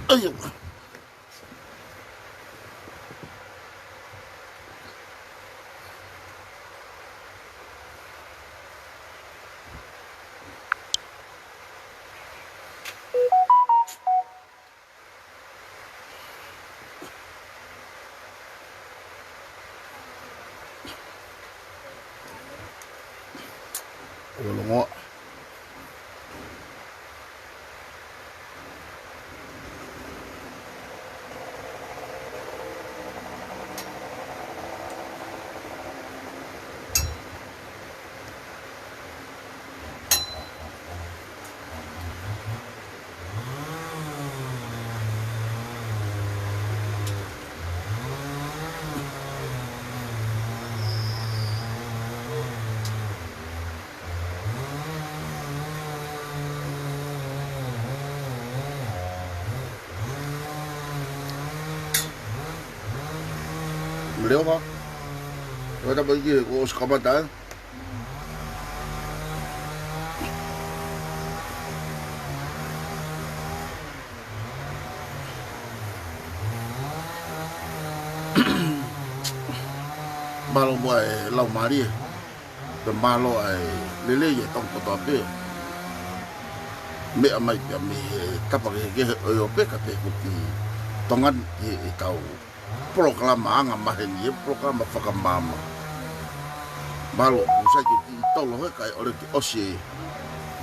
Ayo. Longo. Leo ba? Kita pergi ke Kecamatan. Malo buat lau mari. Dan malo ai lele ye tong poto pe. Me amai pe me tapa ke o pe ka pe buki. Tongan ye tau proklama anga mahen ye proklama whakamama. Malo, usai ki tolo he kai ore ki osi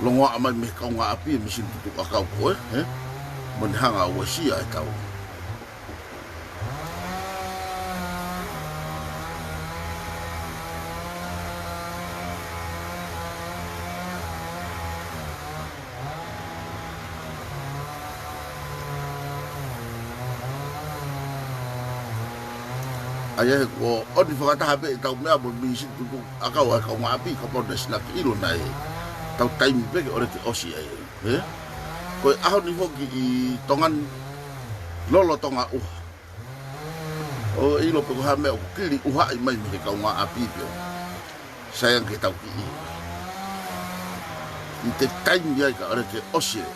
longoa amai me kaunga api e misin tutu akau koe, mani hanga awasia e tau. Ayah ko odi whakataha pe tau mea mo misin tutu akau e kaunga api ka pona sina ki ilo nai tau taimi peke ore ki osi ai. Koe aho ni hoki I tongan lolo tonga uha. O ilo pe kuha mea ku kiri uha I mai me kaunga api peo. Sayang ke tau ki I te taimi ai ka ore ki osi ai.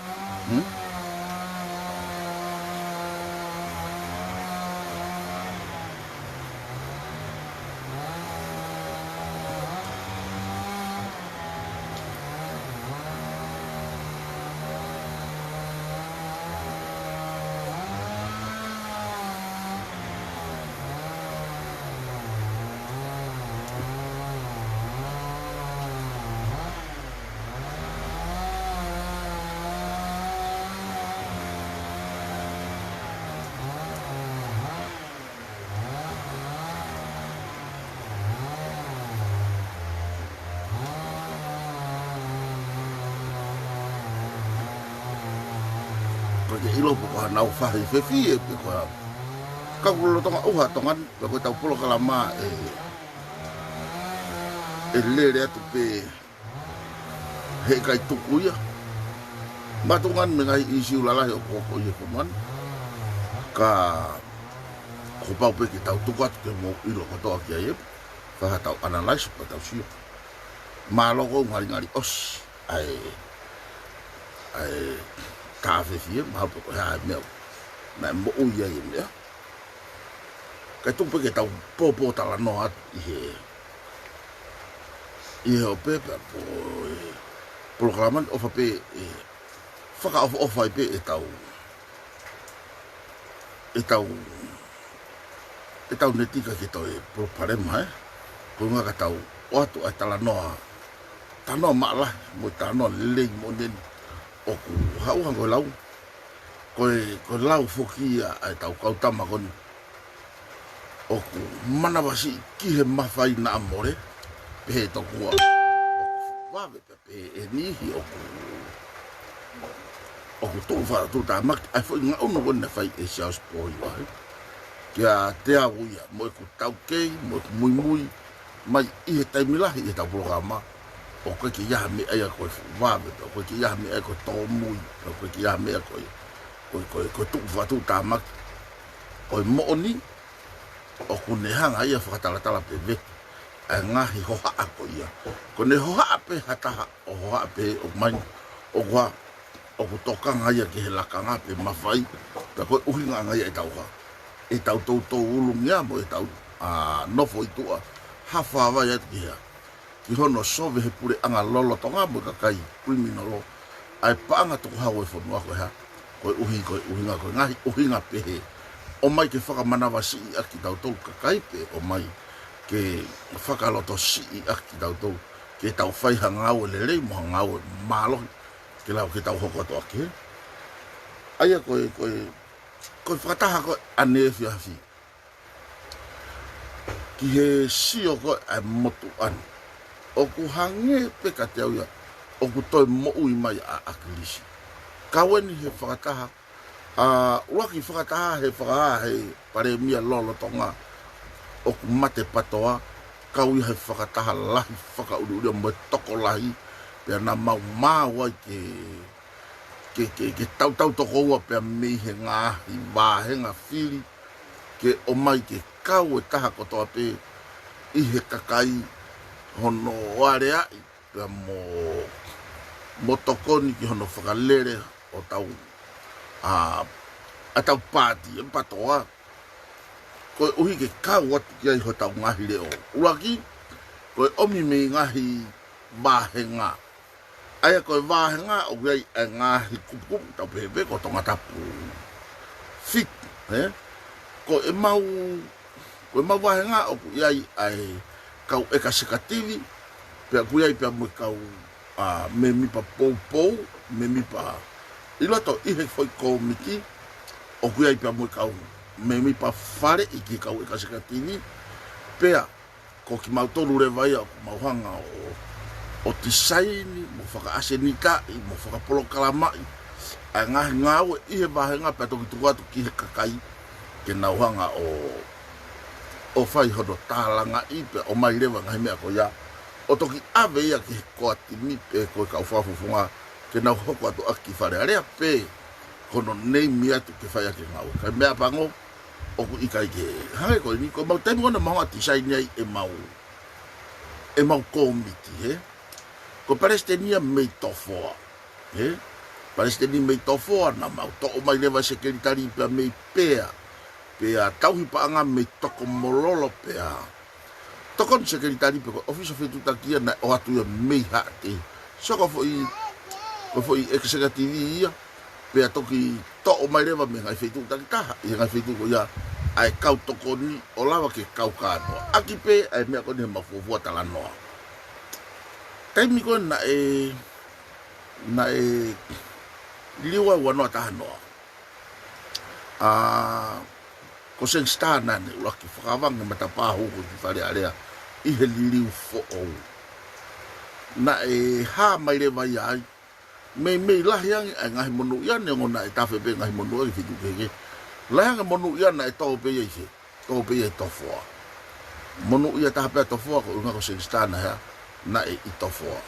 Ke ilo po ka nau whahi whewhi e pe koa. Ka kulo tonga uha tongan, pe koe tau pulo kalama e lere atu pe he kai tuku ia. Matungan me ngai isi ulalahi o koko ia kuman. Ka kopau pe ki tau tuku atu ke mo ilo kotoa ki aie. Whaha tau analyse pa tau sio. Maloko ngari os ai kafe fie mahapo ko ha meo na mo uia I mea ka tumpe ke tau popo tala no at I o pepe po programan of pe whaka of ai pe e tau netika ke tau pro parema ko nga ka tau o atu ai tala no tano mala mo tano le mo nen oku hau hango lau ko lau foki ai tau kau tama kon oku mana wasi ki he mawhai na amore pe toku wawe pe e nihi oku tō whara tō tā maki ai fo nga ono wana whai e siaus pōi wahe kia te awuia mo e ku tau kei mo e ku mui mai I he taimilahi e tau programa o koe ki yaha me aia koe wawe, o koe ki yaha me aia koe tō mui, o koe ki yaha me aia koe tuku whatu tā maki. Koe mooni, o kune hanga ia whakatalatala pe ve, a ngahi hohaa ko ia. Kone hohaa pe hataha, o hohaa pe o mai, o kua, o ku tokanga ia ki he lakanga pe mawhai, ta ko uhinga ngai e tau ha e tau to ulungia mo e tau no foi tua ha fa va ya kia ki hono sove he pure anga lolo tonga mo ka kai criminal ai panga to ha we fo no ko ha ko uhinga ko ngai uhinga pe o mai ke whaka manawa si i aki tau tau ka kaipe o mai ke whakaloto si i aki tau tau ke tau whai hangau le rei mo hangau malo ke lau ke tau hoko to aki aia koe whakataha koe ane whiawhi ki he sio koe ai motu an o ku hange peka te au ia o ku toi mo ui mai a akilisi kaweni he whakataha waki whakataha he whakaha he pare mia lolo tonga o ku mate patoa kaui he whakataha lahi whakaururia mo toko lahi pia na mau wai ke tau toko ua pia mei he ngahi wāhenga whiri ke o mai ke kau e taha kotoa pe i he kakai hono ware ai pia mo tokoni ki hono whakalere o tau a tau pāti e patoa koe uhi ke kau atu ki ai ho tau ngahi leo uraki koe omi me ngahi wāhenga aia koe wāhenga o kiai e ngahi kupukupu tau pepe ko tonga tapu fit koe mau wāhenga o kiai ai kau eka sekativi pia kiai pia mo kau me mipa pou me mipa iloto ihe foi komiti o kuia pia mo kau me mipa fare i ki kau e kasika TV pea ko ki mau tolu re vai o mau hanga o tisaini mo faka asenika i mo faka polo kalama a ngau ihe bahenga pa to ki tu ki kakai ke na hanga o fai hodo talanga i pe o mai rewa ngai me ko ya o toki ave ia ki ko atimi pe ko ka ufafufunga ke na hoko atu aki whare area pe kono nei mia tu ke whai ake ngau kai mea pango o ku ikai ke hange koe ni ko mau taimu ona maho ati sai nei e mau komiti ko Palestinian mei tofoa Palestinian mei tofoa na mau to o mai lewa sekeritari pia mei pea tauhi paanga mei toko mololo pea tokon sekeritari pe ko office of etutakia na o atu ia mei hate soko foi executive ia pe toki to o mai rewa me ngai feitu taha i ngai feitu ko ia ai kau tokoni o lava ke kau kano aki pe ai me ko ni mafufu talanoa taimi ko na liwa wano tahano ko sen stana ne laki whakawang na matapahu ko ki whare area i he liliu fo'o na ha mai rewa iai me lahiang ai ngahi monu ia ne ngona e tafe pe ngahi monu i fitu keke lahiang monu ia na e tau pe ia ise tau pe ia tofoa monu ia tape tofoa ko unga ko sengstana ha na e tofoa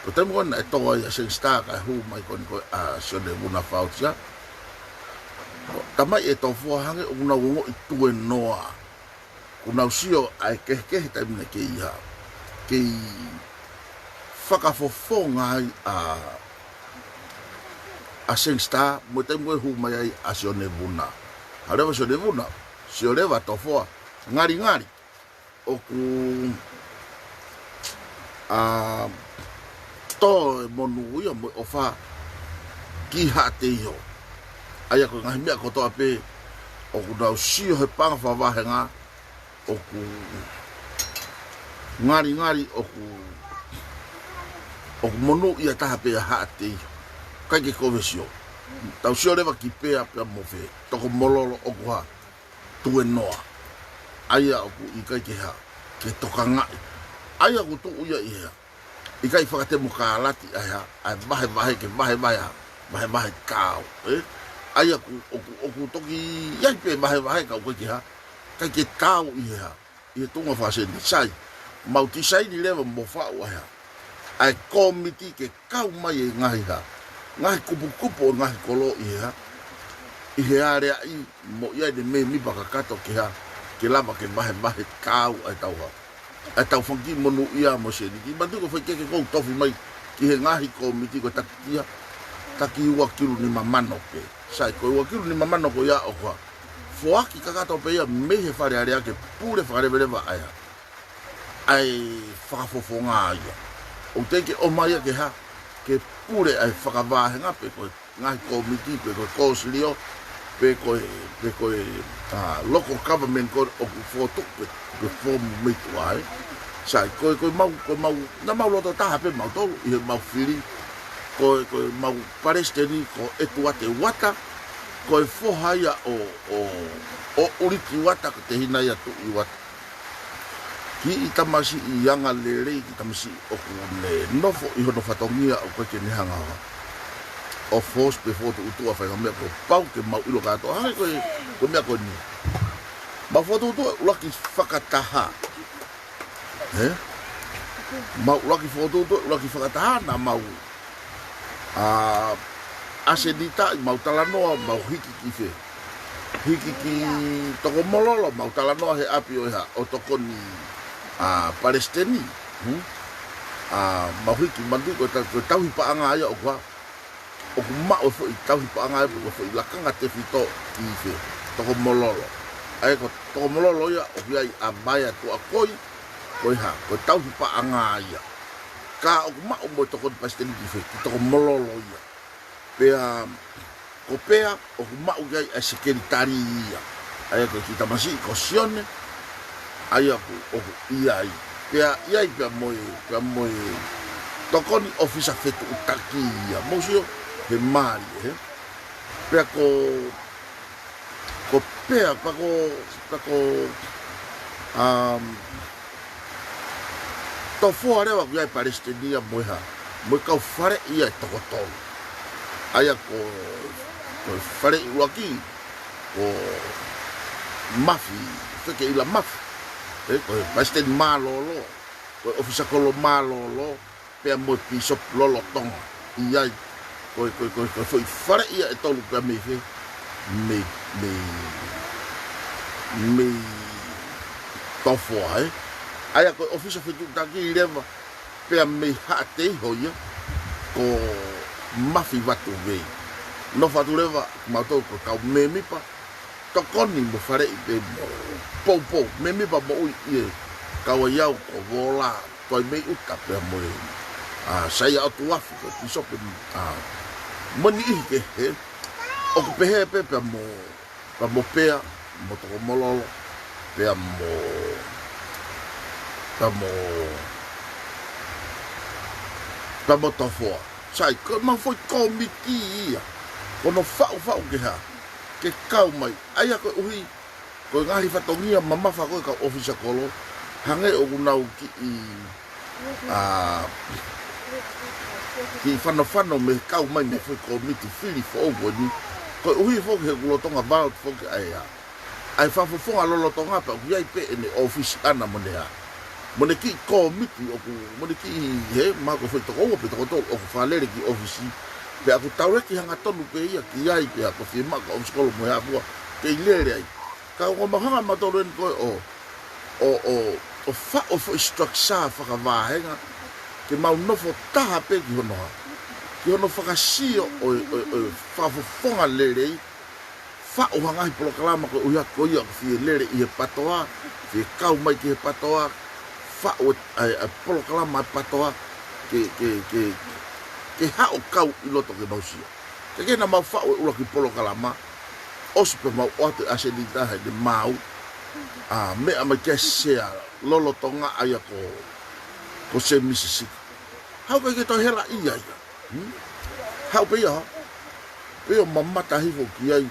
ko temo na e tau ia sengstana ka hu mai kon ko sone buna fautsia tamai e tofoa hange una wongo i tue noa kuna usio ai keke tamina ke ia ke whakafofonga ai a sengsta mo te mo hu mai ai a sione buna harewa sione buna sioreva tofoa ngari o ku to monu ia mo ofa ki hate yo aya ko ngai mea ko to ape o ku dau sio he panga fa vahenga o ku ngari o ku monu ia taha pe hate yo kai ke kovesio tau sio leva ki pea mo fe toko mololo o ku ha tue noa aya o ku i kai ke ha ke toka ngai aya ku tu uia ia i kai whakate mo ka alati aya ai vahe ke vahe kau aya ku toki iai pe vahe kau kai ke ha kai ke tau ia i tunga whaseni sai mauti sai ni leva mo whau aya ai komiti ke kau mai e ngahi ha ngahi kupu ngahi kolo ia i he area i mo ia de me mi baka kato ke ha ke lava ke vahe kau ai tau whangi monu ia mo se ni bantu ko foi ke ko tofi mai ki he ngahi komiti ko taki ua kiru ni mamano pe sai ko wa kiru ni mama no ko ya o kwa foaki kakato pe ia me he fare area ke pure fare beleva aya ai whakafofonga ia o teke o mai ke ha ke pure ai whakavahenga pe ko ngai komiti pe ko koslio pe ko local government ko o foto pe form me tuai sai ko mau na mau loto ta pe mau to i mau fili ko mau paresteni ko etuate wata ko fohaya o uriti wata ko te hina ia tu i wata ki itamasi i yanga lere ki tamasi o le nofo i hono fatongia o ko ke ni hanga o force before tu utua fa me ko pau ke mau ilo ka to ha ko me ko ni ma foto tu laki fakataha mau laki foto tu laki fakataha na mau asedita mau talanoa mau hiki ki toko mololo mau talanoa he api o ha o toko ni palestini mau hiki mandu ko tau hipa anga ia o kwa o kuma o fo tau hipa anga o fo lakanga te fito ki toko mololo ai ko toko mololo ia o ia abaya tu akoi ko ha ko tau hipa anga ia ka o kuma o mo toko palestini ki toko mololo ia pea ko pea o kuma o gai a sekretaria ai ko kita masi ko sione ai ko ia pea ia pea moi tokoni ofisa fetu utakia mosio he mari pea ko pea pa ko to fora wa gai palestina moha mo ka fare ia tokotolo aya ko fare waki ko mafi feke ila mafi ko pasten malolo ko ofisa ko malolo pe mo piso lolo tong ia ko foi fare ia to lu me fe me to fo aya ko ofisa fetu taki leva pe me hate hoia ko mafi watu vei no fatureva mato ko ka memipa to koni mo fare be po memipa mo ie ka wa yau ko vola to me uta pe mo sai atu afi ko piso pe moni ke o ko pe mo pea mo to mololo pe mo to fo sai ko ma foi komiti ia kono fau ke ha ke kau mai ai ko uhi ko ngahi fatongia mama fa ko ka ofisa kolo hange o nau ki ki fano me kau mai me foi komiti fili fo boni ko uhi fo ke lo tonga about fo ke ai fa fo lo tonga pa ku ai pe ne office ana monea mone ki komiti o mone ki he ma ko foi to o pe to o fa le ki ofisi pe aku tawe ki hanga tonu pe ia ki ai pe ako firma ko skolo mo ya bua ke ile ai ka o ma hanga ma to ren ko o fa o fo structure fa ka va henga ke ma no fo ta pe ki hono fa ka si o fa fo fonga le fa o hanga i proklama ko ia fi le i patoa fi kau mai ki patoa fa o proklama patoa ke ha o kau i loto ke mausia ke na mau fa o ki proklama o super mau o te asedita de mau me ama ke sea lolo tonga aya ko se misisi how ke to hela ia how pe ya pe o mamma tahi fo ki ai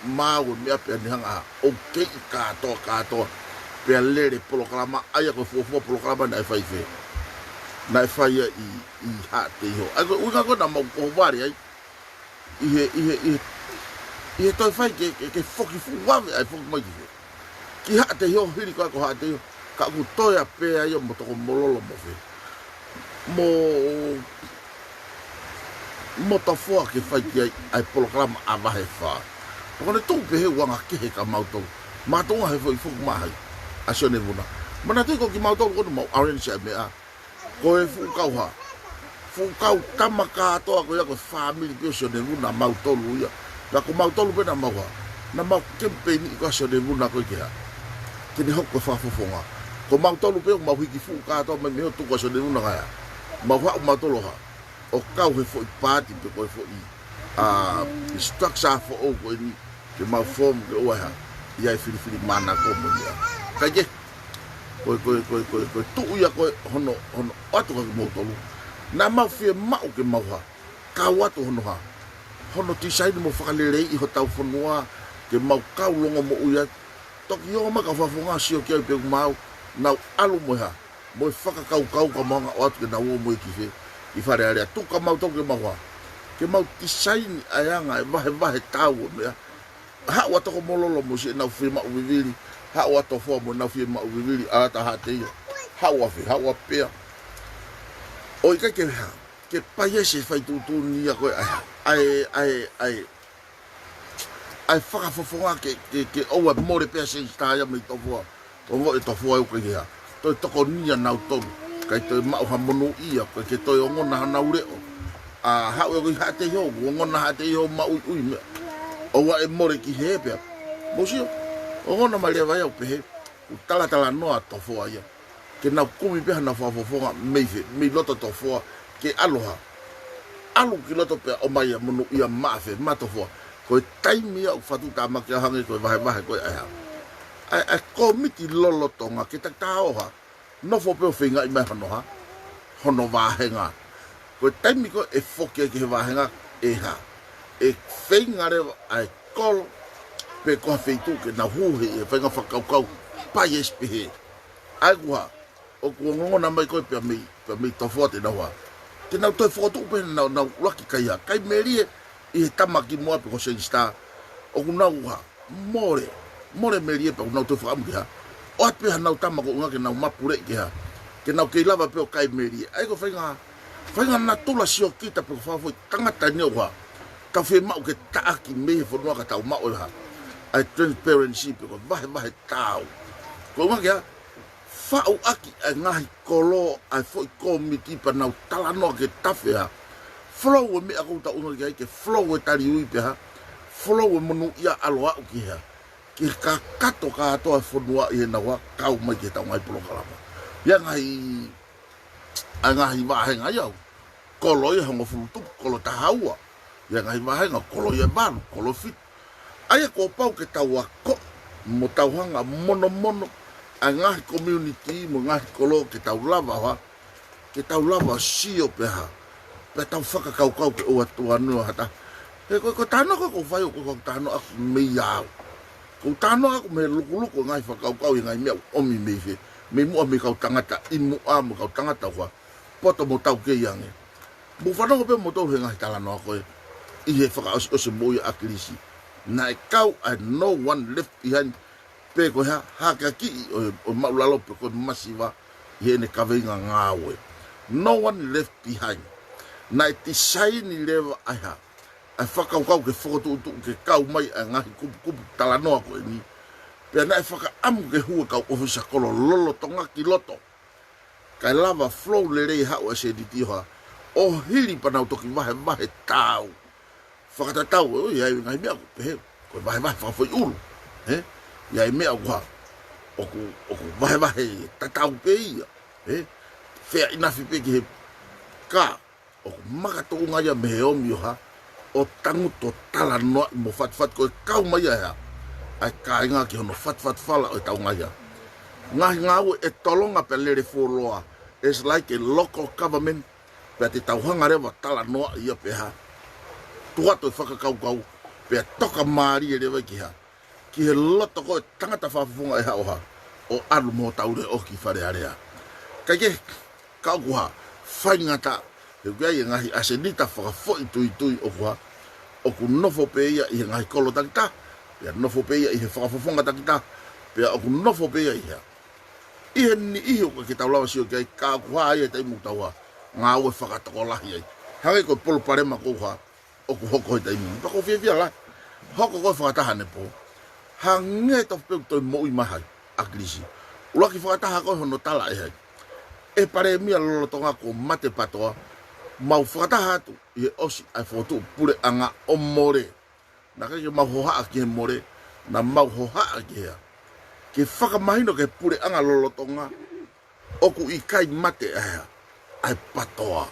mau me ape ni hanga o ke ka to pe lere programa aya ko fo programa na fai fe na fai i ha te ho ako una ko na mo ko vari ai i to fai ke foki fu wa ai foki mai ki ha te ho hiri ko ha te ka ku to ya pe ai mo to ko mololo mo fe mo to fo ke fai ki ai programa ava he fa ko ne to pe he wa ke he ka mau to ma to he fo mai asone vuna mana tu ko ki mau to ko mo orange me ko e fu kau tamaka to ko ya ko family pe so de vuna mau to lu ya La ko mau tolu pena mau. Na mau campaign I ko so de muna ko kia. Kini hok ko fa fofonga. Ko mau tolu pe mau hiki fu ka to me me tu ko so de muna ga. Mau ha mau tolu ha. O kau he fo party pe ko fo I structure fo o ko ni ke mau form ke o ha. Ia fili mana ko mo ia. Ka je. Ko tu ia ko hono atu ko mo tolu. Na mau fie mau ke mau ha. Ka watu hono ha. Hono ti sai mo whakalere I ho tau whanua ke mau kau longa mo uia toki o maka whafunga sio kia I pe mau nau alu mo ha mo whakakau ka maunga o atu ke na uo mo I kiwhe I whare area tuka mau toki mau ha ke mau ti sai ni ayanga vahe tau o mea ha ua toko mololo mo si nau whima uwiviri ha ua tofua mo nau whima uwiviri alata ha te ia ha ua pea o ika ke ha ke paie se fai tutu ni a koe ai whakafofonga ke oua more pea se stāia me tofua o ngo tofua e koe hea toi toko nia nau tonu kai toi mau ha mono ia koe ke toi o ngona ha nau reo a hau e koe hate hio o ngona hate hio ma ui mea oua e more ki he pea mosio o ngona ma lea vai au pehe u tala noa tofua ia ke nau kumi pea na whafofonga mei loto tofua ke aloha alu ki loto pe o mai monu ia mafe matofo ko taimi o fatu ta ma ke hange ko vai ko ai komiti lolo tonga ke ta oha no fo pe finga I mai hono va henga ko taimi ko e foke ke va henga e finga re ai kol pe ko feitu ke na hu e finga fa kau pa yespe ai wa o ko ngona mai ko pe mi tofo te na wa ke nau toi whakatu upe nau laki kai ha. Kai merie I he tamaki moa pe ko Sengsta. O ku nau ha, more merie pe ku nau toi whakamu ki ha. O ape ha nau tamako unga ke nau mapure ki ha. Ke nau kei lava pe o kai merie. Ai ko whainga na tula sio kita pe ko whawhoi tangata ni o ha. Ka whi mau ke taaki mehe whanua ka tau mau ha. Ai transparency pe ko vahe tau. Ko unga ki ha. Whau aki ai ngahi kolo ai foi komiti pa nau talanoa ke tawhi ha. Flow e mea kouta unga ki hai ke flow e tari ui pe ha. Flow e monu ia aloa u ki ha. Ki ka kato ka atoa whanua I he nawa kau mai ke tau ngai polo kalama. Ia ngahi wahenga iau. Kolo I hongo fulutupu, kolo tahaua. Ia ngahi wahenga, kolo I balu, kolo fit. Aia ko pau ke tau ako, mo tau hanga mono. A ngahi community mo ngahi kolo ke tau lava sio pe ha pe tau whakakau ke o atua nua hata he ko tano ko vai ko tano aku me iau ko tano aku me luku ngahi whakakau I ngai mea omi mehe me mua me kau tangata imu a mo kau tangata wa poto mo tau ke iange mo whanongo pe mo tau he ngahi talanoa koe I he whakaosi ose mo I akilisi na e kau and no one left behind pe ko ha ka ki o maulalo pe ko masiva I ne kaveinga ngawe no one left behind na ti sai ni leva aha ai whakau ke whakotu ke kau mai a ngahi kupu talanoa ko ni pe na whaka amu ke hua kau ofisa kolo lolo tonga ki loto kai lava flow le rei hau se di tiha o hili panau toki vahe tau whakatatau o ia ngai mea ko pe ko vahe whafoi ulu ia mea wa oku vahe tatau pe ia fea inafi pe ki he ka oku makato unga ia mehe omi o ha o tangu to tala noa mo fat ko kau mai ia ai ka inga ki hono fat fala o tau ngai ia ngau e tolonga pe lere foloa is like a local government pe te tau hanga rewa tala noa ia pe ha tuato e whakakau pe toka maari e rewa ki ha ki he loto ko tangata whafunga e hao ha o alu mo taure o ki whare area. Kai ke kau kuha whaingata e kuai ngahi asenita whakafoi tui o kuha o ku nofo pe ia I he ngahi kolo takita pia nofo pe ia I he whakafofonga takita pia o ku nofo pe ia I hea. I he ni iho ka ki tau lawa sio kai kau kuha ai e taimu tau ha ngā ue whakatoko lahi ai. Hange ko polo parema kuha o ku hoko he taimu. Pako fia la hoko koe whakatahane po. Hange to pe to mo I mahai aklisi ulaki whakataha ko hono tala e hai e pare mia lolo tonga ko mate patoa mau whakataha tu I osi ai fotu pure anga omore na ke mahoha ke more na mahoha ke ke whakamahino ke pure anga lolotonga oku I kai mate ai patoa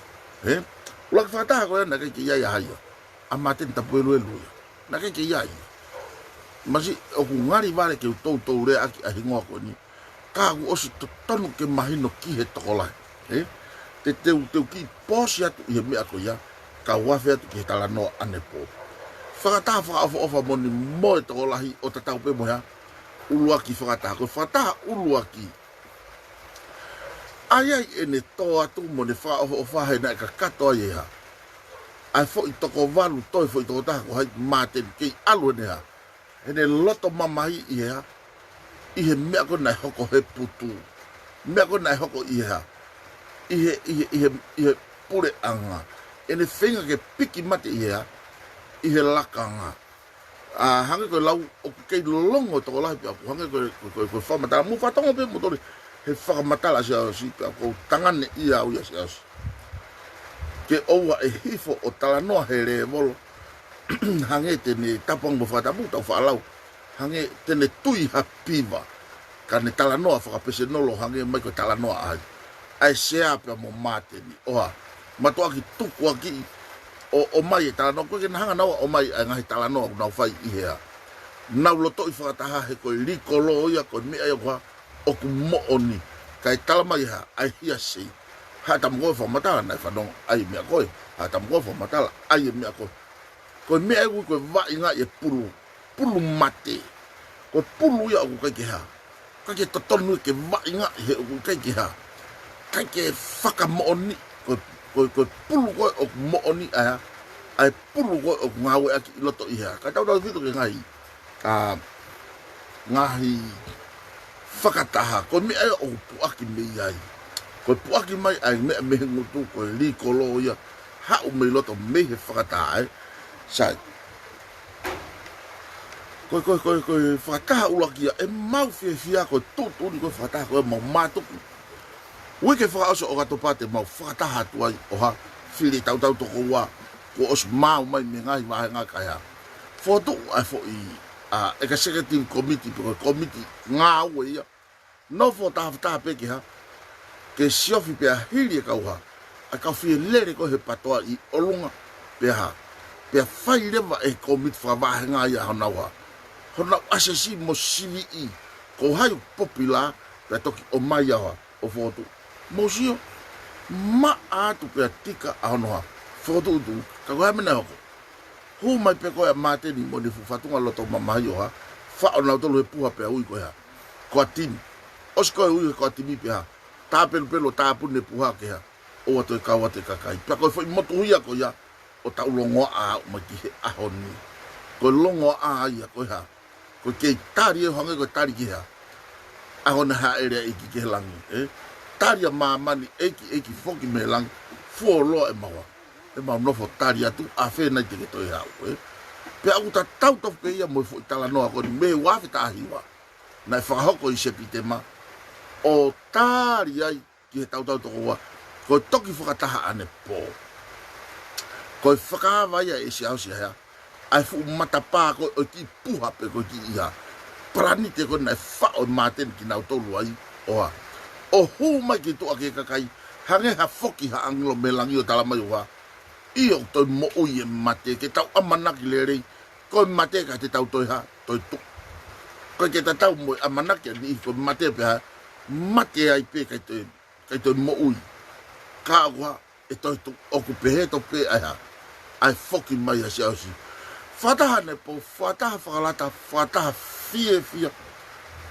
ula ke whakataha koe na ke ia haia a mate nta puelu eluia na ke ia masi oku ngari vare ke tau rea aki a hingoa koe ni kagu osi tonu ke mahino ki he tokolai te teu ki posi atu I he mea ko ia ka wafe atu ki he talanoa ane po whakataha whakaofa moni moe tokolahi o tatau pe moha uluaki whakataha koe whakataha uluaki ai ene tō atu moni whakaofa he na ka katoa ia ai fo I toko walu toi fo I toko taha ko hai māteni kei alu ene ha ene loto mamahi ia I he mea ko nai hoko he putu mea ko nai hoko ia I he pure anga ene whenga ke piki mate ia I he lakanga hange koe lau o kei longo toko lahi pia hange koe whamatala mu whatongo pe motori he whakamatala si au si pia ko tangane ia au ia si au si ke oua e hifo o talanoa he re volo hange tene tapang mo whatapu tau whaalau hange tene tui hapiva ka ne talanoa whakapese nolo hange mai koe talanoa ai sea pia mo mateni oha matua ki tuku aki o mai e talanoa koe kena hanga naua o mai ai ngahi talanoa nau whai ihea nau loto I whakataha he koe rikolo ia koe mea ia koha o ku mooni kai talamai ha ai hia sei ha tamu koe whamatala nai whanong ai mea koe ha tamu koe whamatala ai mea koe koe mea e koe vai ngā e pulu mate koe pulu ia o ku kai ke ha kai ke totonu ke vai ngā he o ku kai ke ha kai ke whakamooni koe pulu koe o ku mooni ai pulu koe o ku ngawe aki I loto iha kai tau tau whito ke ngahi ngahi whakataha koe mea e o ku puaki mei ai koe puaki mai ai mea mehe ngutu koe rikolo ia hau mei loto mehe whakataha sai koe whakataha ulakia e mau whia koe tūturi koe whakataha koe mau mātuku ui ke whakaoso o gato pate mau whakataha tuai o ha whiri tau toko wā ko os mau mai me ngai wahe ngā kaya foto ai fo I executive committee ko committee ngā ue ia no fo ta pe ki ha ke siofi pe hiri ka uha a ka fi lere ko he patoa I olunga pe ha pe fai leva e committee fa wahe ngā ia hana wa hona asesi mo CVE ko hai popular pe toki o mai ia o foto mo sio ma atu pe tika ahonoha foto tu ka ko mena hoko hu mai pe ko mate ni mo ni fu fatunga loto mamahi o ha fa ona to le puha pe ui ko ha ko tim osko ui ko timi pe ha ta pelo ta pu ne puha ke ha o to ka wa te ka kai pe ko foi motu ia ko ya o ta ulongo a ma ki ahoni ko longo a ia ko ha ko ke tari e hange ko tari ki ha ahona ha ere iki ke langi tari ma mani eki foki me lang fu lo e mawa e mau nofo tari atu a fe na te to ia pe au ta tau to ke ia mo fu tala no ko me wa fe ta hiwa na fa hoko I se pitema o tari ai ki tau to wa ko toki fu kata ane po ko fa vai e se au se ha ai fu mata pa ko ki puha pe ko ki ia prani te ko na fa o maten ki na to luai o hu mai ki to ake kai hange ha foki ha anglo melangi o tala mai wa I o to mo o ye mate ke tau amana ki le rei ko mate ka te tau to ha to tu ko ke tau mo amana ki ni ko mate pe ha mate ai pe ka to mo ui ka wa e to tu o ku pe to pe ai foki mai a si fata ne po fata falata fata fie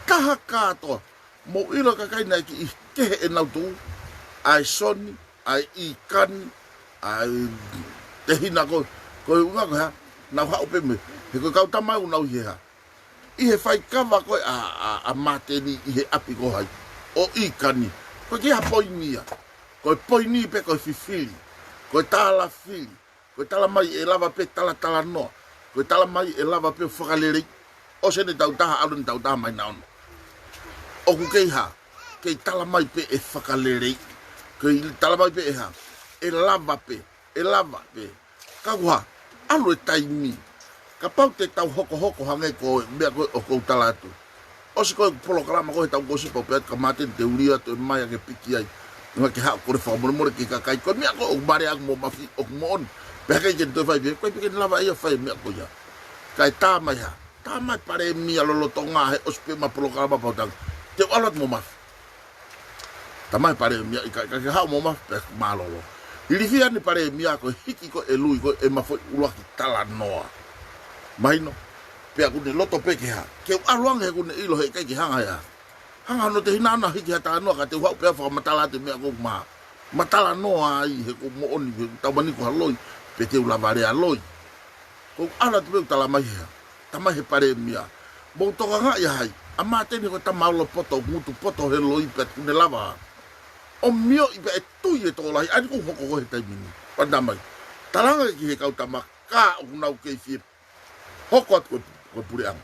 kaha kato mo ilo ka kai na ki ke e na tu ai soni ai ikan ai te hina ko unga ko ha na ha ope me he ko ka tama una u ha I he fai kava ko a mate ni I he api ko hai o ikani ko ki ha poinia ko poini pe ko fifili ko tala fili ko tala mai e lava pe tala no ko tala mai e lava pe whakalere o se ne tau taha alu ni tau taha mai na ono o ku kei ha kei tala mai pe e whakalere kei tala mai pe e ha e lava pe ka kua alu e taimi ka pau te tau hoko hange ko mea ko o ko talatu o si ko programa ko tau ko si po pe ka mate te uria to mai ke piki ai no ke ha ko fa mo ki ka kai ko mea ko o mare ak mo mafi o mo on pe ka ke to fa be ko pe ke lava ia fa mea ko ya kai ta mai ha ta mai pare mia lo tonga he o spe ma programa pa tang te alat mo mafi ta mai pare mia ka ha mo mafi pe malolo ili fia ni pare mia ko hiki ko e lui ko e ma fo ula ki tala noa maino pe aku de loto pe ke ha ke aluang he ku ne ilo he ke hanga ya hanga no te hinana hiki hata no ka te wa pe fa matala te me ko ma matala noa ai he ko mo oni ta mani ko haloi pe te ula vare aloi ko ala te pe tala mai ha ta mai he pare mia mo to nga ya hai amate ni ko ta malo poto mutu poto he loi pe ne lava o mio i be tu ye to lai ani ko ko he tai mini panda mai talanga ki he kau tama ka o nau ke fi hokot ko pure am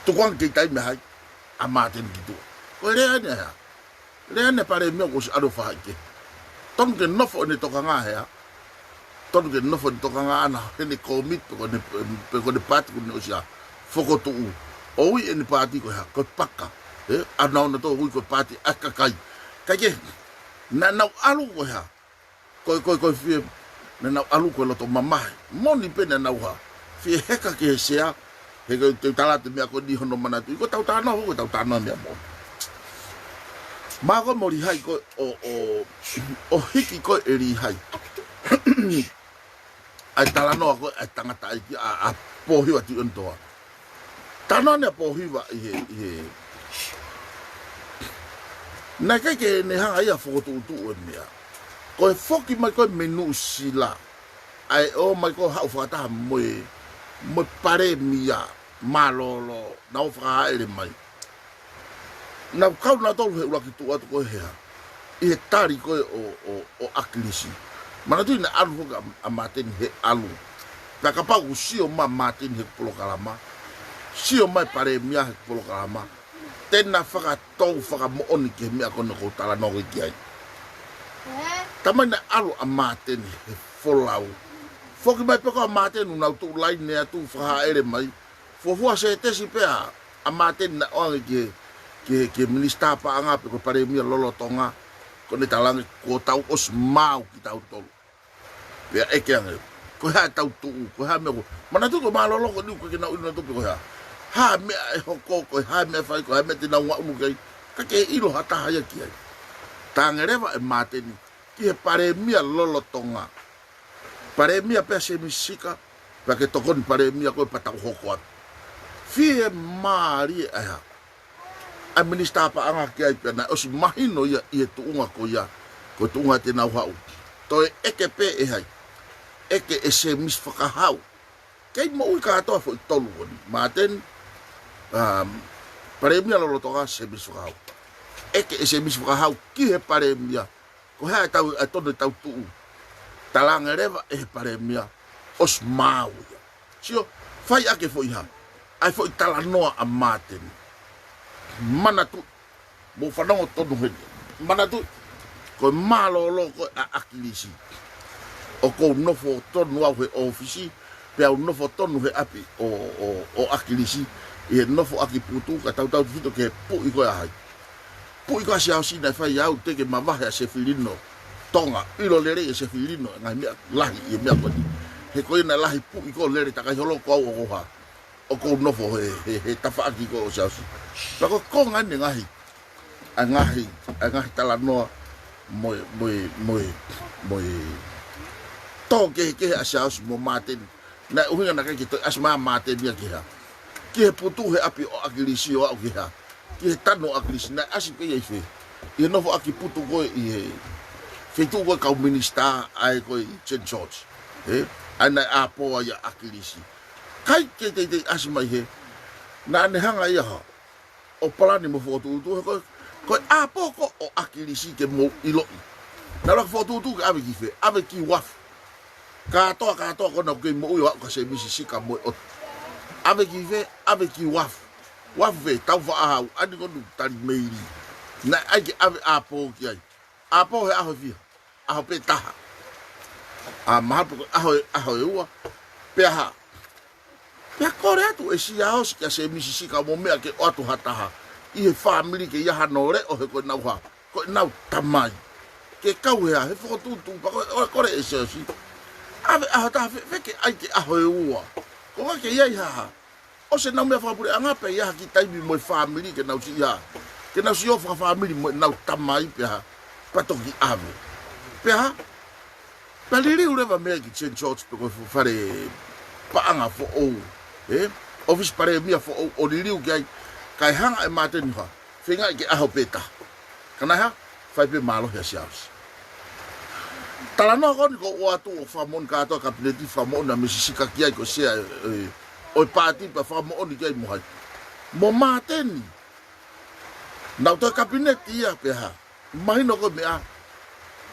tu kwang ke tai me hai amate ni tu ko le ane pare mio ko ado fa ke ton ke no fo ni to nga he ton ke no fo to nga ana ni komit ko ne pat ko no sia foko tu o wi ni pati ko ha ko paka ana na to hui ko pati akakai kake na alu ko ha ko fi na alu ko lo to mama moni pe na wa fi heka ke sea he ko te tala te me ko di hono mana tu ko tau tana me mo ma ko mori hai ko o hiki ko eri hai ai tala no ko tangata a po hi wa tu ento tana ne po hi wa he na ke ne ha ia foto tu o mea ko foki mai ko menu sila ai o mai ko ha fata mo pare mia malolo na o fa ele mai na kau na to he ula ki tu atu ko he e tari ko o akilisi mana tu na alu ga amaten he alu na kapa usio ma maten he polo kalama sio mai pare mia he polo kalama tena faka tau faka mo oni ke mea kono ko tala no ki ai tamana alu amate ni folau foki mai peko amate nu na tu lai ne tu fa ere mai fo se te si pe amate na o ke minista pa anga pe ko pare mea lolo tonga ko ne talang ko tau os mau ki tau tolu pe e ke anga ko ha tau tu ko ha me ko mana tu ko malolo ko ni ko ke na ino tu ko ha me hoko ko ha me fai ko ha me tina wa mu kai ka ke ilo hata haya ki ai tangereva e mate ni ki he pare mia lolo tonga pare mia pe se misika pa ke tokon pare mia ko pata hoko fie mari ai a minista pa anga ki ai pena os mahino ya i tu unga ko tu unga tina wa to e ke pe e hai e ke se mis faka hau kai mo ka to fo tolu maten pare mia lo toga se bisfrau eke se bisfrau ki he pare mia ko ha tau tonu tau tu talanga reva e pare mia os mau sio fai ake foi ha ai foi talanoa a maten mana tu mo fanongo tonu he mana tu ko malo lo ko akilisi o ko no fo tonu au he ofisi pe au no fo tonu he api o akilisi e nofo aki putu ka tau fito ke pu iko ai pu iko sia si na fa ya te ke mava ya se filino tonga ilo lere se filino nga me lahi e me ko he ko na lahi pu iko lere ta ka holo ko o ha o ko nofo he ta fa aki ko sia si pa ko ngani ngahi tala no mo to ke sia mo maten na uhinga na ka ki to asma maten dia ki ha ki he putu he api o akilisi o ki ha ki he tano akilisi na asi pe ye fe e no aki putu ko i fe tu ko ka minista ai ko St George ana apo ya akilisi kai ke te asi mai he na ne hanga ia o plani mo foto tu ko apo ko o akilisi ke mo ilo na la foto tu ka ki fe ave ki waf ka to ko na ke mo yo ka se misi sika mo ave ki waf ve tau fa au ani ko tali meiri na ai ave apo ki ai apo he aho vi aho pe taha a mahapu aho ua Peha. Pea kore atu e si aos kia se misisika mo mea ke o atu hataha. I he family ke iaha no re o he koe nau ha. Koe nau tamai. Ke kau hea he whakotutu pa kore e se osi. Ave ahata veke ai ke aho e ua. Ko nga ke iai haha. O se nau mea whakapure angape iaha ki taimi mo e family ke nau si iaha. Ke nau si ofa family mo nau tamai peha. Patoki ave. Peha. Paliri urewa mea ki St. George pe koe whare paanga fo ou. Office pare mia fo ou o ririu ki ai. Kai hanga e mateni ha. Whenga i ke aho peta. Kana ha? Whai pe malo hea siaus. Tala noa koni ko o atu o whamon katoa kabineti whamon na misisika ki ai ko sea o i pāti pa whamon ki ai mohai. Mo mateni. Nau toi kabineti ia pe ha. Mahino ko mea.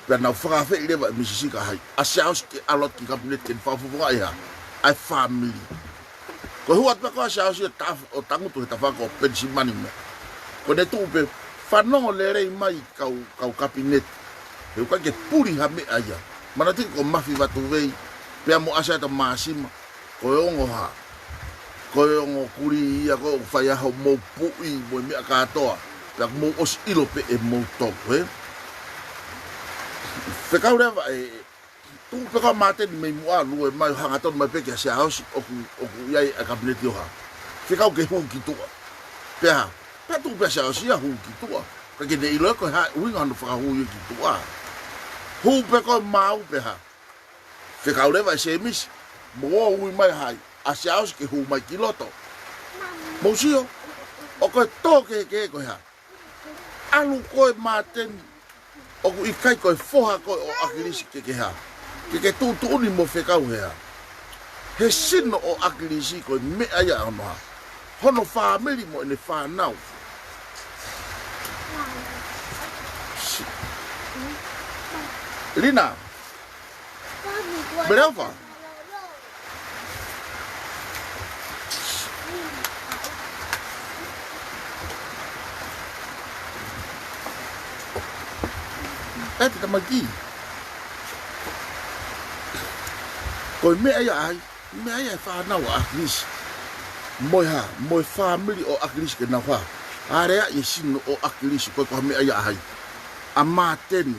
Pea nau whakawhi i rewa e misisika hai. A siaus ki alot ki kabineti ken whawhawha i ha. Ai family. Ko hua tuwa koa siaus i o tangutu he tawhako o pensi mani mea. Ko ne tuupe whanongo le rei mai kau kabineti. Heu ka ke puri ha me aia. Mana tiki ko mafi watu vei. Pea mo asa ta maasima. Ko e ongo ha. Ko e ongo kuri ia ko whai aho mou pui mo e mea katoa. Pea mou os ilo pe e mou toku. Whekau rewa tu peka mateni mei mua lue mai hangaton mai peke se haosi oku iai a kabineti oha. Whekau ke huu ki tua. Pea tu pea se haosi a huu ki tua. Ka ke ne ilo ko ha uinga hano whakahu i ki tua. Huu peko mau peha. Whekau rewa se emisi. Moa ui mai hai. A se haosi ke huu mai ki loto. Mousio. O koe tōke ke koe ha. Alu koe mateni. Oku i kai koe foha koe o akirisi ke ha. Ke tūtu uni mo whekau hea. He sino o akirisi koe me aia ono ha. Hono whamiri mo ene whanau. Rina. Berapa? Kita magi. Koe me ai whanau a akirisi. Moi family o akirisi ke nau ha. Area i sino o akirisi koe koha me ai ai. A mateni.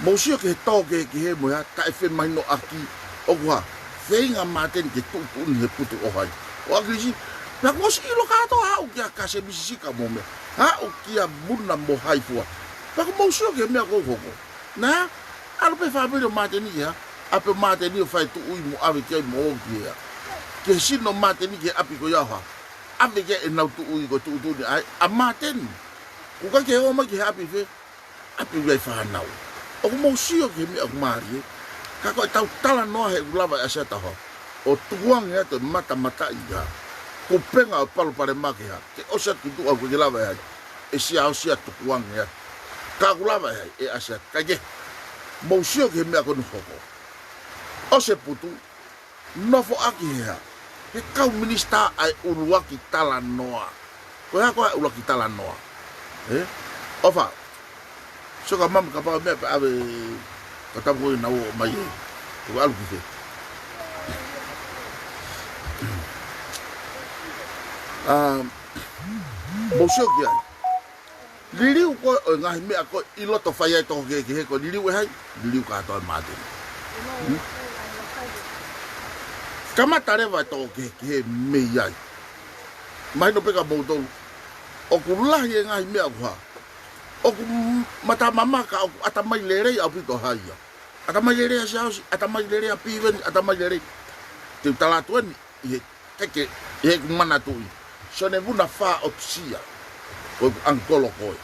Mousio ke he tōke ki he moha, ta e when mai no aki oku ha. Whenga mateni ke tūpuni he putu o hai. O akirisi, pia kosi ilo kato hau kia kase misisika mo mea. Hau kia muna mo hai fua. Pia ko mousio ke mea koko. Na, alo pe whamiri o mateni ki ha. Ape mateni o whai tu ui mo awe kia i mo o ki ha. Ke sino mateni ki api ko iau ha. Awe kia e nau tu ui ko tūtuni ai. A mateni. Kuka ke o ma ki he api whe. Api wai whanau. O ko mousio ke mea kumari ka koe tau tala noa he ulawa e seta ho. O tuang ea te mata i ha. Ko penga o palo pare make ha. Ke osa tutu au ke lawa e hai. E sia o sia tukuang ea. Ka ulawa e hai e aset. Ka ke mousio ke mea konu hoko. O se putu. Nofo aki hea. He kau minista ai uruaki tala noa. Ko hea koe uruaki tala noa. Ofa. So ka mama ka pa me pa ave ka tapu na o mai ko alu ki fe mousio ki ai liliu ko ngai me ko iloto fai ai to ke ko liliu hai liliu ka to mate kama tare va to ke me ai mai no peka boto o kula ye ngai me ko oku mata mama ka oku atamai lerei au pito haia. Atamai lerei a siausi, atamai lerei a piwen, atamai lerei. Te utala tuani, ihe teke, ihe kumana tui. So ne vuna wha o tusia, koe ku angkolo koe.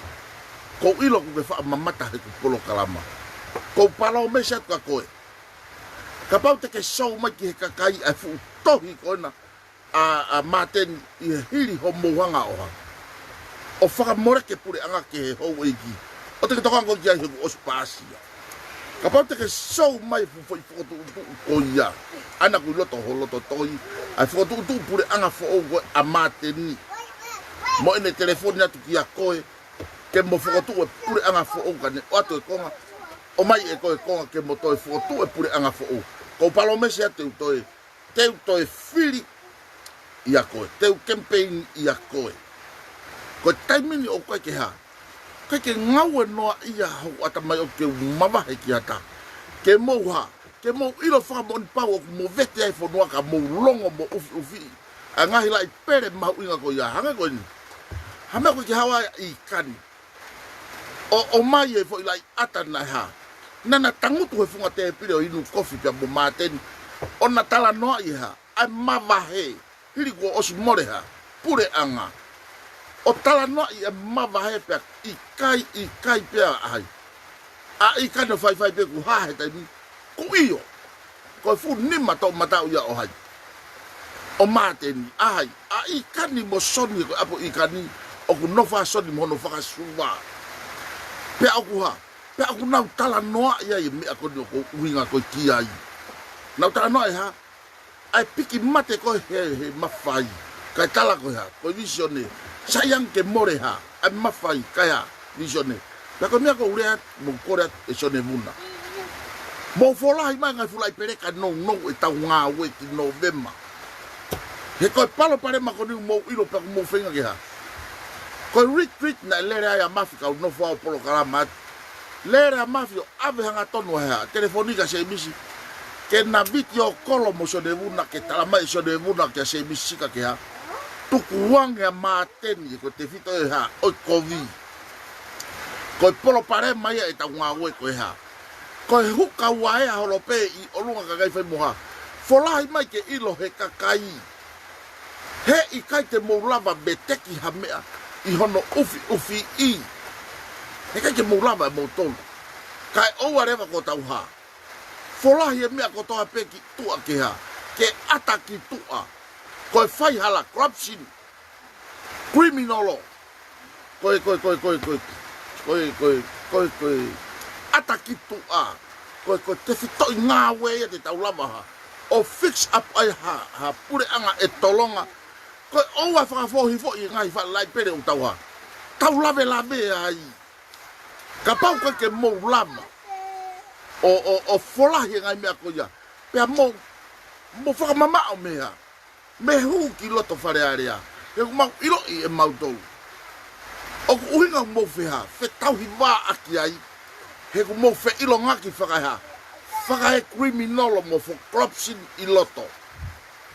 Kou ilo ku ke wha mamata he ku polo kalama. Kou palo mesa ka koe. Ka pau teke sau mai ki he kakai ai fu tohi koe na a maten i he hiri ho mouhanga oha. O whakamore ke pure anga ke he hou eiki. O teke tokango ki ai he ku ospasia. Ka pau teke sau mai fufoi whakotu o ia. Ana ku loto ho loto toi. Ai whakotu pure anga fo koe a mateni. Mo ene telefoni atu ki a koe. Ke mo whakotu e pure anga fo o kane. O ato e konga. O mai e koe konga ke mo toi whakotu e pure anga fo o. Ko palo mese atu toi. teu toi fili ia koe, teu campaign ia koe. Ko taimini o koe ke ha. Kai ke ngau e noa ia hau ata mai o ke mamahe ki ata. Ke mou ha. Ke mou ilo whakamoni pau o mo vete ai whanua ka mou longo mo ufi ufi. A ngahi lai pere mahu inga ko ia hanga koe ni. Hame koe ke hawa i kani. O mai e fo ilai ata nai ha. Nana tangutu he funga te pire o inu kofi pia mo mateni. O na tala noa i ha. Ai mavahe. Hiri ko osi more ha. Pure anga. O tala noa i e mavahe pia. I kai pia ai. A i kano fai pia ku hahe taimi. Ku iyo. Ko fu nima tau matau ia o hai. O mateni ai. A i kani mo soni ko apo i kani. O ku nofa soni mo no whakasuwa. Pea aku ha. Pea aku nau tala noa ia i mea koni o ko uinga ko ki ai. Nau tala noa i ha. Ai piki mate ko he mawhai. Kai tala ko ha. Ko visione. Sayang ke more ha. Ai mawhai kai ha. Visione. Pea ko mea ko urea mo korea e sone muna. Mo folahi mai ngai fulai pereka no e tau ngā ue ki November. He koe palo pare mako ni mo ilo pa mo whenga ke ha. Koe retreat na lere ai a mafi kau no fao polo karama. Lere a mafi o ave hanga tonu ha. Telefonika se emisi. Ke na video kolo mo so de vuna ke talamai so de vuna ke se emisi ka ke ha. Tuku wange a mateni ko te fito e ha. Oi kovi. Koe polo pare mai e tau ngā ue koe ha. Koe huka wae a holope i olunga ka gai whai moha. Folahi mai ke ilo he kakai. He i kai te moulava me teki ha mea. I hono ufi i. He kai ke moulava e moutolu. Kai oua rewa ko tau ha. Folahi e mea ko toa peki tua ke ha. Ke ata ki tua. Koe whai hala corruption. Criminalo. Koe. Ata ki tua. Koe te fitoi ngā wea te tau lava ha. O fix up ai ha pure anga e tolonga. Koe oua whakafohi fo i ngai whalai pere u tau ha. Tau lave ai. Ka pau koe ke mou lama. O folahi ngai mea ko ia. Pea mou whakamamao mea. Me hu ki loto whare area. He kumau ilo i e mautou. O ku uhinga mou wheha. Whe tauhi wā aki ai. He ku mou whe ilo ngaki whakaiha. Whakahe criminalo mo for corruption i loto.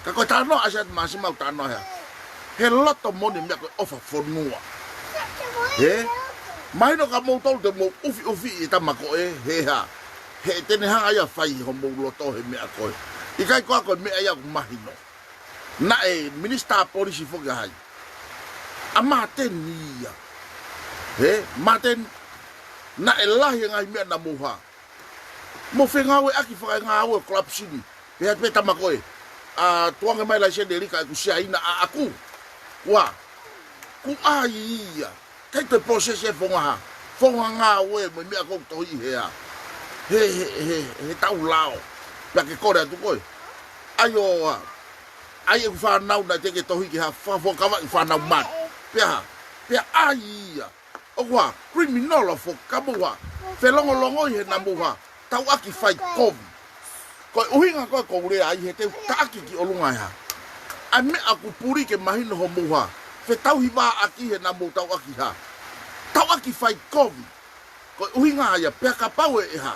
Ka koe tānoa asiat maasi mau tānoa hea. He loto moni mea koe ofa whanua. He? Mahino ka mou tolu te mou ufi i tamako e. He ha. He tene hanga ia whai ho mou loto he mea koe. I kai koa koe mea ia ku mahino. Na e minister polisi foki hai. A maten ia. He? Maten. Na e lahi ngai mea na moha. Mo whengawe aki whakai ngāwe corruption. Pea pe tamako e. Tuanga mai lai sene rika e ku sia ina a aku. Wa. Ku ai ia. Kei te proses e whonga ha. Whonga ngāwe mo mea kou tohi hea. He tau lao. Pea ke kore atu koe. Aio a. Ai e ku whanau na teke tohi ki ha. Whakawa i whanau mat. Pea ai ia. O wa. Criminal fo kamuha. Whelongo i he namuha. Tau aki whai kovi. Koe uhinga koe koure ai he teu taaki ki olunga ha. Ai me aku puri ke mahino ho muha. Whe tau hiwa aki he namu tau aki ha. Tau aki whai kovi. Koe uhinga aia pea ka pau e ha.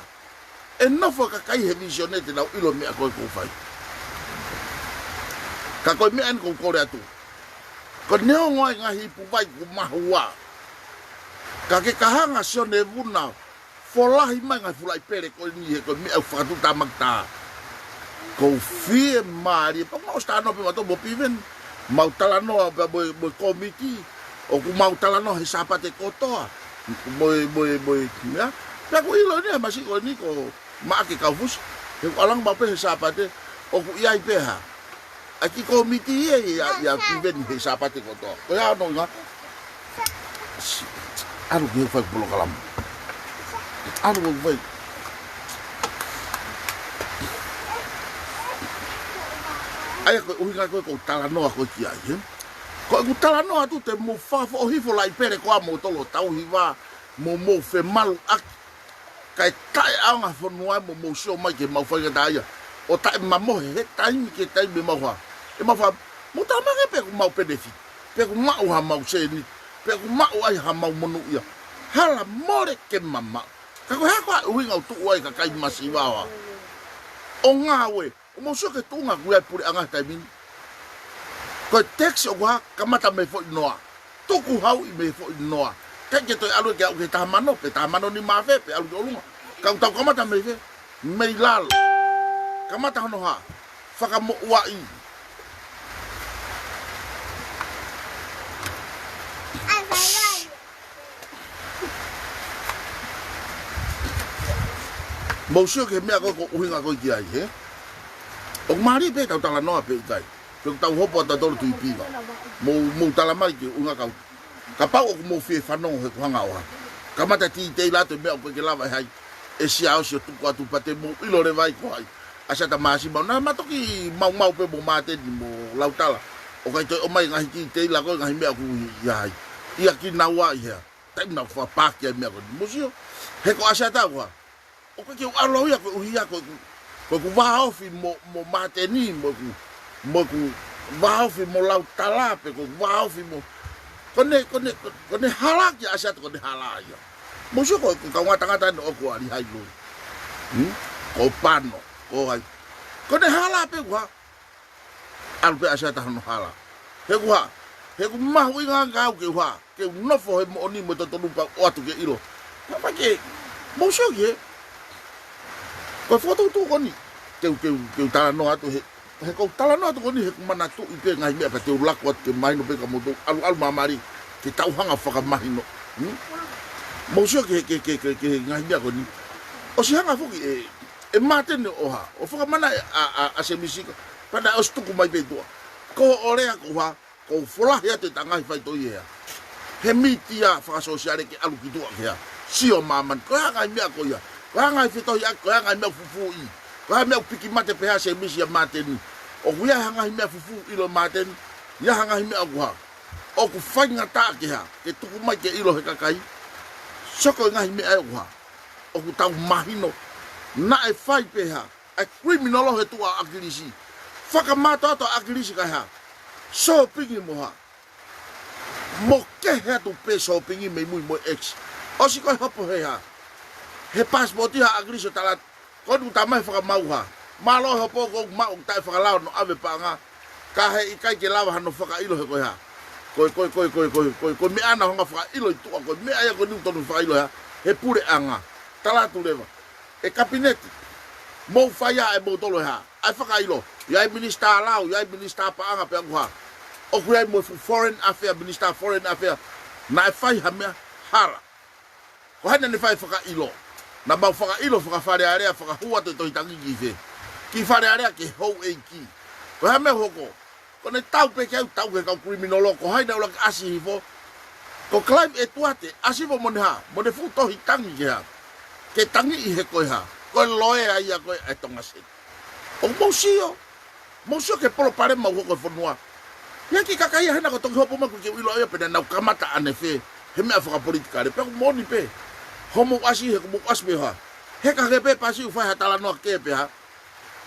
E nofo ka kai he visionete nau ilo mea koe kou whai. Ka koe mea en kou kore atu. Ko neo ngoi ngahi pu vai ku mahua. Ka ke kahanga sione vuna. Folahi mai ngai fulai pere ko ni he ko me au fatu tamakta. Ko fie mari pa mo sta no pe mato bo piven. Mau talano pa bo komiti o ku mau talano he sapate koto. Bo ya. Pa ko ilo ni masi ko ni ko ma ke ka fus. He alang ba pe he sapate o ku ia pe ha. Aki komiti ya piven he sapate koto. Ko ya no nga. Aru ke fa bolo kalam. Aduh, baik. Ayah koe uhinga koe kou talanoa koe ki ai, he? Koe ku talanoa tu te mo whawha o hifo lai pere koa mo tolo tau hiwa mo whe malu aki. Kai tae aonga whanua mo sio mai ke mau whainga taia. o ta mamo he taimi ke taimi mawa e mawa mo ta ma pe ku mau benefit pe ku mau ha mau se ni pe ku mau ai ha mau monu ia hala more ke mama ka ko ha ko winga tu wai ka kai masiwa wa o nga we o mo so ke tu nga ku ai pure anga taimi ko text o wa kamata me fo noa tu ku hau i me fo noa ka ke to alu ke o ta mano pe ta mano ni ma fe pe alu olunga ka ta kamata me fe me lal kamata no ha faka mo wai mo sure ke me ko uhinga ko ki ai he o mari pe ta la no pe kai ko ta hopo ta do tu pi ba mo ta la mai ki unga ka pa o mo fe fa no he ko hanga wa kamata ti te la to me ko ke lava hai e sia o se tu ko tu pate mo ilo le vai ko ai asa ta masi ba na matoki mau pe mo mate di mo lautala o kai to o mai ngai ki te la ko ngai me ku ya ia ki na wa ia ta na fa pa ki me ko mo sio he ko asa ta wa o ke o alo ia ko ia ko va ofi mo mate ni mo ku va ofi mo lautala pe ko va ofi mo kone halak ya asa ko ne halaya mo sio ko ka ngata no ko ali hai lo ko pano ko ai ko ne hala pe kwa al pe asa ta no hala he ku ma wi nga ga ke no fo mo ni mo to lupa o atu ke ilo pa ke mo so ke ko foto tu ko ni ke ta no atu he ko ta no atu ko ni he ku mana tu i pe ngai me pa te ula ko ke mai no pe ka mo do al mamari ke tau hanga fa ka mai no mo so ke ngai me ko ni o si hanga fo ki e mate ne oha o foka mana a se misika pada o stuku mai be doa ko orea ko ha ko fola ya te tanga fai to ia he mitia fa sociale ke alu ki doa ke si o maman ko nga mi ko ia ko nga fito ya ko nga mi fufu i ko nga mi piki mate pe ha se misia mate ni o kuya nga mi fufu ilo mate ni ya nga mi ko ha o ku fanga ta ke ha ke tuku mai ke ilo he kakai soko nga mi ai ko ha o ku tau mahino na e fai pe ha a criminal he tu a agilisi faka mata to agilisi ka ha so pingi mo ha mo ke he tu pe so pingi me muy mo ex o si ko hopo he ha he passport ha agilisi tala ko du tamai faka mau ha malo hopo ko ma ta faka lao no ave pa nga ka he ikai ke lava no faka ilo he ko ha ko me ana nga faka ilo tu ko me aya ko ni to faka ilo ha he pure anga tala tu leva e kabinete mo faya e mo tolo ha ai faka ilo ya minister lao ya minister pa anga pe ngwa o ku mo foreign affairs minister foreign affairs na fai ha me hala ko hana ne fai faka ilo na ba faka ilo faka fare area faka huwa to itangi gife ki fare area ke ho e ki ko ha me hoko ko ne tau pe ke tau ke ka criminal ko haina ola asi fo ko claim e tuate asi fo mo ne fu to itangi ya ke tangi I he koe ha ko loe ai a koe e tonga se o mousio ke polo pare mau ko fonua ya ki kakai hena ko tongi hopo ma ku ke ilo ia pe na kamata ane fe he me afa politika re pe mo ni pe homo asi he ko asbe ha he ka pe pasi u fa ha tala no ke pe ha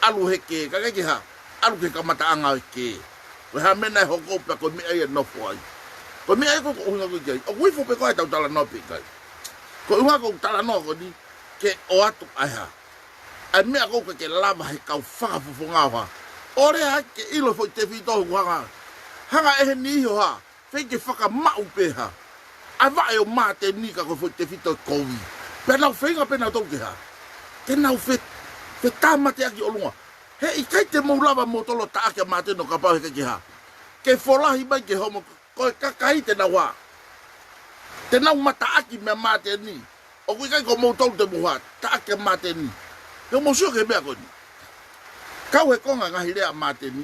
alu he ke ka ke ha alu ke kamata anga ke we ha mena ho ko pe ko me ai no fo ai ko me ai ko unga ko ke o wi fo pe ko ta tala no pe kai ko unga ko tala no ko ni ke o atu aha a me ko ke lava he ka fa fo nga wa ore ha ke ilo fo te fito nga hanga e ni ho ha fe ke fa ka ma u pe ha a va e o mate ni ka ko fo te fito ko wi pe na fe nga pe na to ke ha ke na fe ta mate aki o lunga he I kai te mo lava mo tolo ta ke mate no ka pa ke ha ke fola hi ba ke homo ko ka kai te na wa te na mata aki me mate ni o kui kai ko mo tolu te muha ta ke mate ni yo mo sio ke me ko ni ka we ko nga hile a mate ni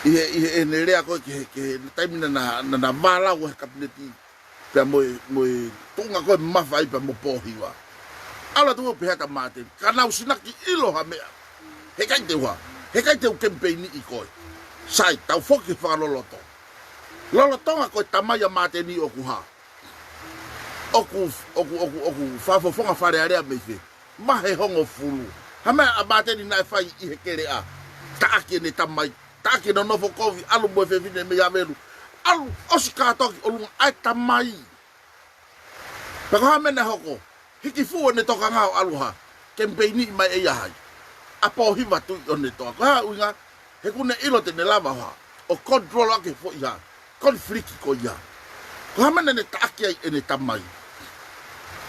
e ne le ko ke taimina na mala o kabineti pe mo tunga ko ma fai pe mo pohiwa ala tu pe ta mate kana usinaki ilo ha me he kai te campaign I ko sai tau foki fa loloto ko tamaya mate ni o ku ha oku fa fo fonga fare area me fe ma he hongo fulu Hame a mateni na fai I hekere a. Taaki ne tamai. Taaki no nofo kovi alu mo fe vine me yavelu. Alu osika toki olunga ai tamai. Pako hame ne hoko. Hiki fuo ne toka ngao aluha. Kempeini mai e yahai. Apo hiva tu o ne toka. Ha uinga. He kune ilo te ne lava ha. O control ake fo iha. Konfliki ko iha. Ko hame ne taaki ai e ne tamai.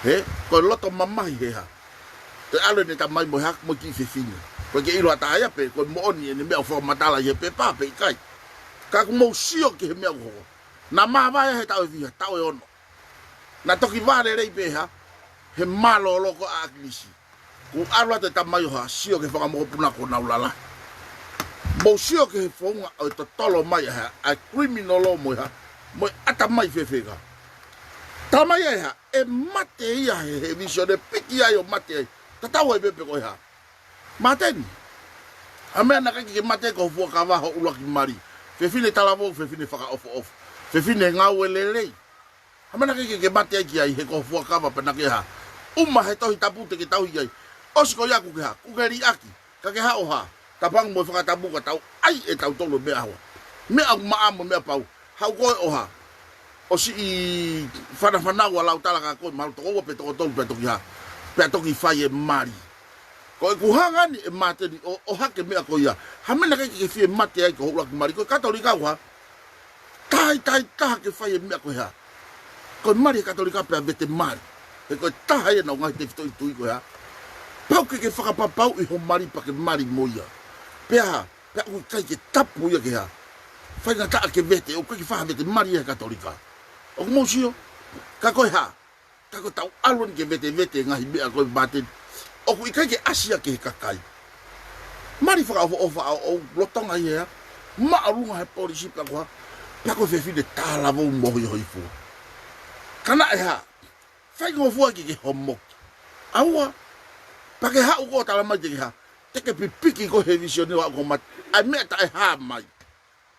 He? Ko loto mamai he ha. Te alo ne tamai mo hak mo ki fefine. Ko ke ilo ata ia pe. Ko mo oni ne mea fo matala ye pe pa pe ikai. Ka ku mo sio ke he mea ho. Na mawa he tau via. Tau e ono. Na toki vare rei pe ha. He malo loko a aklisi. Ku alo te tamai ha. Sio ke whaka mo puna ko naulala. Mo sio ke he whaunga o te tolo mai ha. A criminal o mo ha. Mo ata mai fefega. Tamai ha. E mate ia he vision. E piki ai o mate ai. Tatau e pepe ko ha. Mateni. A mea na kaki ke mate ko fua ka waho ulaki mari. Fefine talavo, fefine whaka off. Fefine ngau e lelei. A mea na kaki ke mate ai ki ai he ko fua ka wa penake ha. Uma he tohi tapute ke tau hi ai. Osiko yaku ke ha. Kukeri aki. Ka ke ha o ha. Tapang mo whaka tabu ka tau. Ai e tau tolo mea hawa. Mea maamo mea pau. Hau koe o ha. O si I whanawhanawa lau talaka koe. Maru toko pe toko tolu pe toki ha. Pe toki whai e mari. Ko e kuhangani e mateni o hake mea ko ia. Hamena kei ke fie mate ai ko hulaki mari. Ko katolika ua. Tai taha ke whai e mea ko hea. Ko mari e katolika pea vete mari. E ko taha e na ungahi te fito I tui ko hea. Pau ke whakapapau I ho mari pa ke mari moia. Pea ui kai ke tapu ia ke hea. Whai nga taa ke vete o kai ke whaha vete mari e katolika. O kumosio. Ka koe ha. Ka koe tau alon ke vete ngahi mea koe mateni. O ku ikai ke asia ke he kakai. Mari whaka ofa o lotonga I hea. Maarunga he polisi pa koha. Pea koe whewhine tālavo mohi hoi fua. Kana e ha. Whai ngofua ki ke homo. Aua. Pa ke hau ko tala mai te ke ha. Teke pipiki ko he visioni wa ko mat. Ai mea ta e ha mai.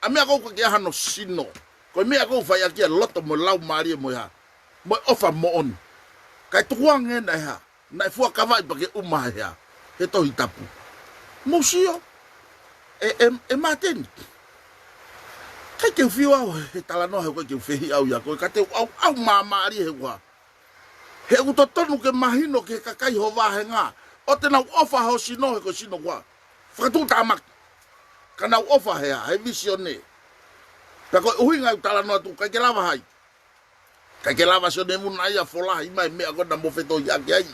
A mea ko ke hano sino. Ko mea ko whai akia loto mo lau maari mo ha. Mo ofa mo on. Kai tukuang e na ha. Na e fua kawai pa ke umaha hea. He tohi tapu. Mosio. E mateni. Kai ke uwhiu au. He talanoa he koe ke uwhehi au ia koe. Ka te au maamaari he kua. He utotonu ke mahino ke kakai ho wahe ngā. O te nau ofa ho sino he ko sino kua. Whakatu tamak. Ka nau ofa hea. He visione. Pea koe uhinga u talanoa tu. Kai ke lava hai. Kai ke lava sio ne muna ia folahi. Mai mea kona mo wheto i ake ai.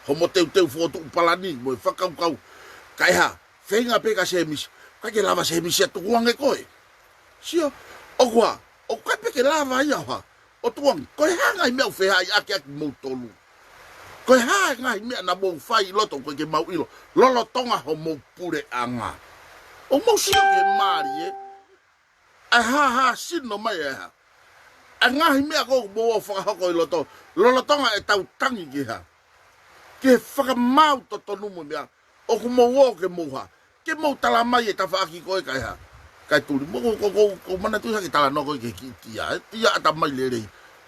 Homo teu fotu upalani mo whakau. Kai ha, whenga peka semis. Kai ke lava semis ia tukuang e koe. Sio, o kua, o kai peke lava ia ha. O tuang, koe hanga I mea uwheha I ake mau tolu. Koe hanga I mea na mau whai loto koe ke mau ilo. Lolo tonga ho mau pure anga. O mau sio ke maari e. Ai ha sino mai e ha. Ai ngahi mea kou mo o whakahoko I loto. Lolo tonga e tau tangi ki ha. Ke whakamau to tonu mo mea. O ku mo o ke moha. Ke mo tala mai e ta whaaki koe kai ha. Kai turi. Mo ko mana tu haki tala no koe ke ki tia. Tia ata mai le rei.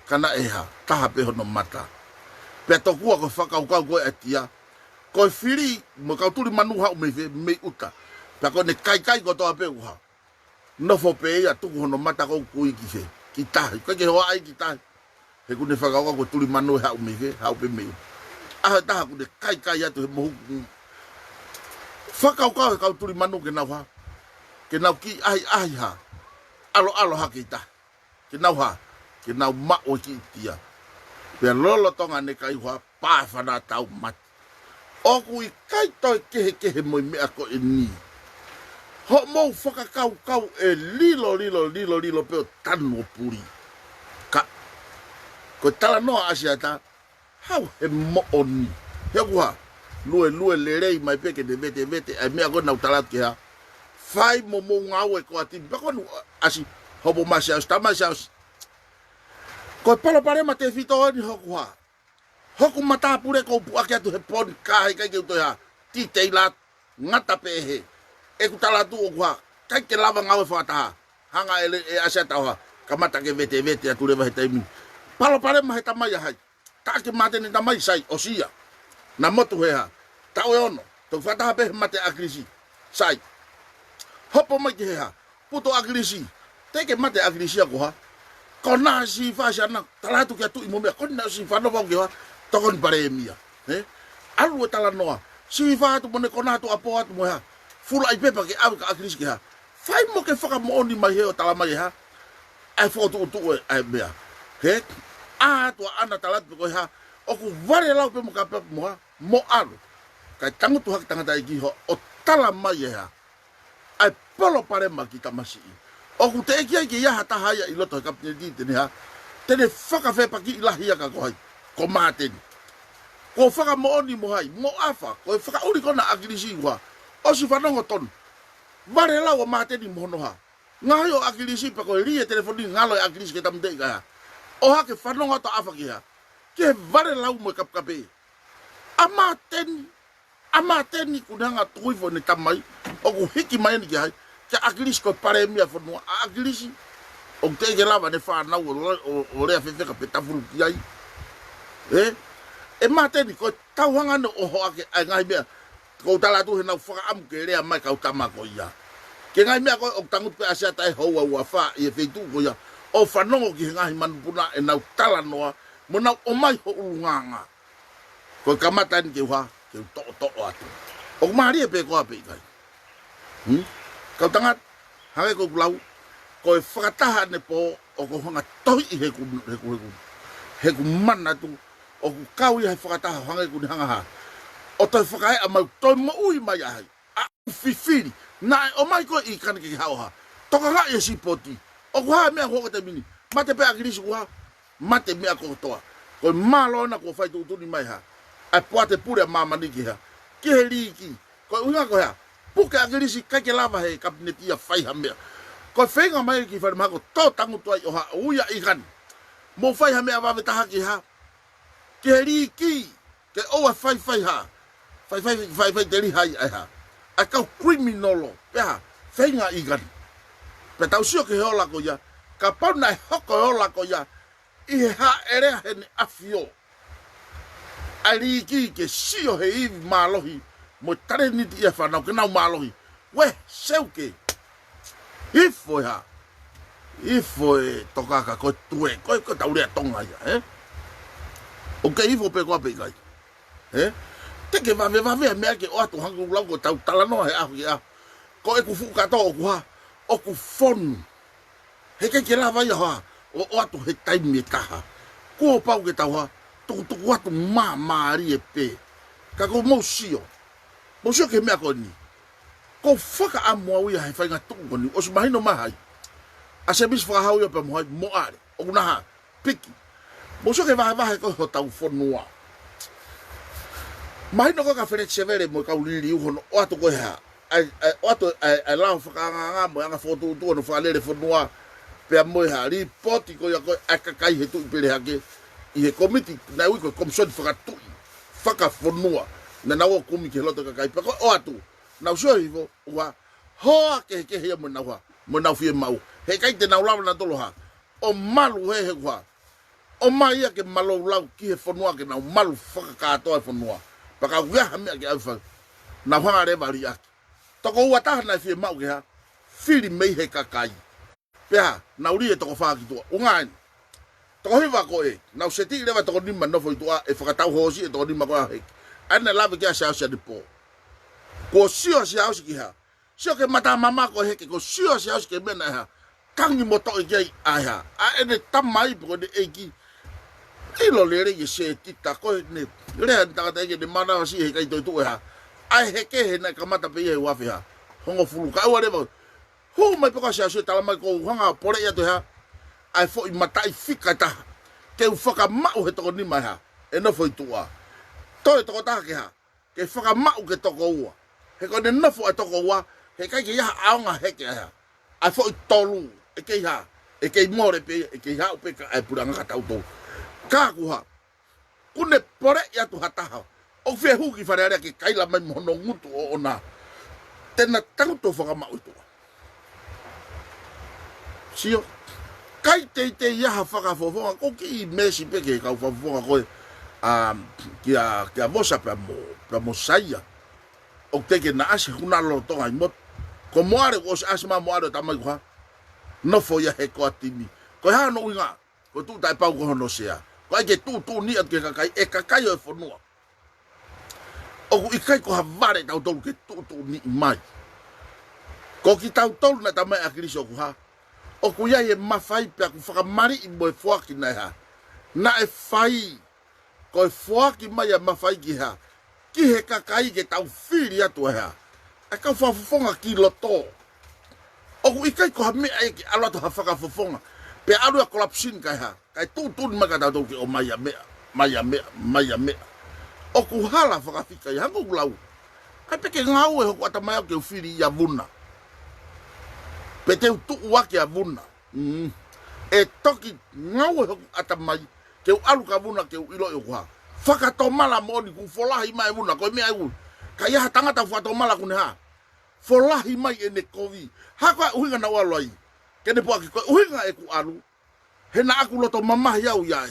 Kana e ha. Taha peho no mata. Pea to kua ko whakaukau koe e tia. Koe whiri. Mo kau turi manuha me uta. Pea koe ne kai ko toa pe uha. Nofo pe ia tuku hono mata kou kui ki he. Ki tahi. Koe ke hoa ai ki tahi. He kune whakaukau ko turi manu hau me he. Hau pe me uta. Aha taha kune kai atu he mohu. Whakaukau he kau turi manu ke nau ha. Ke nau ki ahi ha. Alo ha ke ta. Ke nau ha. Ke nau mao ki tia. Pea lolo tonga ne kai hoa pāwhana tau mati. Oku I kai toi kehe moi mea ko e ni. Ho mou whakakau e lilo peo tanu o puri. Ka. Ko tala noa asia ta. Hau he mo oni. He kua. Lue lerei mai peke de vete. Ai mea ko nau talat ke ha. Fai mo ngau e ko ati. Bako nu asi. Hopo masiaus. Tamasiaus. Ko palo parema te fito oni hoku ha. Hoku mata pure ko puake atu he poni kahi kai keu toi ha. Ti teilat. Ngata pehe. E ku tala tu o kua. Kai ke lava ngau e whataha. Hanga e asia tau ha. Kamata ke vete atu rewa he taimi. Palo parema he tamai hai. Ta ke mate ni tamai sai o sia. Na motu he ha. Tau e ono. to fata be mate agrisi sai hopo mai ke ha puto agrisi teke mate agrisi ko ha kona si fa sana tala tu ke tu imo me kona si fa no ba ke ha to kon paremia alu tala noa si fa tu mone kona tu apo atu mo ha fulu ai pepa ke au ka agrisi ke ha fai mo ke faka mo ni mai he o tala mai ha ai fo tu ai bea he a tu ana tala tu ko ha o ku vare lau pe mo ka pe mo ha mo alu kai tangu tu hak tanga tai ki ho o tala mai ha ai polo pare ma ki tamasi o ku te ki ki ya hata haya i loto ka pne di te ha te faka fe pa ki ilahi ka ko hai ko maten ko faka mo ni mo hai mo afa ko faka uri ko na agrisi wa o si fa no ton vare lau o maten ni mo no ha ngayo agrisi pa ko ri telefoni ngalo agrisi ke tamde ka o ha ke fa no to afa ki ha ke vare lau mo kap kape amaten ni kunanga tuivo ni tamai o ku hiki mai ni hai ke agrisi ko pare mi afo no agrisi o te ke lava ne fa na o le afe ka peta fulu ki ai e maten ni ko tawanga no o ho ake ngai me ko tala tu na fa am ke le mai ka utama ko ya ke ngai me ko o tangu pe asia tai ho wa fa e fe tu ko ya o fa no ki ngai man puna e na tala no mo na o mai ho nganga ko kamatan ke wa ke to atu o mari pe ko ape kai ka tanga hare ko blau ko fakata ne po o ko hanga toi he ku mana tu o ku kawi he fakata hanga ku hanga ha o to fakai ama to mo ui mai ai a fifiri na o mai ko I kan ki ha to ka ye si poti o ku ha me ho ko te mini mate pe agrisi ku ha mate me ko to ko malo na ko fai tu ni mai ha a poate pure mama ni ki ha ke liki ko unga ko ha puka agrisi ka ke lava he kabineti ya fai ha me ko fenga mai ki fa ma ko to tangu to o ha uya I kan mo fai ha me ava ta ki ha ke liki ke o fai ha fai deli hai ha a ka criminalo ha fenga I kan pe tau sio ke hola ko ya ka pa na hoko hola ko ya I ha ere hen afio ali ki ke sio he malohi mo tare ni ti fa na ke na malohi we seuke ifo toka ka ko tue ko taure tonga ya o ke ifo pe ko pe kai te ke va me ke o atu hangu lau ko tau tala no he a ko e ku fu ka to ku ha o ku fon he ke la va ya o atu he tai me ka ha ko pa ke tau ha tu watu mari e pe ka ko mo sio ke me ko ni ko faka amo wi ha fa nga tu ko ni o su mahino mahai a se bis fa ha yo pe mo are o na ha piki mo ke va ko ho tau fonua mahino ko ka fere chevere mo ka ulili u no o atu ko ha o atu la fa nga mo nga foto tu no fa le fonua pe mo ha ri poti ko ya ko akakai he tu pele ha ke I he komiti na ui ko komisioni whaka whanua na nawa kumi ke loto ka kai pako o atu na usio hivo ua hoa ke hea mo nau fie mau he kai te nau lau na tolo ha o malu he kua o mai ia ke malo lau ki he whanua ke nau malu whaka katoa he whanua paka uiaha mea ke au na whanga rewa ri aki toko ua taha na fie mau ke ha whiri mei he kakai pea na uri e toko whaki tua ungaini toko hiva ko na useti lewa toko ni mano foi tua e fakatau hosi e toko ni mako he ana lava ke asa asa dipo ko sio sia asa ki ha sio ke mata mama ko he ko sio sia asa ke mena ha kangi moto ke ai ha a ene tamai po de eki ilo lere ye se tita ko ne le anta ta ke de mana si he kai to tu ha ai he ke he na kamata pe ye wa ha hongo fulu ka wa le hu mai po ka sia asa tala mai ko hanga pore ya to ha ai fo I matai fika ta ke u whaka mau he toko ni mai ha e no fo I tua to e toko ta ke ha ke whaka mau ke toko ua he ko ne no fo e toko ua he kai ke ia aonga he ke ha ai fo I tolu e ke ha e ke more pe e ke ha pe ka ai puranga ka tau to ka ku ha kune pore ya tu hata o fe hu ki fare ke kai la mai mono ngutu o na tena tangu to whaka mau tua sio kai te ia ha whaka fofonga ko ki mesi pe ke ka fofonga ko kia mosa pe mo saia o te ke na ase huna lo tonga i mot ko moare o se ase ma moare tamai kwa no fo ya he ko atimi ko ha no inga ko tu tai pau ko no sea ko ai ke tu ni at ke kakai o fo no o ku ikai ko havare tau tolu ke tu ni mai ko ki tau tolu na tamai akiri so ku ha o ku ya e mafai pe ku faka mari i mo fo ki na e fai ko fo ki mai mafai ki ha ki he kakai ke tau fili atu ha a ka fonga ki loto o ku ikai ko me ai ki alo to hafaka fonga pe alu a collapsin kai ha kai tu maga da do ki o mai me o ku hala faka fika ya ko lau kai pe ke ngau e ko ata mai ke fili ya vuna pe te tu wa ki a vuna e toki ngau e ata mai ke alu ka vuna ke ilo e ko faka to mala moni ku folahi mai vuna ko me ai u kai ha tanga ta fa to mala ku ha folahi mai ene kovi ha ko uhinga na waloi ke ne po ki ko uhinga e ku alu he na aku loto mama yau ya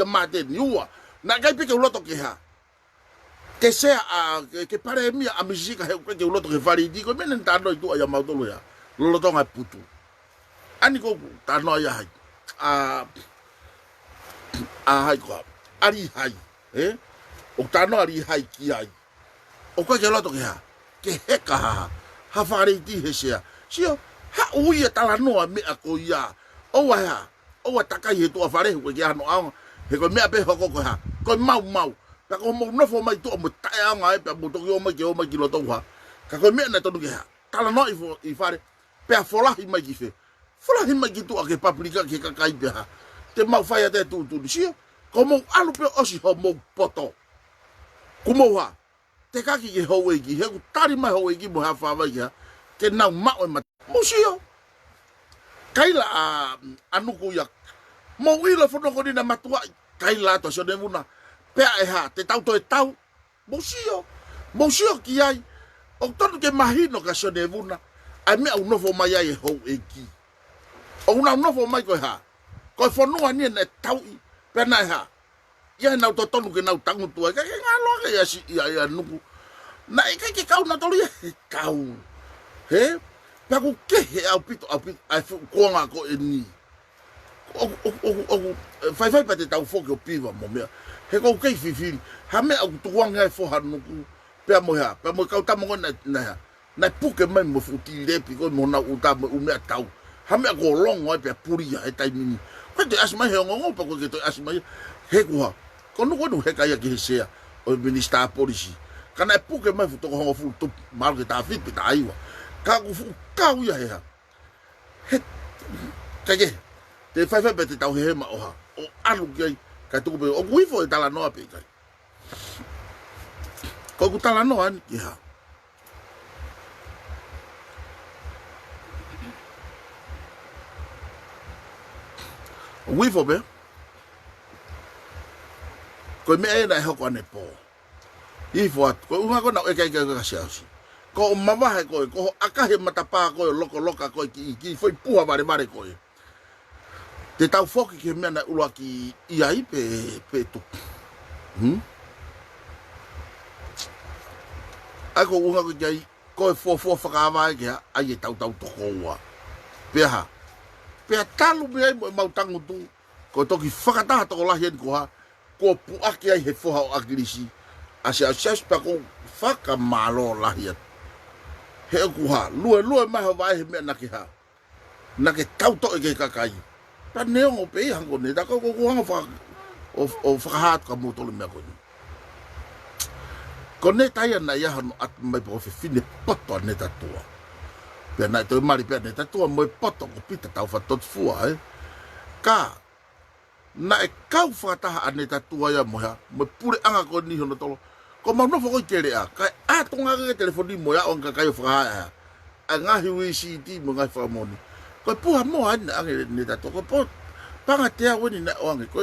mate ni ua na kai pe ke loto ke ha ke se a ke pare mi a musica he ke loto ke validi ko menen ta no tu ya mautolo ya loto nga putu ani ko ta no ya hai a hai ko ari hai o ta no ari hai ki ai o ko ke loto ke ha ke heka ha validi he se sio ha uia tala no me a ko ya o wa o taka ye to afare ko ya no a he ko me ape hoko ko ha ko mau pa ko mo no fo mai to mo ta nga e pa mo to yo ma ki lo to ha ka ko me na to ke ha tala no i fare pe a fola hi mai ki fe fola hi mai ki to ke paprika ke ka kai pe ha te mau fa ya te tu sio ko mo alu pe o si ho mo poto ku mo ha te ka ki ho we ki he ku tari mai ho we ki mo ha fa va ya ke na ma o ma mo sio kaila anu ku ya mo wila fono ko dina matua kaila to so devuna pe e ha te tau to e tau mo sio ki ai o tonu ke mahino ka so devuna ai me au no fo mai ai ho e ki o una no fo mai ko ha ko fono ani ne tau pe na ha ya na to tonu ke na tangu tu ka ngalo ke ya si ya nuku na ke kau na to ya kau he pa ku ke au pito ai ko nga ko eni fai pa te tau fo ke piva mo me he ko ke fifi ha me au tu wanga fo ha no ku pe mo ha pe mo ka ta mo na pu ke mai mo futi le pi ko mo na uta mo me tau ha me ko long wa pe puri ya e tai mini ko te asma he ngo pa ko ke to asma he ko ha ko no he ka ya ke se o minister policy kana pu ke mai fu to ho fu to mal ke ta fit ta aiwa ka ku ka u ya ha he ke te fai te tau he ma oha o alu kai ka tu o guifo e tala no ape kai ko ku tala no an ki ha o guifo be ko me e na ho ko ne po i fo ko unga ko na e kai ka sia ko mama ko aka he matapa ko loka ko ki foi puha bare ko te tau foki ke mea na ulua ki iai pe tu. Ai ko unga ko jai, ko e fo whakawai ke ha, ai e tau toko ua. Pea ha. Pea talu mea mo e mautangu tu, ko toki whakataha toko lahien ko ha, ko puaki ai he foha o akirisi. Ase a siaspa ko whakamalo lahien. He ku ha, lue maha vai he mea na ke ha. Na ke tau to e ke kakai. Ta neo pe hango ne ta ko hanga fa o fahat ka mo tole me ko ni ko ne ta ya na ya no at mai po fe fine poto ne ta tua pe na to mari pe ne ta tua mo poto ko pita ta fa tot fu ai ka na e ka fa ta ne ta tua ya mo ha mo pure anga ko ni hono tolo ko ma no fo ko kere a ka a to nga ke telefoni mo ya on ka ka yo fa a nga hi wi si ti mo nga fa mo ni ko puha mo an ne ta to ko panga te a woni na wange ko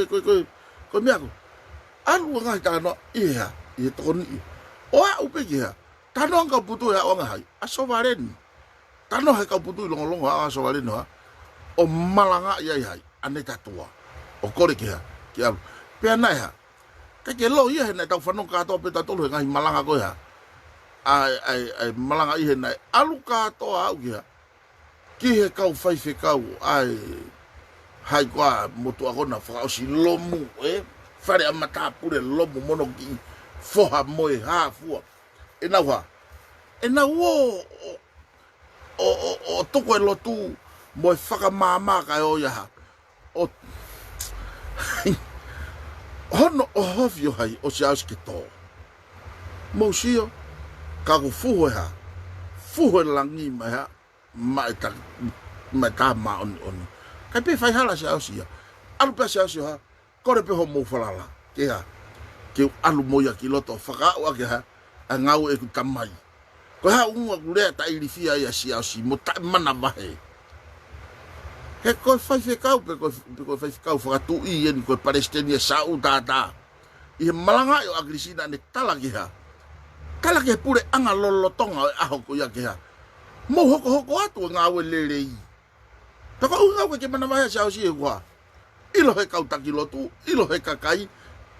mi ako alu nga ta no ia i to ni o a upe ya ta no nga putu ya wanga hai a so varen ta no ha ka putu long a so varen no o malanga ia hai ane ta tua o kore ke alu pe na ya ka ke lo ia na ta fa no ka to pe ta to lo nga malanga ko ya ai malanga i he nai alu katoa au kia ki he kau whai kau ai hai kwa motu akona whakaosi lomu whare amata pure lomu mono ki foha moe hafua e nau o toko e lotu moe whakamāmaka e o iaha o hono o hofio hai o si auski tō Mausio kaku fuho ha fuho langi mai ta ma on kai pe fai hala si ausia alu pe si ausia ha kore pe ho mo falala ke ha ke alu moia ki loto faka o ke ha angau e ku tamai ko ha unga gure ta ilifia ya si ausi mo ta mana vahe he ko fai kau pe ko fai kau faka tu i en ko palestina sa u data i malanga yo agrisina ne tala ki ha kala ke pure anga lolo tonga aho ko ya ke ha mo hoko atu nga we lelei ta ko nga we ke mana vai sa si kwa ilo he kau takilo tu ilo he kakai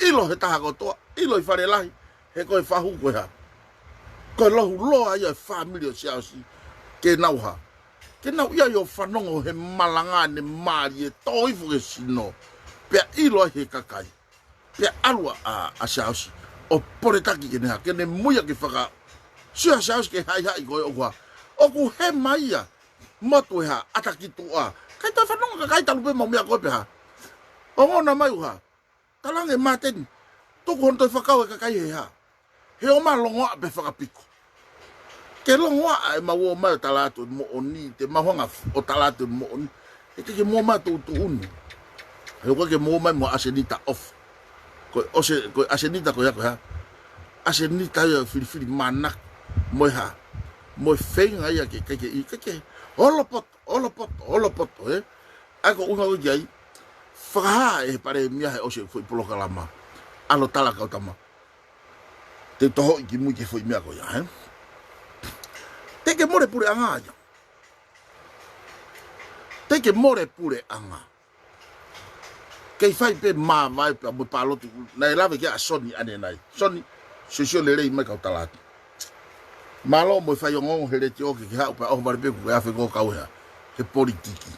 ilo he taha to ilo i fare lai he ko fa hu ko ha ko lo ai family sa si ke nau ha ke nau ia yo fanongo he malanga ne mari e toi fu ke sino pe ilo he kakai pe alua a sa si o pore taki ke neha, ke ne muia ke whaka sua saus ke hai koe o kua o ku he maia matu e ha ataki tua kai ta whanonga ka kai talupe mau mea koe pe ha o ngona mai uha talange maten tuku hontoi whakau e ka kai he ha he o maa longoa pe whakapiko ke longoa e mau o mai talatu mo oni te mahonga o talatu mo oni e te ke mo maa tu uni he o ke mo mai mo asenita off ko asenita ko ya ko ha asenita ya fili manak mo ha mo fenga ya ke holopot ako unga o jai fa pare mia o se foi polo kalama alo tala ka tama te toho ki mu ke foi mia ko ya te ke more pure anga ya te ke more pure anga kei fai pe ma vai pe mo palo tu na lave ke a soni ane nai soni sosio le rei mai ka talati malo mo fai ngong hele ti o ke ha pa o bar pe ku ya fe ko ka wa ke politiki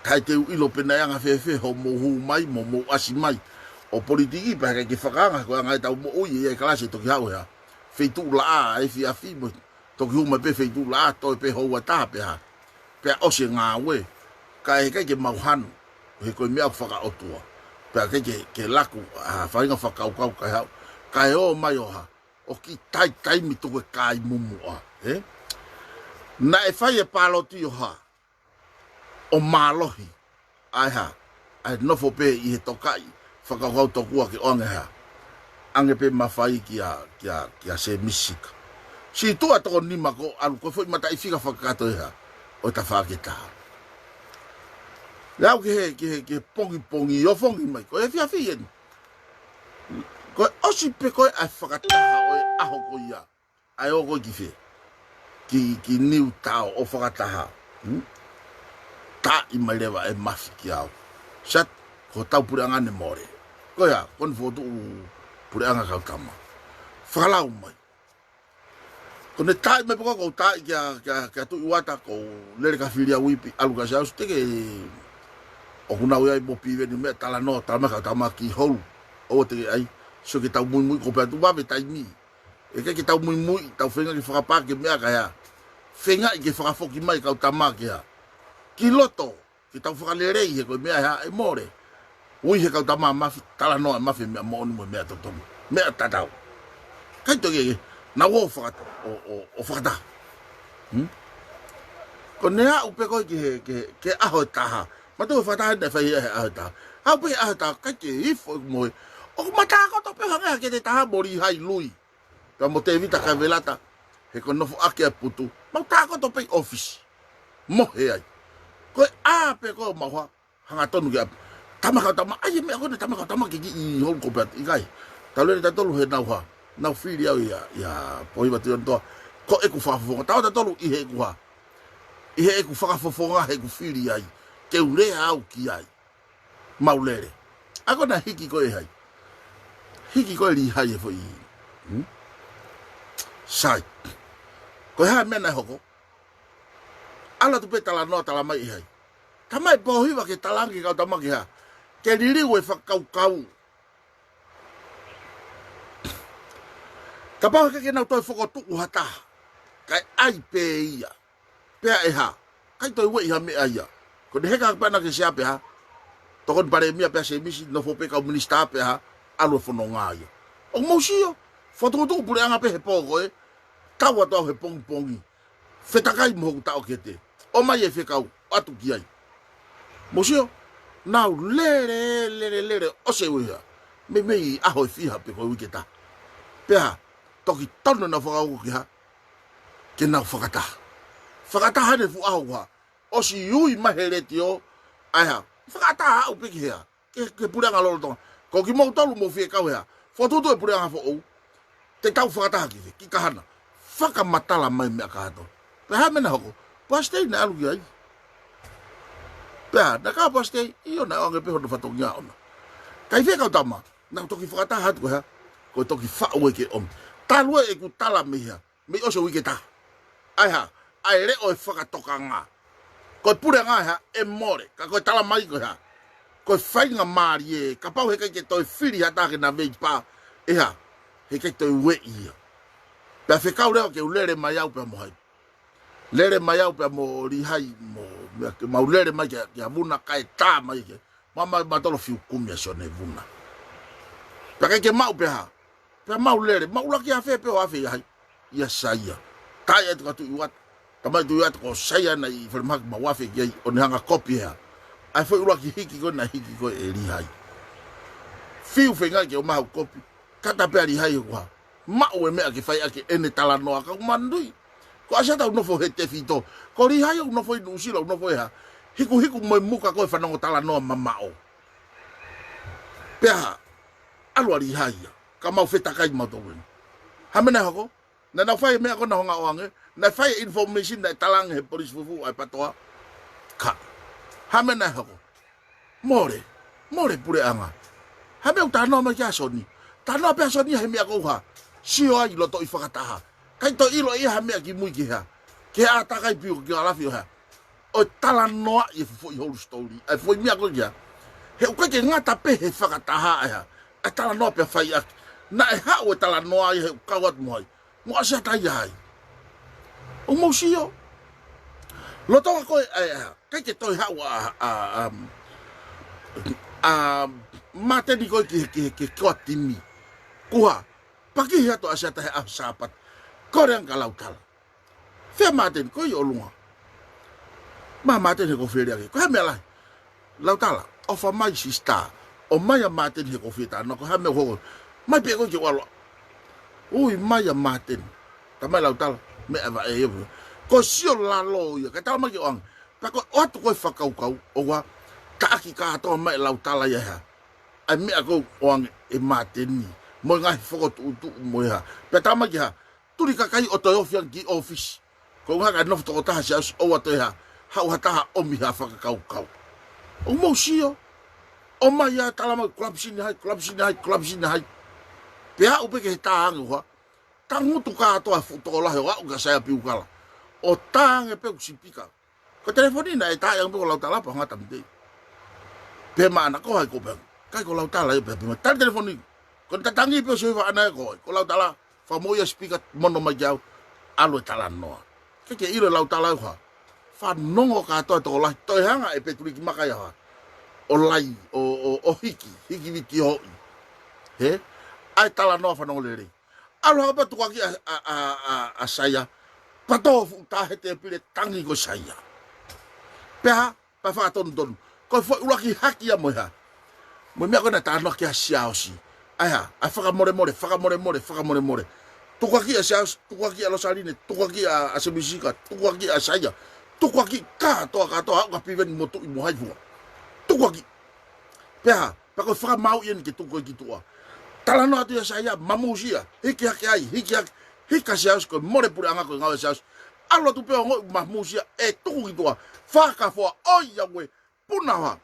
kai te ilo pe na nga fe ho mo hu mai mo asi mai o politiki pa ke fakanga ko nga ta mo o ye klase to ki ha wa fe tu la e fi afi mo to ki mo pe fe tu la to pe ho wa ta pe ha pe o se nga we kai ke mau hanu he ko mea whaka otua. Pea ke laku, whainga whakau kau kai hau. Kai o mai oha, o ki tai mi tuke kai mumu a. Na e whai e pāloti oha, o mālohi. Ai ha, ai nofo pe i he tokai, whakau tokua ki onge ha. Ange pe mawhai ki a se misika. Si tua toko nima ko alu, ko fwoi mata i whika whakato e ha, o ta whaketaha. Lau ke pongi o fongi mai ko e fia fien ko osi pe ko ai whakataha o e aho ko ia ai o ko ki fe ki niu tau o whakataha ta i mai lewa e mafi ki au sat ko tau pureanga ne more ko ia kon fotu pureanga kau tama whakalau mai ko ne tai me poko ko tai kia tu iwata ko lere ka whiria wipi alu ka siaus teke o kuna ua i mopi veni mea tala no tala maka tama ki hou o te ai so ki tau mui ko pia tu wawe tai mi e ke tau mui tau whenga ki whakapake mea ka hea whenga i ke whakafoki mai kau tama ki hea ki loto ki tau whakalerei he koe mea hea e more ui he kau tama mafi tala no a mafi mea mooni mo mea totomu mea tatau kai toke na wo whakata o whakata ko nea upe koe ke aho taha Matu fata na fai ata. Au pe ata ka ke ifo mo. O mata ko to pe hanga ke te taha mori hai lui. Ka mo te vita ka velata. He ko no ake putu. Mata ko to pe office. Mo he ai. Ko pe ko ma ha hanga tonu ke. Tama ai me ko na tama ke i hol ko pat i kai. Talo ta tolu he na ha. Na fili au ya poi batu to. Ko e ku fa fo. Ta tolu i he ku ha. I he ku fa fo he ku fili ai. Ke ure au ki ai maulere ako na hiki ko e hai hiki ko li hai e foi sai ko ha mena hoko ala tu pe tala no tala mai hai tamai po hiwa ke talangi ka tamaki ha ke riri we fa kau Kapau ke na toi foko tu hata kai ai pe ia pe e ha kai toi we ha me ia ko de heka pa na ke sia pe ha to kon pare mia pe se misi no fo pe ka minista pe ha alo fo no nga ia o mo sio fo tu pure anga pe he pogo e ka wa to he pong pongi fe ta kai mo ta o kete o mai e fe ka atu ki ai mo sio na lere o se we ha me a ho fi ha pe ko wi ke ta pe ha toki tono na whakau ki ha, ke nau whakata. Whakata hane fu au ha, o si yui mahere ti o, ai ha, whakata au piki hea, ke pureanga lolo tonga. Ko ki mau tolu mo fie kau hea, whatutu e pureanga fo ou, te tau whakata haki ki kahana, whakamatala mai mea kahato. Pe ha mena hoko, pastei na alu ki ai. Pe ha, na kā pastei, i o na onge peho na whatongi a ona. Kai fie kau tama, na toki whakata hatu ko hea, ko toki whaue ke omi. Talua e ku tala mihia, me oso wike ta. Ai ha, ai re o e whakatoka ngā. Koe pure ngā ha, e more, ka koe tala mai koe ha. Koe whainga maari e, ka pau he kai ke toi whiri ha tāke na vei pā, e ha, he kai toi we ia. Pea whekau reo ke ulere mai au pea mo hai. Lere mai au pea mo rihai, mau lere mai ke vuna kai tā mai ke. Mama matolo fiu kumia so ne vuna. Pea kai ke mau pea ha. Pea mau lere, mau laki a whee peo a whee hai. Ia saia. Tai atu katu iwat. Tamai tu iwat ko saia na i whalimaki ma wafe ki ai. O ne hanga kopi hea. Ai whai uraki hiki koe na hiki koe e rihai. Fiu whengai ke o mahu kopi. Kata pea rihai e kuha. Mao e mea ke whai ake ene tala noa ka kumandui. Ko asata unofo he te fito. Ko rihai unofo i nusila unofo e ha. Hiku moi muka koe whanongo tala noa ma mao. Pea alua rihai ia. Ka mau feta kai mau tō wini. Ha mena hoko, na nau whai mea kona honga oange, na whai information na talang he polis fufu ai patoa, ka. Ha mena hoko, more pure anga. Ha mea utanoa mai kia soni, tanoa pia soni he mea kouha, sio ai loto i whakataha. Kai to ilo i ha mea ki mui ki hea, ke a takai piu ki alafi o hea. O tala noa i fufu i whole story, ai fwoi mea koi kia. He ukai ke ngata pe he whakataha ai ha, a tala noa pia whai aki. Na e hao e tala noa i he kawat mo hai. Mo asea tai hai. O mo sio. Lotonga koe, kai ke toi hao mateni koe ke koa timi. Kuha, paki hea to asea tahe a sapat. Kore ang kalau tala. Fea mateni koe i olunga. Ma mateni he ko whiri ake. Koe mea lai. Lau tala, ofa mai si star. O mai a mateni he ko whiri tala. Ko hame hoko. Mai pe ko ke walo. Ui mai a maten. Tamai lau tala me ava e evu. Ko sio la lo ia. Ka tala mai ke ang. Pa ko atu ko whakau o wa ka aki ka to mai lau tala ia ha. Ai me ko ang e maten ni. Mo ngai foko tu mo ha. Pa tala mai ha. Turi ka kai o to ofian ki office. Ko nga ka no to ta ha o wa to ha. Ha o ta o mi ha whakau. O mo sio. O mai ya tala mai club sin hai. Pea upe ke he tāange hoa, tangutu kātoa futolahe o au ka saia piukala. O tāange pe kusipika. Ko telefonina e tāange pe ko lau talapa ngata mtei. Pe maana ko hai ko pe. Kai ko lau tala e pe. Tari telefoni. Ko tatangi pe o sewa ana e ko. Ko lau tala. Famoia spika mono mai jau. Alo e tala noa. Ke ilo lau tala e hoa. Whanongo kātoa toko lahi. Toi hanga e pe turiki makai hoa. O lai. O hiki. Hiki wiki hoi. He? Ai tala noa whanongo lere. Alo hapa tuka ki a saia. Patofu tahe te pire tangi ko saia. Peha, pa whakatonu. Ko fo uraki haki a moha. Mo mea kona tānoa ki a siaosi. Ai ha, ai whakamore. Tuka ki a siaosi, tuka ki a losarine, tuka ki a semisika, tuka ki a saia. Tuka ki katoa, au ka piveni motu i mohai fua. Tuka ki. Peha, pa ko whakamau ieni ki tuka ki tua. Tala noa tu ya saya mamusia hiki haki ai hika siaus ko more pure anga ko ngawe siaus alo tu pe ngo mamusia e tu kitua faka fo oya we punawa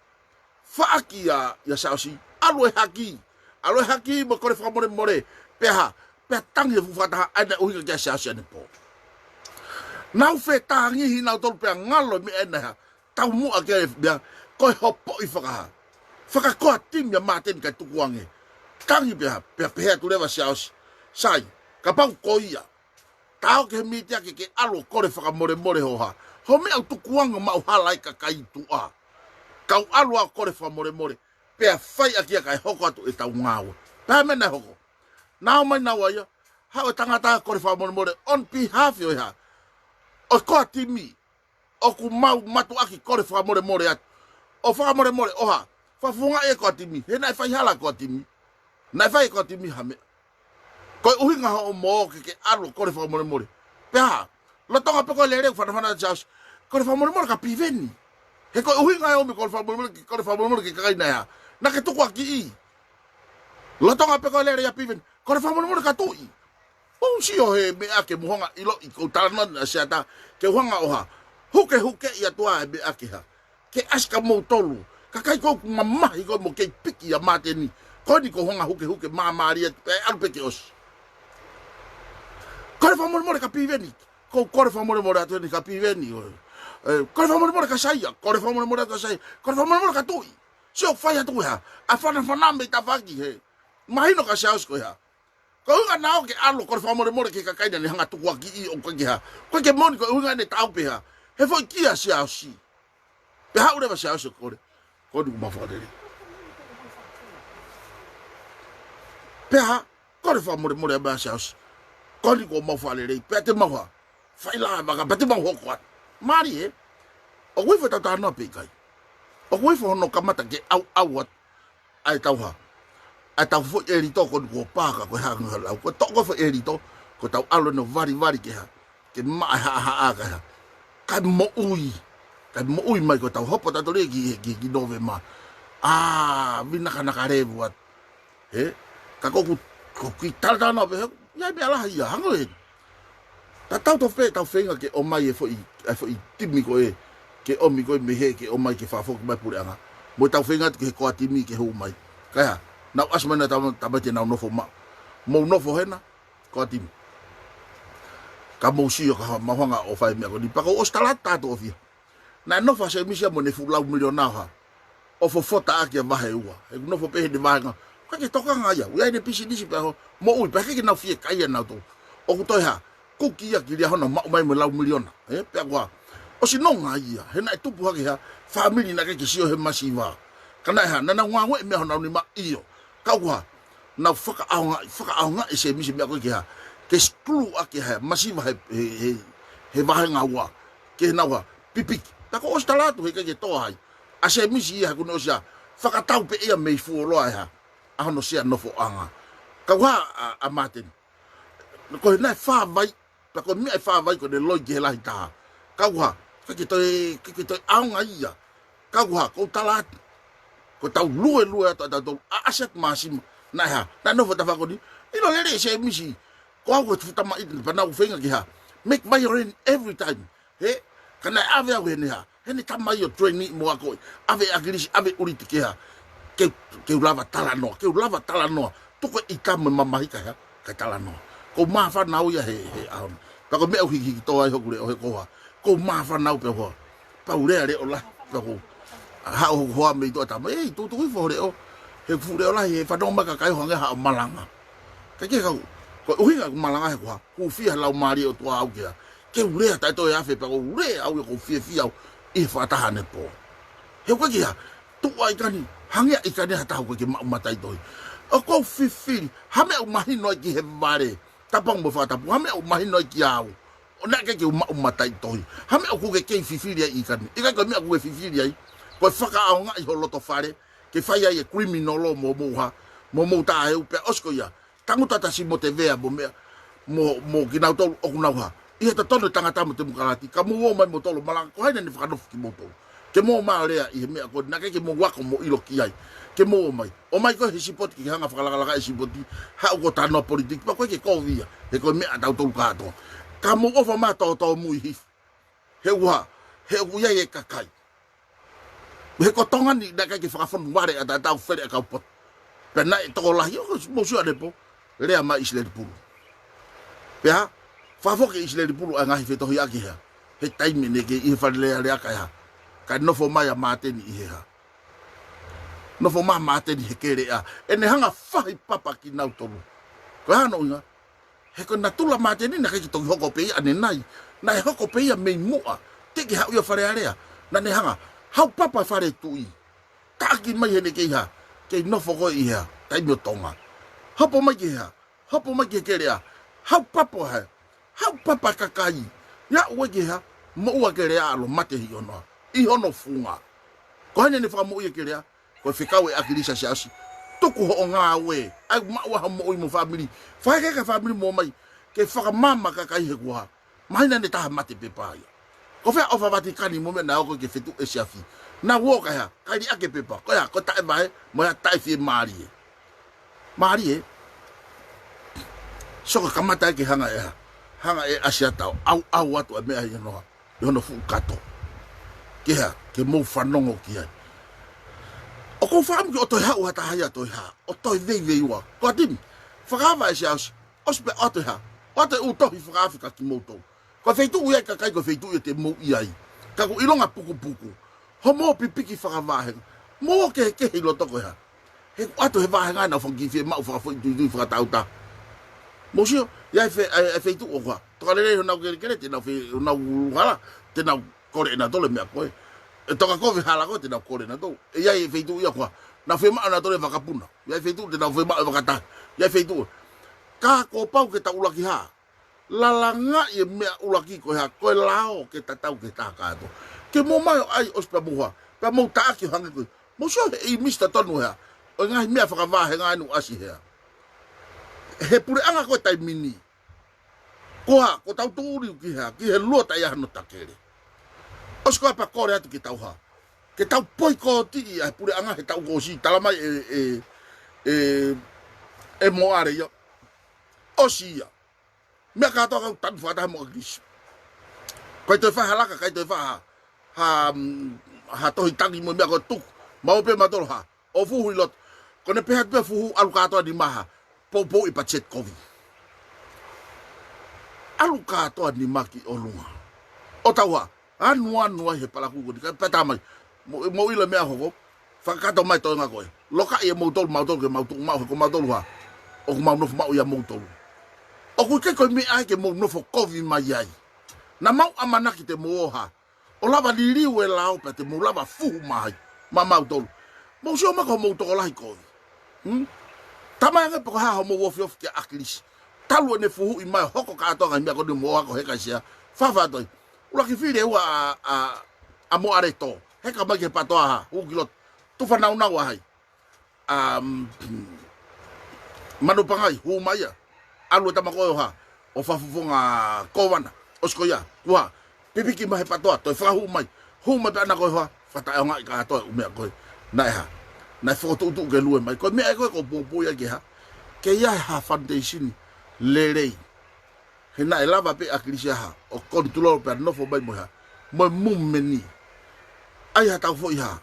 faki ya siausi alo haki mo kore fa more peha pe tangi fu fata ana uhi ka sia sia ne po nau fe tangi hi nau tol pe ngalo mi ena ha tau mu a ke bia ko hopo I faka ko tim ya maten ka tukuange tangi bia pe tu leva sia sai ka pau ko ia tau ke mi tia ke alo ko le faka more ho ha ho me au tukuanga ma halai ka kai tu a kau alo a ko le faka more pe fai akia kai hoko atu e tau ngau pa me na hoko now mai na wa ya ha tangata ko le faka more on behalf yo ha o ko timi o ku mau matu aki ko le faka more at o faka more o ha fa funga e ko timi he na fai hala ko timi na fai ko timi ha me ko uhinga ho mo ke alo ko le faka more pe ha lo tonga pe ko le re fa na jas ko le faka more ka piveni he ko uhinga o me ko le faka more ke kai na ya na ke tuku aki I lo tonga pe ko le re ya piveni ko le faka more ka tui o si o he me ake muhonga ilo I ko talana na siata ke huanga o ha huke ia tua e me ake ha ke aska mo tolu kakai ko mama I ko mo ke piki ya mateni ko ni ko honga huke mama ria pe alpe ke os ko le faka more ka piveni ko le faka more atu ni ka piveni ko le faka more ka saia ko le faka more ka saia ko le faka more ka tui si o fai atu ha a fana me tafaki he mahino ka saos ko ha ko nga nao ke alo ko le faka more ke ka kaina ni hanga tuku aki I o ko ke moni ko nga ne tau pe ha he foi kia saosi pe ha ure ba saos ko ni ma fo de pe ha ko le faka more ba saos ko ni ko ma fo le pe te ma fa fai la ba ka pe te ma ho ko mari o wi fo ta no pe kai o wi fo no kamata ke au wat ai tau ha ai tau fo e rito ko pa ka ko ha ngala ko to ko fo e rito ko tau alo no vari ke ha ke ma ha ka mo ui mai ko tau hopo ta to le ki nove ma vina kana ka re wat he ka ko ki tal no be ya be ala ya hangoe ta tau to fe tau fenga ke o mai e fo I timi ko e ke o mi ko me he ke o mai ke fa fo mai pure anga mo tau fenga ke ko atimi ke ho mai ka na asmana ta ba te na no fo ma mo no fo hena ko atimi ka mo si ka ma honga o fai me ko ni pa ko ostalata to ofia na no fa se mi se mo ne fu la miliona ha o fo fota aki va he ua e no fo pe de va ka ke toka nga ya we ne pisi disi pa mo ui pa ke na fie ka ya na to o ku to ha ku ki ya ki ria hono ma mai mo la miliona pe kwa o si no nga ia he na tu pu ha family na ke si o he masiva kana ha na ngwa we me hono ni ma io ka kwa na faka aunga e se mi se me ko ki ha ke skru aki ha masiva he va nga wa ke na wa pipi ta ko ostalato he ke to hai a se mi si ha kuno sia faka tau pe ia me fu lo ha a no sia no fo anga ka wa a maten ko na fa vai ta ko mi fa vai ko de lo ge la ta ka wa ke to anga ia ka wa ko talat ko tau lue ta aset masim na ha na no fo ta fa ko ni ilo le se mi si ko ko futa ma i pa na u fenga ki ha make my rain every time he kana ave ave ni ha he ni tama yo training mo ako ave agilisi ave uriti ki ha ke ulava talano to ko ikam mama hika ha ka talano ko ma fa na u ya he pa ko me o hi to ai ho kule o he ko ha ko ma fa na u pe ho pa ure ale ola pa ko ha o ho me to ta me tu fo re o he fu re ola he fa no ma ka kai ho nga ha malanga ka ke ka ko uhinga malanga he ko ku fia la mari o to au ke ke ure ta to ya fe pa ko ure au ko fia I fa ta hane po he ko ki ha tu ai kani hangia ikane hata ko ke matai toi o ko fifi ha me o mahi no ki he mare tapang mo fa tapu ha me o mahi no ki au o na ke matai toi ha me o ku ke fifi ria ikane ika ko me o ku fifi ria ko faka au nga I holo to fare ke fa ya e criminal mo ta e pe osko ya tangu tata si mo te vea mo ki nau tolu o ku nau ha I heta tonu tangata mo te mukalati ka mo mai mo tolu malanga ko haina ni whakanofu ki mo tolu ke mo ma rea I he mea ko na ke mo wako mo ilo ki ai ke mo mai o mai ko he sipoti ki hanga whakalaka e sipoti ha o ko tano politik pa ko ke kovia he ko mea tau tolu kato ka mo ofa ma tau mui hif he ua e kakai he ko tonga ni na ke whakafonu ware a tau where a kau pot pe na e toko lahi o mo sua depo rea ma isle puru Pea, whafoke isle li pulu a ngahi whetohi aki hea. He taimi ne ke i whalelea lea kai ha. Kai nofo mai a māteni i he ha. Nofo maa māteni he kere a. E ne hanga whahi papa ki nau tolu. Koe hano inga. He ko na tula māteni na kei toki hoko pei ane nai. Na he hoko pei a mei mua. Teki hau ia whare area. Na ne hanga. Hau papa whare tui. Taki mai hene kei ha. Kei nofo koe i hea. Taimi o tonga. Hapo mai ki hea. Hapo mai ki he kere a. Hau papa hea. Hau papa kakai. Ya ue ki hea. Mo ua kere a alo mate hi ono. I hono funga. Ko hene ne whaka mo ia kere a. Ko whikau e akirisa se asi. Tuku ho o ngā ue. Ai maua ha mo i mo family. Whaeke ka family mo mai. Ke whaka mama kakai he kua. Mahina ne taha mate pepa ia. Ko whea ofa Vatikani mo me na oko ke whetu e siafi. Na uoka hea. Kairi ake pepa. Ko hea. Ko tae vahe. Mo hea tae fie maari e. Maari e. Soko kamata ke hanga e ha. Hanga e asia tau. Au atu a mea hi noa. I hono fu kato. Ke hea. Ke mou whanongo ki hai. O ko whaam ki o toi hau hata hai a toi ha. O toi vei ua. Ko atimi. Whakawa e se ausi. Ospe o toi ha. O toi utohi whakawhika ki moutou. Ko wheitu ui ai kakai ko wheitu i te mou i ai. Ka ko ilonga puku. Ho mō pipiki whakawahenga. Mō ke hei lotoko ha. He atu he wahenga na whangi whie mau whakawhoi tui whakatauta. Mōsio, iai wheitu o kwa. Toka lere nau kere te nau hala. Te nau kore e na tole mea koe. E toka kowe hala koe te nau kore na tole. E iai wheitu ia kwa. Na whee maa na tole whakapuna. Iai wheitu te nau whee maa whakata. Iai wheitu. Ka ko pau ke ta ulaki ha. Lalanga i mea ulaki koe ha. Koe lao ke ta tau ke ta kato. Ke mō mai ai ospa muha. Pea mō taaki hange koe. Mōsio e mista tonu hea. O ngahi mea whakawahe ngai nu asi hea. He pure anga koe tai mini. Koha, ko tau tūri ki hea. Ki he luota ia hano takere. Osko apa kore atu ki tau ha. Ke tau poi ko ti ia. He pure anga he tau kosi. Talamai e moare ia. Osi ia. Mea katoa kau tanu whakataha mo agrisi. Kai toi whaha laka, kai toi whaha. Ha tohi tangi mo mea koe tuku. Mau pe matoro ha. O fuhu i loto. Kone peha tue fuhu alu katoa ni maha. Pou i pachet kovi. Alu katoa ni maki o lunga. O tau ha. Anua he palakuko ni. Kai peta mai. Mo ila mea hoko. Whakakato mai toi ngā koe. Loka i e mautolu ke mautuku mau. Ko mautolu ha. O ku mau nofu mau ia mautolu. O ku ke koe me ai ke mau nofu kovi mai ai. Na mau amanaki te mooha. O lava liriu e lao pe te mau lava fuhu mai. Ma mautolu. Mau sio mako mau toko lahi kovi. Tamai ngai poko haho mo wofi ofi ke akilisi. Talu ne fuhu i mai hoko katoa ngai mea kone moa ko heka sia. Fafa toi. Ula ki whire ua a mo areto. Heka mai ke patoa ha. Ukilot. Tufa nau ahai. Manupangai. Hu mai ya. Alu e tamako ha. O fafufunga kowana. Osko ya. Kua. Pipiki mai patoa. Toi whahu mai. Hu mai pe ana koe hoa. Whata e ngai katoa umea koe. Nai ha. Nai whakotutu ke lue mai. Koe mea e koe ko pōpōia ke ha. Ke ia ha foundation lerei. He nai lava pe akirisi ha. O kontrolo pe nofo mai mo ha. Mo mumeni. Ai ha tau foi ha.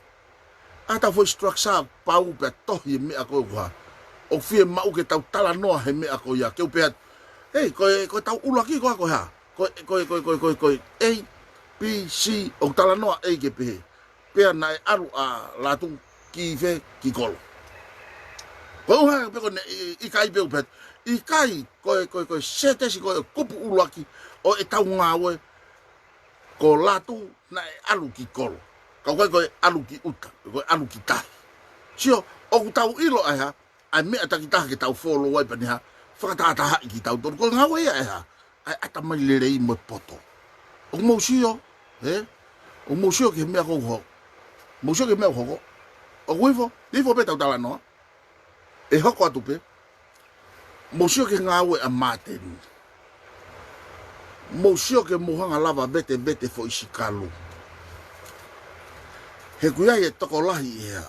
A tau foi structure pau pe tohi mea koe ha. O fie mau ke tau tala noa he mea koe ya. Ke upe ha. Hei, koe tau ulaki koe ha. Koe A, B, C. O tala noa A ke pehe. Pea nai aru a latu ki fe ki kolo. Koe uha pe kone ikai pe upet. Ikai koe setesi koe kupu ulaki. O e tau ngawe. Ko latu nai aru ki kolo. Koe aru ki uta. Koe aru ki tahi. Sio, o ku tau ilo ai ha. Ai mea taki taha ke tau follow wai pani ha. Whakataha i ki tau toru. Koe ngawe ia ai ha. Ai ata mai lerei mo poto. O mausio. O mausio ke mea kou ho. Mausio ke mea hoko. O kuifo, nifo pe tau tala noa. E hoko atu pe. Mausio ke ngawe a mateni. Mausio ke muhanga lava bete fo isikalu. He kuiai e toko lahi ea.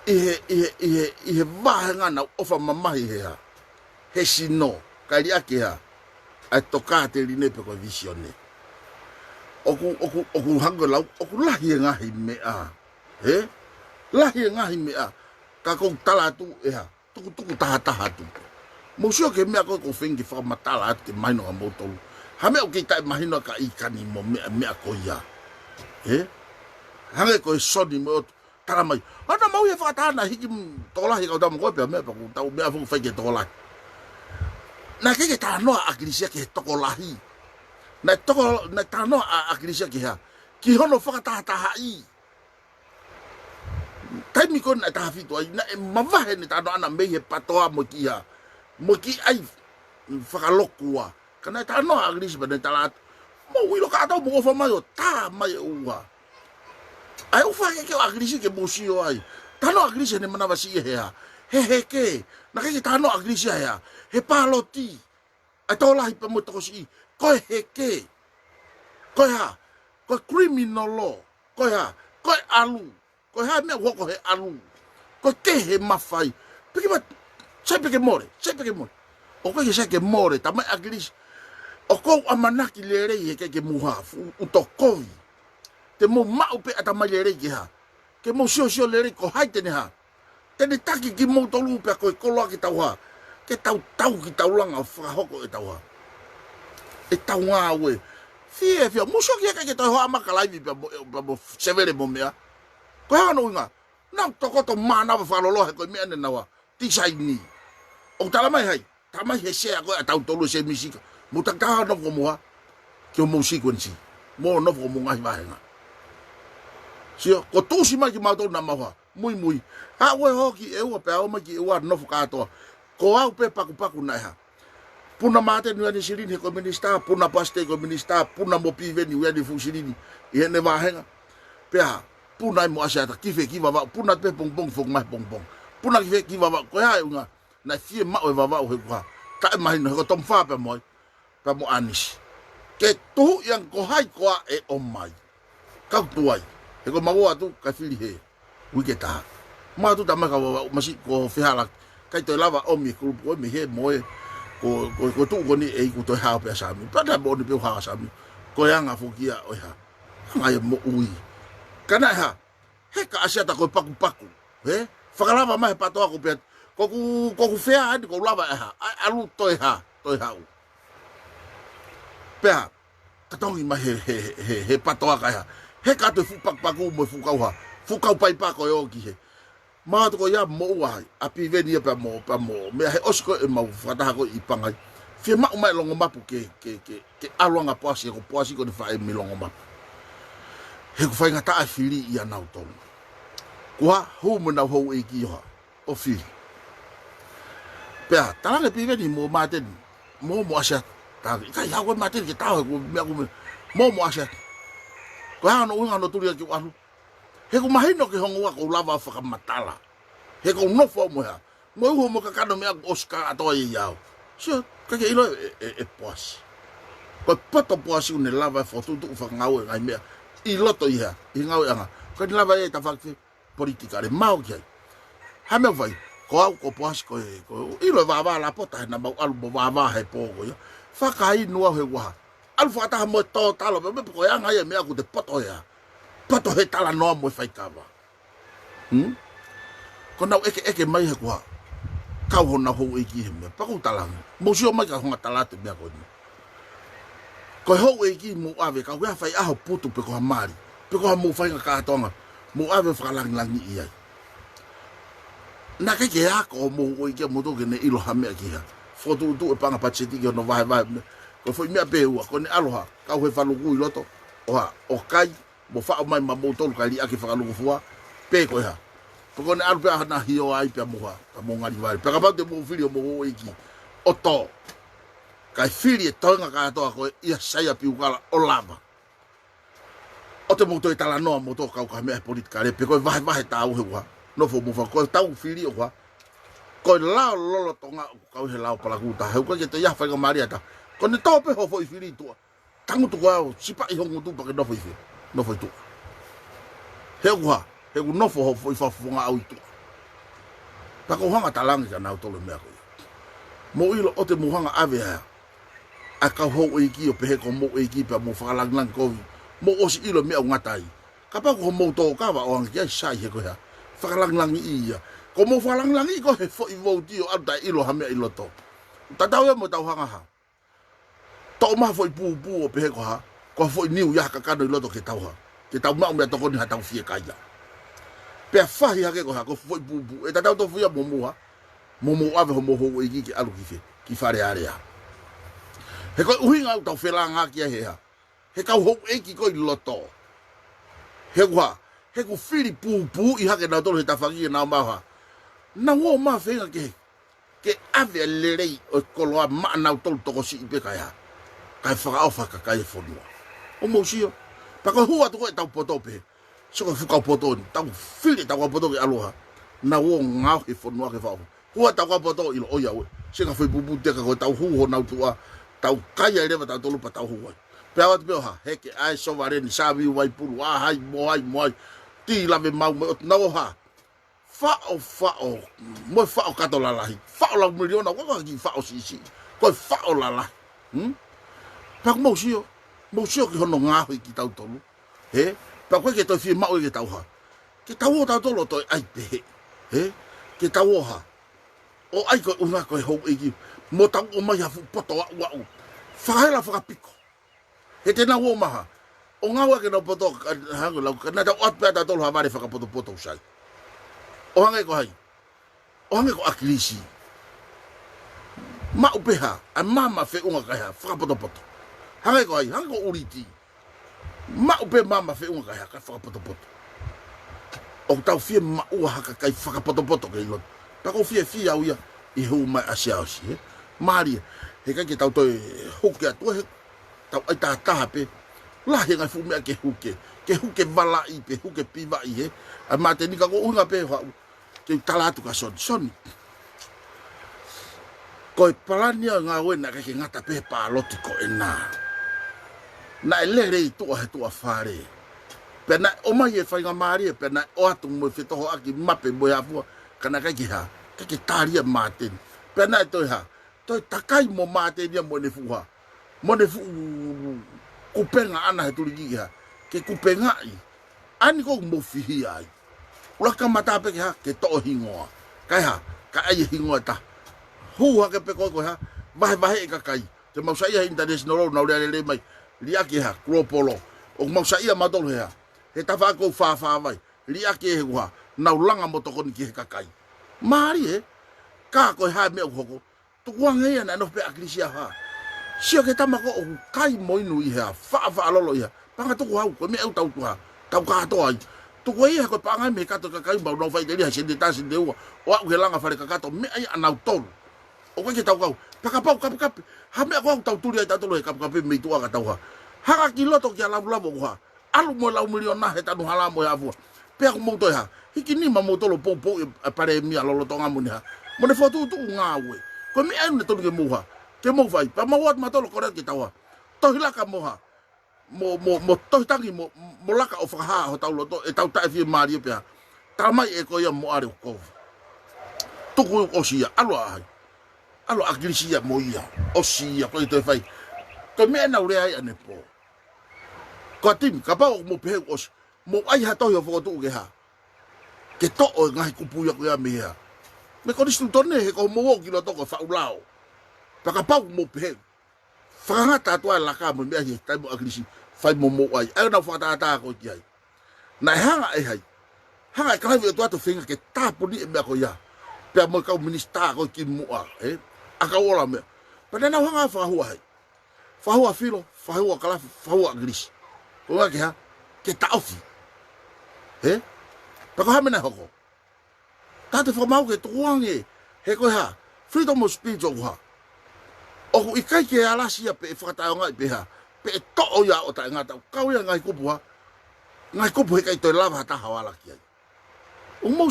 Ihe vahenga na ofa mamahi ea. He sino, kairi ake ea. Ai toka te rine pe koe visione. Oku hango lau, oku lahi e ngahi mea. Lahi e ngahi mea. Ka kou tala tu ea. Tuku taha tu. Musio ke mea ko whengi whakamatala ate mahino ka motolu. Hame o kei tai mahino ka ikani mo mea ko ia. Hange ko soni mo tara mai. Ana mau ia whakatana hiki tolahi kau tamu koe pia mea paku tau mea fuku whaike tolahi. Na keke tānoa akirisia ke tokolahi. Na tānoa akirisia ke ha. Ki hono whakatahataha i. Taimi ko na tahafitu ai. Na e mawahe ni tānoa ana mei he patoa mo ki ha. Mo ki ai whakalokua. Kana tānoa akirisia pa nei talat. Mo wilo kātau mo kofa mai o tā mai ua. Ai ufa ke akirisia ke musio ai. Tānoa akirisia ne manawasi e hea. He ke. Na keke tānoa akirisia hea. He paloti. Ai tolahi pa mo tokosi i. Koe he ke. Koe ha. Koe criminal law. Koe ha. Koe alu. Koe ha mea wako he alu. Koe ke he mawhai. Piki ma. Sai peke more. Sai peke more. O koe ke sai ke more. Tamai akirisia. O kou amanaki le rei he ke muhafu. Utokovi. Te mo maupe atamai le rei ke ha. Ke mo sio le rei ko haitene ha. Tene taki ki mo tolu pe koe koloa ki tau ha. Ke tau ki tau langa o whakahoko e tau ha. E tau ngā ue. Fie, muso ki eka ke toi hoa makalaivi pa mo severe mo mea. Koe hano inga. Nau tokoto mānawa whalolohe koe mea nenawa. Tisai ni. O talamai hai. Tamai he sea koe a tau tolu se misika. Mo taktaha nofo moha. Ki o mo sequenci. Mo nofo mo ngahi wahenga. Sio, ko tūsi mai ki mautolu na maua. Mui. Ha ue hoki e ua pe au mai ki e ua nofo katoa. Ko au pe paku nai ha. Puna mate ni wani sirini ko minista, puna paste ko minista, puna mo piveni wani fu sirini. I hene wahenga. Pea, puna mo asiata kife ki wawa, puna pe pong fok mai pong. Puna kife ki wawa, ko hae unga, na fie mao e wawa uhe kwa. Ta e mahino, ko tom wha pe moi, pe mo anis. Ke tuhu yang ko hai koa e o mai. Kau tuai. He ko maua tu, kai whiri he. Wike taha. Maa tu tamai ka wawa, masi ko whihala. Kai toi lava omi, kulupu omi he moe. Ko tu ko ni e ku to ha pe sami pa da bo ni pe ha sami ko yang afu kia o ha ngai mo ui kana ha he ka asia ta ko paku he fakalava mai pa to ko pe ko fea ko lava ha alu to ha u pe ha ka tongi mai he pa to ka ha he ka to fu paku mo fu kau pai pa ko yo ki he ma to ya mo wa api veni pa mo me he osko e mau fata ko ipangai fi ma mai longo mapu ke alonga poasi ko de fa e milongo mapu he ko fa ngata afili ia na uton kwa hu mo na ho e ki ha o fi pe ta la pi veni mo maten mo asia ta ka ya ko maten ke ta ko me ko mo asia ko ha no unga no tulia ki walu he ko mahino ke hongo ko lava whakamatala. He ko nofo mo ha. Mo uho mo kakano mea Oscar atoa i iau. Sio, kake ilo e poasi. Ko poto poasi une lava fotutu whakangau e ngai mea. I loto i ha, i ngau e anga. Ko ni lava e ta whakti politika re mau ki hai. Hame vai, ko au ko poasi ko ilo vava la pota he na mau alu mo vava he pōko ia. Whakai nua he waha. Alu whakataha mo e tō talo, me ko e anga ia mea ku te poto ia. Pato he tala noa mo e whaikawa. Ko nau eke mai he kua. Kau hona hou e ki he mea. Paku talanga. Mosio mai ka honga talate mea koe ni. Ko hou e ki mo ave. Kau hea whai aho putu pe koha maari. Pe koha mo whainga kātonga. Mo ave whakalangilangi i ai. Nā keke hako o mo o i kia mo toke ne iloha mea ki hea. Fotu tu e panga pacheti ki ono vahe. Ko whai mea pehua. Ko ne aloha. Kau he whaluku i loto. Oha. O kai. Mo whao mai ma mo tolu kai li ake whakaluku fua, pe koe ha. Pako ne alu pea hana hio ai pea moha, ka mo ngari wari. Peka pau te mo whiri o mo o iki, o tō. Kai whiri e toinga katoa koe, ia saia piukala o lava. O te moto e tala noa mo tō kau ka mea politika re, pe koe vahe tā uhe ua. Nofo mo wha, koe tau whiri o ua. Koe lao lolo tonga, kau he lao palakuta. Heu koe ke te ia whainga mariata. Koe ne tō pe hofo i whiri tua. Tangu tuku au, sipa i hongu tu pake nofo i whiri. Nofo i tu. He ku nofo ho foi fafunga au i tu. Pako hanga talangi ka nau tolo mea koe. Mo ilo o te muhanga ave hea. A kau hou e ki o pehe ko mo e ki pa mo whakalanglang kovi. Mo osi ilo mea ungatai. Ka pako ho mo tō kawa o angi kia sai he koe hea. Whakalanglangi i ia. Ko mo whakalanglangi ko he fo i vauti o alta ilo ha mea ilo tō. Tatau ya mo tau hanga ha. Tau ma foi pu o pe ko ha. Ko foi niu ya ka kano loto ke tau ha. Ke tau ma me toko ni ha tau fie kaya. Pe fa ya ke ko ha ko foi pu e tatau to fia mo mo ha. Mo mo ave mo ho e ki alu ki fe. Ki fare area. He ko uhinga tau felanga ki he ha. He ka ho e ki ko i loto. He ko he ko fili pu I ha ke na to he ta fangi na ma ha. Na wo ma fenga ke ave lerei o koloa ma na tol to si pe ka ya. Kai whaka au whaka kai whanua. O mausio. Paka hua toko e tau poto pe. Soko whuka poto ni. Tau whiri tau poto ki aloha. Na wo ngau he whanua ke whao. Hua tau poto ilo oia we. Sika whi bubu teka koe tau huho nau tua. Tau kaya rewa tau tolu pa tau huai. Pea watu peo ha. Heke ai sovareni. Sabi wai puru. Ahai moai. Ti lave mau me ot nao ha. Fao. Moi fao kato lalahi. Fao lau miliona. Waka ki fao sisi. Koe fao lalahi. Pak mausio ki hono ngaho ki tau tolu. He? Pak koe ke toi fie mau ke tau ha. Ke tau o tau tolo toi ai pe. He? Ke tau o ha. O ai koe unga koe hou eki. Mo tau o mai hafu poto wa u. Whakaela whakapiko. He tena uo maha. O ngawa ke nau poto hangu lau. Nā tau atpea tau tolo havare whakapoto poto usai. O hangai ko hai. O hangai ko akilisi. Ma upeha. A mama fe unga kai ha. Whakapoto poto. Hangai ko hai, hangai ko uriti. Ma upe mama fe unga kai haka whakapoto-poto. O tau fie ma ua haka kai whakapoto-poto kei lot. Pako fie au ia, I hou mai asia osi, he. Maria, he kai ke tau toi huke atua he. Tau ai taha pe. Lahi ngai fumea ke huke. Ke huke walai pe, huke piwai he. A mate nika ko unga pe hau. Ke talatu ka soni. Koe palania ngā wena ke ngata pe pa loti ko e nā. Na elere I tua he tua whare. Pena o mai e whainga maari e pena o atu mo e whitoho aki mape mo e hafua. Kana kai ki ha. Kai ki tāria māteni. Pena e toi ha. Toi takai mo māteni a mo ne fuha. Mo ne fuhu kupenga ana he turi ki ha. Ke kupenga I. Ani ko mo fihi ai. Ulaka matape ki ha. Ke to'o hingoa. Kai ha. Kai ai hingoa ta. Hua ke pe koe ha. Vahe e kakai. Te mausai ha international na ure ale mai. Liaki ha, kuropolo. O mausa ia matolo hea. He tawha kou whawha vai. Liaki he kuha. Nau langa motokoni ki he kakai. Maari he. Kā koe hae mea uhoko. Tukuanga ia na enope akrisia ha. Sio ke tamako o kai moinu I hea. Wha alolo ia. Panga tuku hau. Koe mea tau tuha. Tau kātoa ai. Tuku ia koe pangai me kato kakai mbau nau whai te riha sende tasi de ua. O au he langa whare kakato. Mea ia anau tolu. O koe ke tau kau. Pakapau kapi. Ha mea koe tau turi ai tatolo he kapi mei tuaka tau ha. Haka ki loto ki a lavu kuha. Alu mo lau miliona he tanu hala mo he avua. Pea ku mouto ha. Hiki nima moutolo pou pare mia lolo tonga muni ha. Mo ne fotu tu ngā ue. Ko mi anu ne tonu ke mouha. Ke mou vai. Pa mawat matolo kore ki tau ha. Tohilaka moha. Mo tohitangi mo laka o whakaha ho tau loto. E tau tae fie maari e pea. Tamai e ko ia mo are o kou. Tuku o sia. Alo ahai. Alo akilisia mo ia. O sia. Ko i toi whai. Ko mi ena ure ai ane po. Ko tim, ka pao mo pehe os. Mo ai ha tohi o whakotu ke ha. Ke to'o ngahi kupuia ko ia mea. Me konistu tone he ko mo woki lo toko whaulao. Pa ka pao mo pehe. Whakangata atua laka mo mea hi. Tai mo akilisi. Whai mo ai. Ai na whakatata ko ki ai. Na hanga e hai. Hanga e kalaiwi o tuato whinga ke tāpuni e mea ko ia. Pea mo kau minista ko ki mua. Aka ola mea. Pa nena hanga whakahua hai. Whahua filo, whahua kalafi, whahua agris. Oa ke ha, ke taofi. He? Pako hamena hoko. Tate whamau ke tukuange. He koe ha, freedom of speech o kuha. Oku ikai ke alasia pe e whakatao ngai pe ha. Pe e to'o ia o tae ngata. Kau ia ngai kupu ha. Ngai kupu he kai toi lava hata hawala ki ai. Umau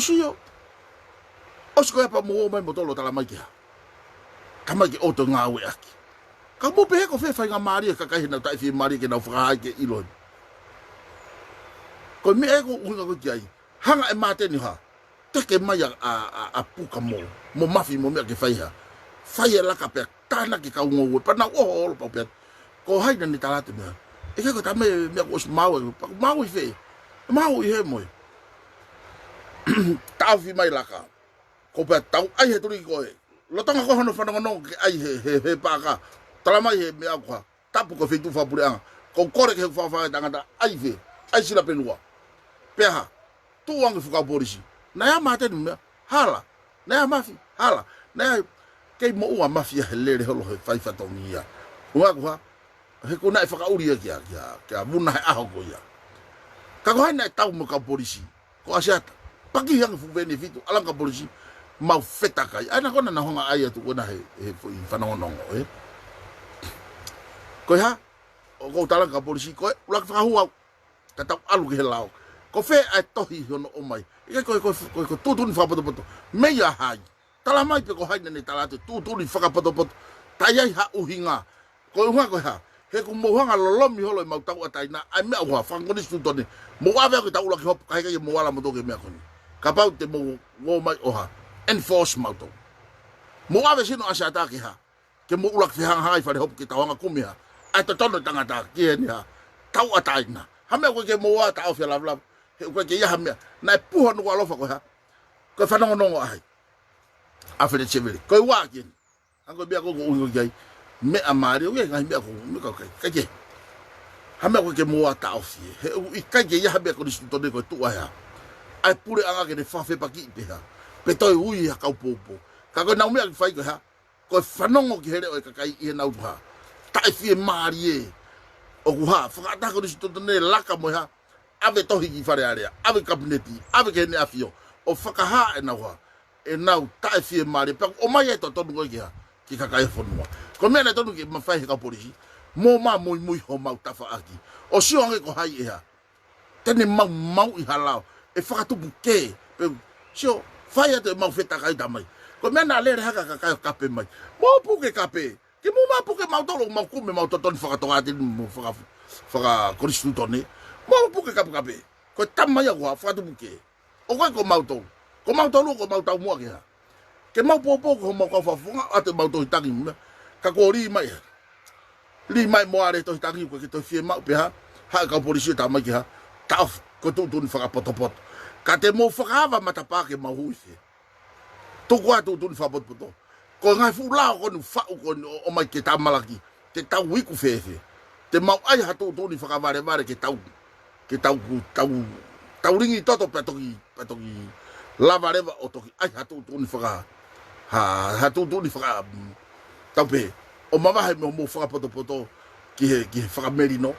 Osko e pa mua mai motolo tala mai ki ha. Kamai ki oto ngā ue aki. Ka mo pehe ko fe whainga maari e kakahi nau tai fie maari ke nau whakahai ke iloi. Ko me e ko unga ko ki ai. Hanga e māteni ha. Teke mai a puka mo. Mo mafi mo mea ke whaiha. Whai e laka pia. Tāna ki ka unga ue. Pana oho olo pau pia. Ko haina ni talate mea. E keko ta mea ko os mau e. Mau I fe. Mau I he moe. Tau fi mai laka. Ko pia tau ai he turi ki koe. lo tonga ko hono fana no ke ai he paka talama he me akwa tapu ko fetu fa pure anga ko kore ke fa tanga ai ve ai sila penua peha tu wang fuka polisi na ya mate me hala na ya mafi hala na ya ke mo wa mafia hele holo he fai fa tongia wa kwa he ko na fa ka uri ya muna ha ho ya ka ko na tau mo ka polisi ko asiata pagi yang fu benefit alang ka polisi mau feta kai ana kona na honga ai tu kona he fana nongo ko ha ko tala ka polisi ko la fa huwa ta ta alu ke lao ko fe ai tohi hono o mai ko tu fa poto me ya hai tala mai pe ko hai ne tala tu ni fa poto ta ya ha uhinga ko ha he ko mo hanga lolomi holo mau tau atai na ai me wa fa ngoni tu toni mo wa ve ko tau la ki hop kai mo wala mo to ke me ko ka pau te mo mai oha enforce mauto mo ave sino asata ki ha ke mo ulak fi hang hai fa hop ki tawanga kumia ai to tono tanga ta ki ni ha tau atai na ha me ko ke mo wa ta ofi la he ko ke ya ha me na pu no lo fa ko ha ko fa no ai a fe de chevele ko wa ki an ko bia ko ko gai me amari o ngai bia ko me ko ka ke ha me ko ke mo wa ta ofi he i ka ke ya ha bia ko ni to de ko tu ya ai pure anga ke de fa fe pa ki pe ha pe toi ui ha kau popo ka ko na me ki fai ko ha ko fanongo ki hele o ka kai e na uha tai fie marie o ku ha fa ta ko ni to ne laka mo ha ave tohi ki fare area ave kabineti ave ke ne afio o fa ka ha e na wa e na tai fie marie pe o mai to to ngo ki ha ki ka kai fo no ko me na to ki ma fai ka polisi mo ma mo ho mau ta fa aki o si o nge ko hai e ha tene mau i halao e fa tu buke pe sio fai ate mau feta kai tamai ko me na le haka ka kape mai mo puke kape ki mo ma puke mau tolo mau kume mau toton fa to ati mo fa kristu tone mo puke kape ko tamai ya fa tu buke o ko mau tolo ko mau tau mo ke mau popo ko mau ka fa funga ate mau to tangi ka ko ri mai mo are to tangi ko ki to fie mau pe ha ka polisi tamai ki ha taf ko tu fa potopot ka te mo whakaawa matapake mahuise. Toko atu tuni whapotopoto. Ko ngai fulao konu whau konu o mai ke tamalaki. Te tau wiku whewe. Te mau ai hatu tuni whakaware ke tau ringi toto petoki lavareva o toki. Ai hatu tuni hatu tuni tau pe. O mawahe me mo whakapotopoto ki whakamerino.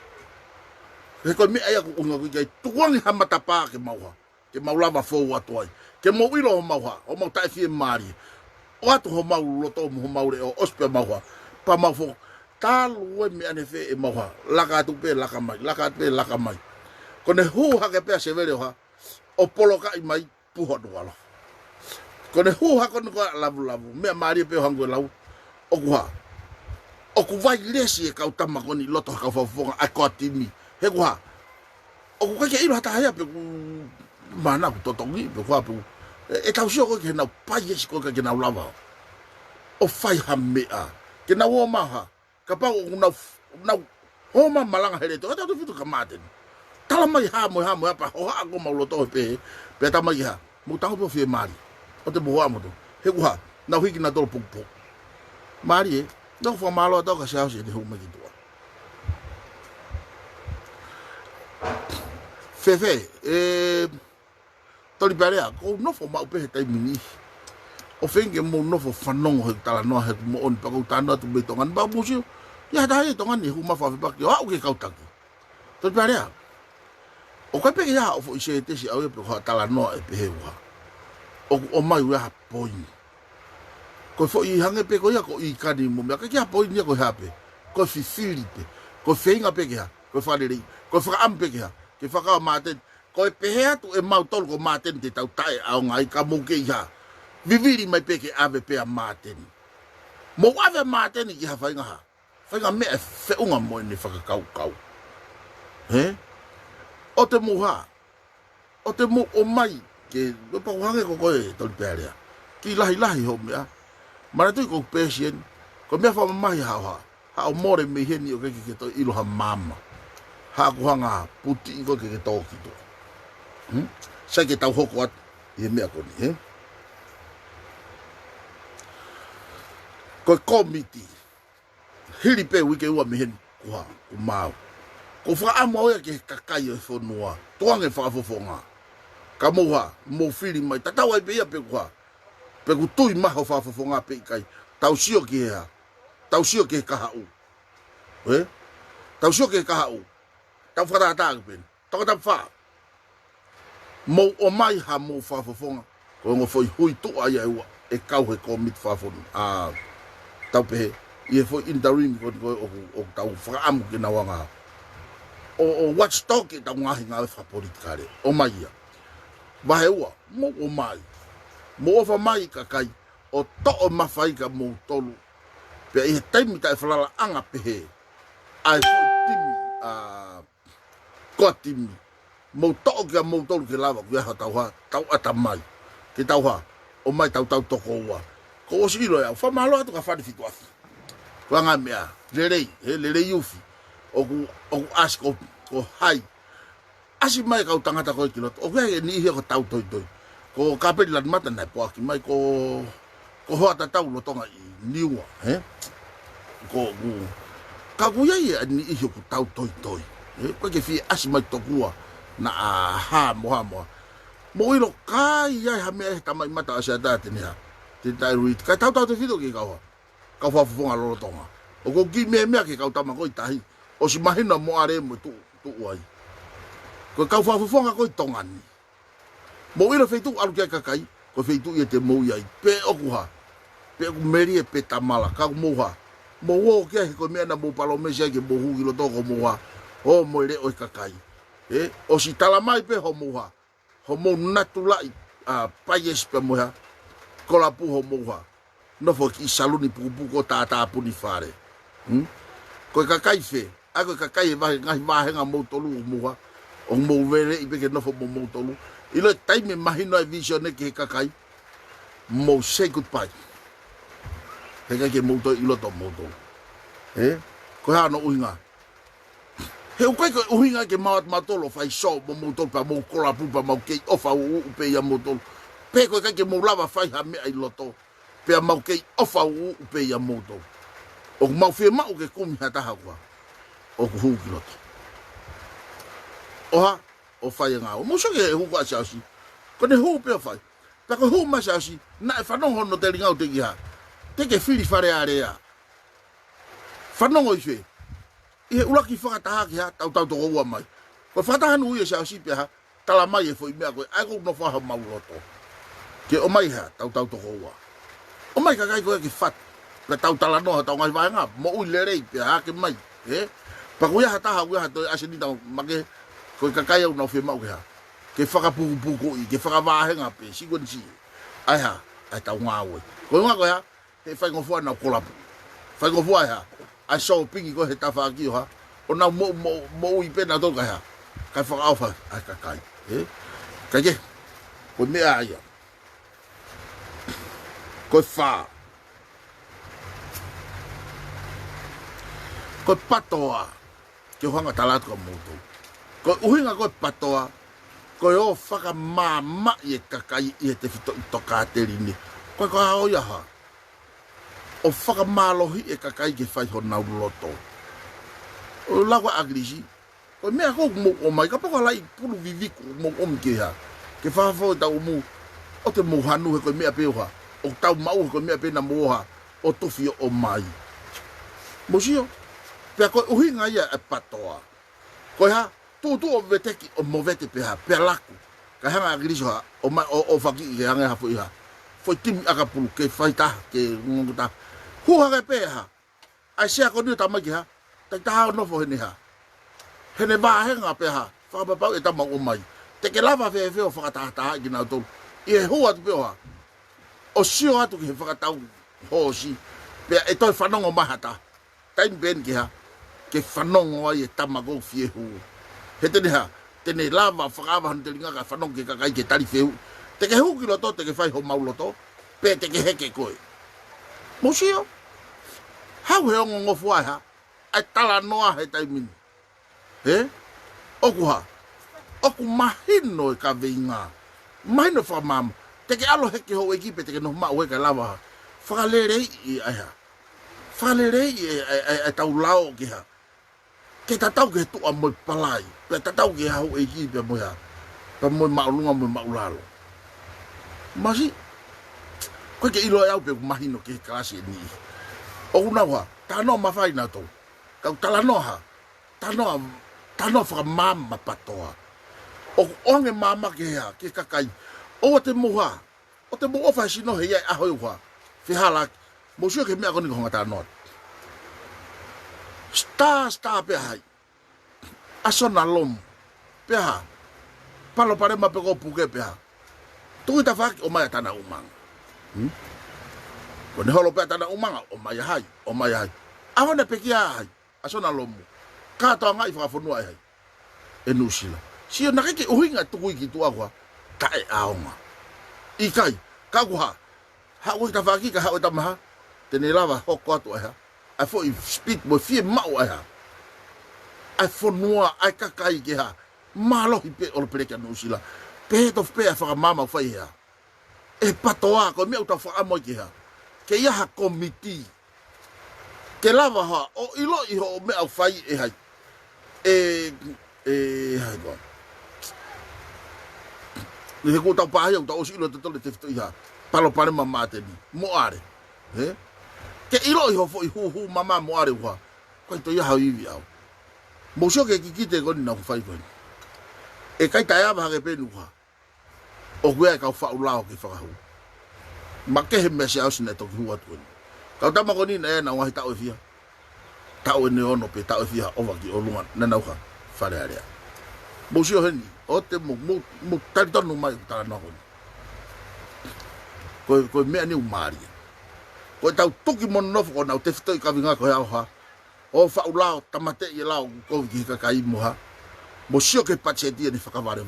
He koe me ai aku unga kuikai. Tukuangi ha matapake mauha. Ke maulava fo atu ai ke mo ilo ho mau tai fie mari o atu ho mau loto ho mau le o ospe mau pa mau fo talu me ane fe e mau laka tu pe laka mai ko ne hu ha ke pe se vele ha o polo ka mai pu ho do alo ko ne hu ha ko lavu me mari pe hango lau o ku vai lesi e ka utama ko ni loto ka fo a ko timi he ku ha o ku ke ilo hata ya pe mana ku totongi pe kwa pu e tau sio ko ke na pai esi ko ke na lava o fai ha mea ke na wo maha ka pa o na ho ma malanga hele to ta tu fitu ka maten tala mai ha mo pa ho ha ko ma lo to pe ta mai ha mo tau po fie mari o te bo amo to he ku ha na hui ki na to pu mari e no fo malo to ka sia se de ho ma ki to fefe tori barea ko no fo mau pe tai mini o fenge mo no fo fanong he tala no he mo on pa ko tano tu betongan ba musio ya dai tongan ni huma fa ba ki o ke kauta tori barea o ko pe ya o fo ise te si au pe ko tala no e pe wa o mai wa poi ko fo I hange pe ko ya ko I kani mo me ka ya poi ni ko hape ko fi filipe ko feinga pe ya ko fa le ko fa ampe ya ke fa ka mate ko e pehea tu e mau tolu ko maten te tau tae au ngai ka muke iha. Viviri mai peke ave pea maten. Mo ave maten i ha whainga ha. Whainga mea e whiunga mo ni whakakau. He? O te muha. O te mu o mai. Ke lupa uhange ko koe tolu pērea. Ki lahi ho mea. Mana tui ko pēsien. Ko mea whamamahi hao ha. Ha o more me heni o keke ke to iloha mama. Ha kuhanga puti i ko keke tōki to. Sai ke tau hoko atu, I mea koni, he? ko committee hili pe wike ua mihen kwa umau ko fa amo ya ke kakai e fonua toange fa fofonga ka mo feeling mai tatawa pe ia pe kwa pe ku tui maho fa fofonga pe kai tau sio ke ha tau sio ke ka hau tau sio ke ka hau tau fa ta ben tau ta fa mo o mai ha mo fa fofonga ko ngo foi hui tu ai e kau he commit fa fon tau pe e foi interim ko o tau fa am ke na wanga o watchdog ke tau ngahi nga fa politikare o mai ia vai ua mo o mai mo fa mai ka kai o to o mafai ka mo tolu pe e taimi ta flala anga pe he ai foi timi ko timi mo to ke mo tolu ke lava ku ha tau ata mai ke tau ha o mai tau toko ua ko o silo ya fa malo atu ka fa di fituafi ko nga mea lele yufi o asko ko hai asi mai ka utanga ta ko kilot o ke ni hi ko tau toi ko kapel lan mata na po aki mai ko ho ata tau lo tonga i niwa ko ka ku ye ni hi ko tau toi ko ke fi asi mai to kua na ha mo mo ilo kai ya ha me ta mai mata asa date ni ha te tai ruit ka tau te fido ke ka fa fonga lo tonga o ko ki me ke ka tama ko tahi o si mahina mo are mo tu ai ko ka fa fonga ko tonga ni mo ilo feitu alu ke kai ko feitu ye te mo ai pe o ku ha pe ku meri e pe tamala ka mo ha mo wo ke ko me na mo palo me ke mo hu lo to ko mo ha o mo le o kai o si tala mai pe ho mo ha ho mo natulai paies pe mo ha ko la pu ho mo ha no fo ki saluni pu ko ta pu ni fare ko kai fe ako kai va nga mo tolu mo ha o mo vere i pe ke no fo mo tolu ilo time imagino a vision ke kai mo say goodbye ke mo to ilo to mo to ko ha no uinga he o kai ko uinga ke matolo fai so mo to pa mo kola pu pa mo ke ofa u pe ya mo to pe ko kai ke mo lava fai ha me ai loto pe mo ke ofa u pe ya mo to o mo fe ma o ke kumi hata ha kwa o ku hu loto oha o fai nga o mo so ke hu kwa chasi ko ne hu pe fai pa ko hu ma chasi na fa no hono te linga o te ya te ke fili fare area fa no o ife e ula ki fa ta ki ha tau to ua mai ko fa ta hanu ye chasi pe ha tala mai e foi me ko ai ko no fa ha ma loto ke o mai ha tau to ua o mai ka kai ko ki fat ka tau tala no tau ngai va nga mo u le rei pe ha ke mai pa ko ya ta ha u ha to asini tau mage ko kakai au no fe mau ha ke faka pu ko i ke faka va he nga pe si gon si ai ha ai ta nga we ko nga ko ha he fa ngo fo na ko la fa ngo fo ha a so pingi ko he ta fa ki ha o na mo i pe na to ka ha ka fa au fa ai kakai ka ke ko me ai ko fa ko patoa ke ho nga talat ko mo to ko uhinga ko patoa ko yo faka mama ye kakai ye te fito toka terini ko o ya ha o faka malohi e kakai ke fai ho na loto o lawa agrigi ko me ko mo o mai ka poko lai pulu vivi ko mo ke ha ke fa fo ta mo o te mo hanu ko me ape ha o tau mau ko me ape na mo ha o to fio o mai mo sio pe ko uhinga ya e patoa ko ha tu o vete ki o movete pe ha pe laku ka hanga griso ha o faki ke hanga ha foi tim aka pulu ke faita ke nguta hu ha pe ha a sia ko ni ta ma ki ha ta no fo ni ha hene ba hanga pe ha fa ba e ta ma o mai te ke lava fe o fa ta ki na to e hu atu pe ha o sio atu ki fa ta ho si pe e to fa no ma hata ta ben ki ha ke fa no e ta ma go fie hu he tene ha tene lava whakaawa hanu te ringa ka whanong ke kakai ke tari wheu te ke huki loto te ke whai ho mauloto pe te ke heke koe mosio hau he ongo ngofu ai ha ai tala noa he taimini oku ha oku mahino e ka veinga mahino whamama te ke alo heke ho ekipe te ke no mao e ka lava ha whakalere i ai ha Whalerei e tau lao ki ha. Ke tatau ke tu a moi palai. Pe tatau ke hau e ki pe moi ha. Pa moi maulunga moi maulalo. Masi, koe ke ilo e au pe mahino ke klasi e ni. O una wa, tano mawhai na tau. Kau talanoha, tano whaka mama patoa. O onge mama ke hea, ke kakai. O te moha, o te moha whai sino he iai ahoi wa. Whihala, mo sio ke mea koni ko honga tanoa. Star pe hai. Asona lom, pe ha. Palo pare ma pe ko puke pe ha. Tui ta whaki o mai tana umanga. Ko ne holo pe tana umanga o mai hai, o mai hai. Aho ne peki hai, asona lomu. Katoa ngai whakafonua hai. E nusila. Sio nakeke uhinga tukui ki tua kwa, tae aonga. Ikai, kakuha. Hau ta whaki ka hau ta maha. Tene lava hoko atu ai ha. Ai fo i speed mo fie mau ai ha. Ai fonua, ai kakai ke ha. Malohi pe olo pereke nusila. Pe to pe fa mama fa ia e patoa ko me uta fa mo ki ha ke ia ha komiti ke lava ha o ilo I ho me au fai e hai hai go ni ko ta pa ia uta o silo te tole te fito ia palo pare mama te ni mo are he ke ilo I ho fo I hu mama mo are wa ko to ia ha iwi au mo sho ke kikite ko ni na fai ko e kai ta ia ba ke pe nuha o gue ka fa ulao ki fa hu ma ke he me se aus ne to ki huat ko ka ta ma ko ni na wa ta o fia ta o ne ono pe ta o fia o va ki o lunga na na ha fa le area mo sio he ni o te mo ta to no mai ta na ko me ani umari ko ta tuki mon no ko na te fito ka vinga ko ha o fa ulao tamate I lao ko ki ka kai mo ha mo sio ke pacheti ni fa ka vare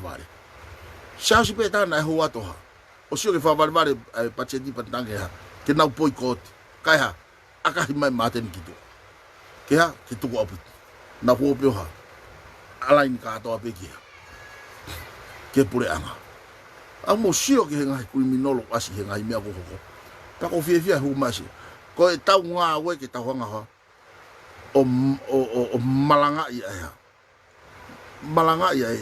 Siya si peta na hua toha. O sio ke whawarware pacheti patange ha. Ke nau poi koti. Kai ha. Akahi mai maten ki tu. Ke ha. Ke tuku apit. Na hua pio ha. Alain ka atoa pe ki ha. Ke pure anga. Ang mo sio ke he ngahi kui minolo asi he ngahi mea kohoko. Tako fia hu masi. Ko e tau ngā we ke tau hanga ha. O malanga I ai ha. Malanga I ai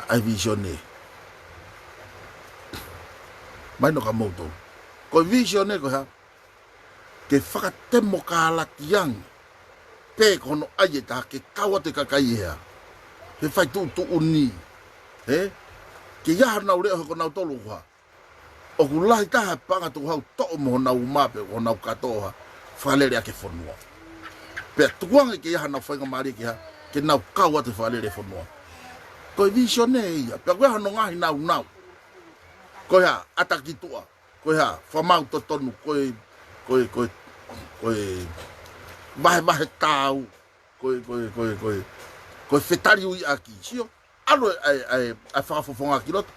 ai visione mai no ka moto ko visione ko ha ke whakatemo ka latiang pe kono aie ta ke kawa te kakai hea he whai tu uni he ke iaha nau reo ko nau tolu ha o ku lahi taha panga tu hau to mo nau mape ko nau katoa whalere ake whanua pe tukuanga ke iaha nau whainga maari ke ha ke nau kawa te whalere whanua ko visione ia pe ko no ngahi nau ko ha ataki tua ko ha famau to tonu ko vai tau ko fetari ui aki sio alo ai fa fonga kilot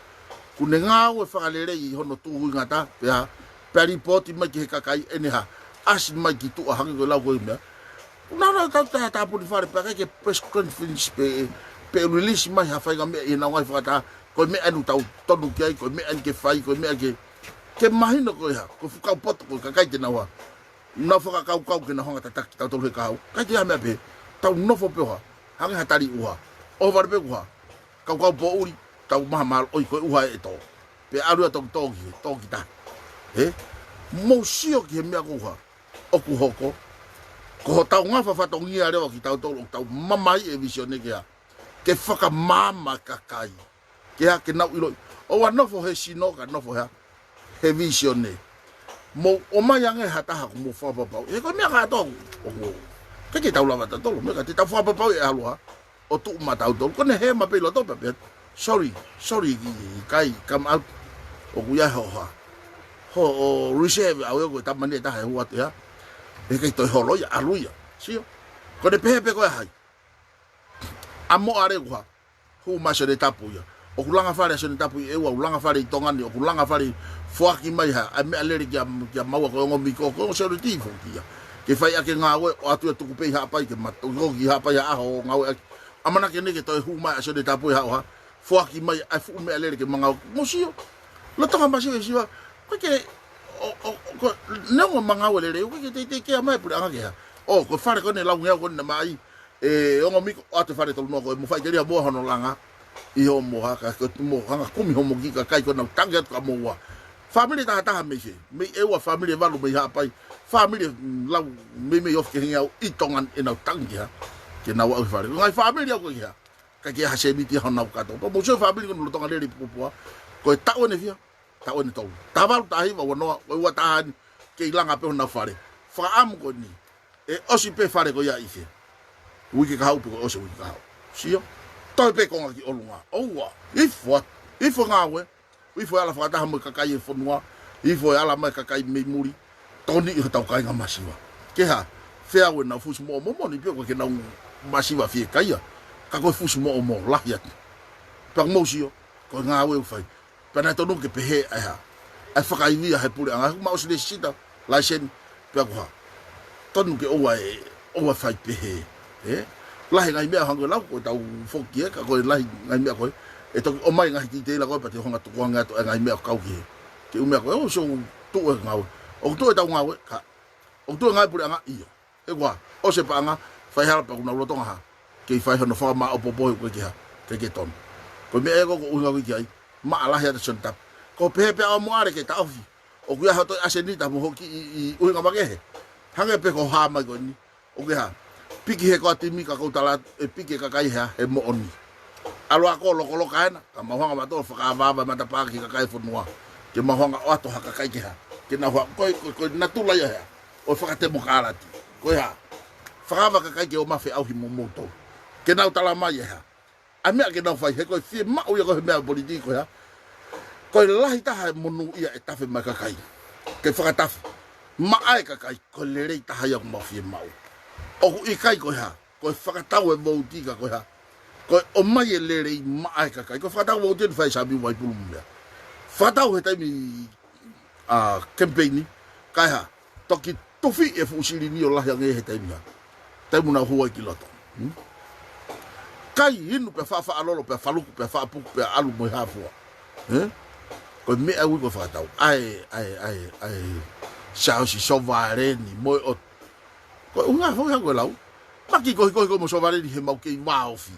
ku nenga o fa lere I hono tu ngata pe ha peri poti ma ki kakai ene ha as ma ki tu hangi ko la ko ina na ta pu fare pe ke press conference pe release mai ha fai ga me ina ngai fata ko me anu tau tonu ki ko me an ke fai ko me ke mahino ko ha ko fuka pot ko kai te nawa na fuka kau ke na honga ta tau tolu ka kai te me pe tau no fo pe ha hangi hatari uha over pe uha kau po uri tau mamal oi ko uha e to pe aru to ki ta he mo sio ki me ko ha o ku hoko ko tau nga fa to ngia re o ki tau tau mamai e visione ke ha ke whaka mama kakai. Ke ha ke nau ilo. O wa nofo he sino ka nofo ha. He visione. Mo o mai ange hataha ko mo whapapau. E ko mea ka tau. Ke tau lava ta tolo. Mea ka te tau whapapau e aloha. O tu matau tolo. Kone he ma pelo tope pet. Sorry. Kai come out. O kuya ho ha. Ho reserve au ko tamane ta he hua te ha. E ke toi holo ya aluia. Sio. Kone pepe ko hai. Amo are wa hu mashe de tapu ya o kulanga fare se de tapu e wa ulanga fare tongani o kulanga fare fuaki mai ha a me aleri ya maua ko ngo miko ko se de tifo kia ke fai ake ngawe o atu tu ku pe ha pai ke mato gi ha pai a ho ngawe amana ke ne ke to hu mai se de tapu ha fuaki mai a fu me aleri ke manga musio lo tonga masi siwa ko ke não manga o lele o que te que mais por anga que o ko fare ko ne la unga ko na mai o ngomi o te fare tolu no ko mo fai ke ria bo hono langa I ho mo ha ka ko mo hanga kumi ho mo ki ka kai ko na tanga ka mo wa family ta me se me e wa family va lo me ha pai family la me of ke nga I tongan e na tanga ke na wa fare ngai family ko ya ka ke ha se mi ti hona ka to mo so family ko lo tonga le po ko ta o ne via ta o ne to ta va ta hi wa no wa ta ke ilanga pe na fare fa am ko ni e osi pe fare ko ya ise wiki ka hau pe ko osi wiki ka hau sio to pe ko ngi olunga owa ifo ngawe ifo ala fa ta mo ka kai fo noa ifo ala ma ka kai me muri toni I ta ka nga masiwa ke ha fea we na fusu mo ni pe ko ke na masiwa fi kai ya ka ko fusu mo la ya pa mo sio ko ngawe fai pana to no ke pe he ha ai whakai via he pure anga ma osi le sita la sen pe ko tonu ke owa whai pehe lahi ngai mea hango lau ko tau whoki ka koe lahi ngai mea koe e toki o mai ngai ki te la koe pa te honga tuku hanga to ngai mea kau ki ke umea koe o so tu e ngau o tu e tau ngau ka o tu e ngai pure anga iyo e kwa o se pa anga whai hala pa kuna ulotonga ha ke whai hono whaka maa opo pohi koe ki ha ke tonu koe mea e ko unga wiki ai maa lahi ata sontap ko pehe pea o moare ke tauhi o kuia hato asenita mo hoki I uhinga makehe hange pe ko ha mai ko ni o ke ha piki he ko atimi ka ko tala e piki ka kai ha he mo oni alo ako lo ko kana ka mahonga mato fa va mata pa ki ka kai funua ke mahonga o ato ha ka kai ki ha ke na ko na tula ya o fa te mo kala ti ko ha fa va ka kai ke o ma fe au hi mo moto ke na tala mai ha a me ke na fa he ko fi ma o ya ko me politiko ya ko lahi ta ha monu ia e tafe mai ka kai ke fa tafe ma ai ka kai ko le rei ta ha ya mo fi mau o I kai ko ha ko fa ta we mo ti ka ko ha ko o mai e le rei ma ai ka kai ko fa ta wo ti fa sa bi wai pulu me fa ta we ta mi a campaign kai ha to ki to fi e fu si ni o la ya nge he ta mi ta mu na ho ki loto kai inu pe fa alolo pe falu pe fa pu pe alu mo ha fo ko me a wi ko fa ta ai sao si sovare ni mo o ko unga fo ha ko lau pa ki ko mo sovare ni he mau ke wa ofi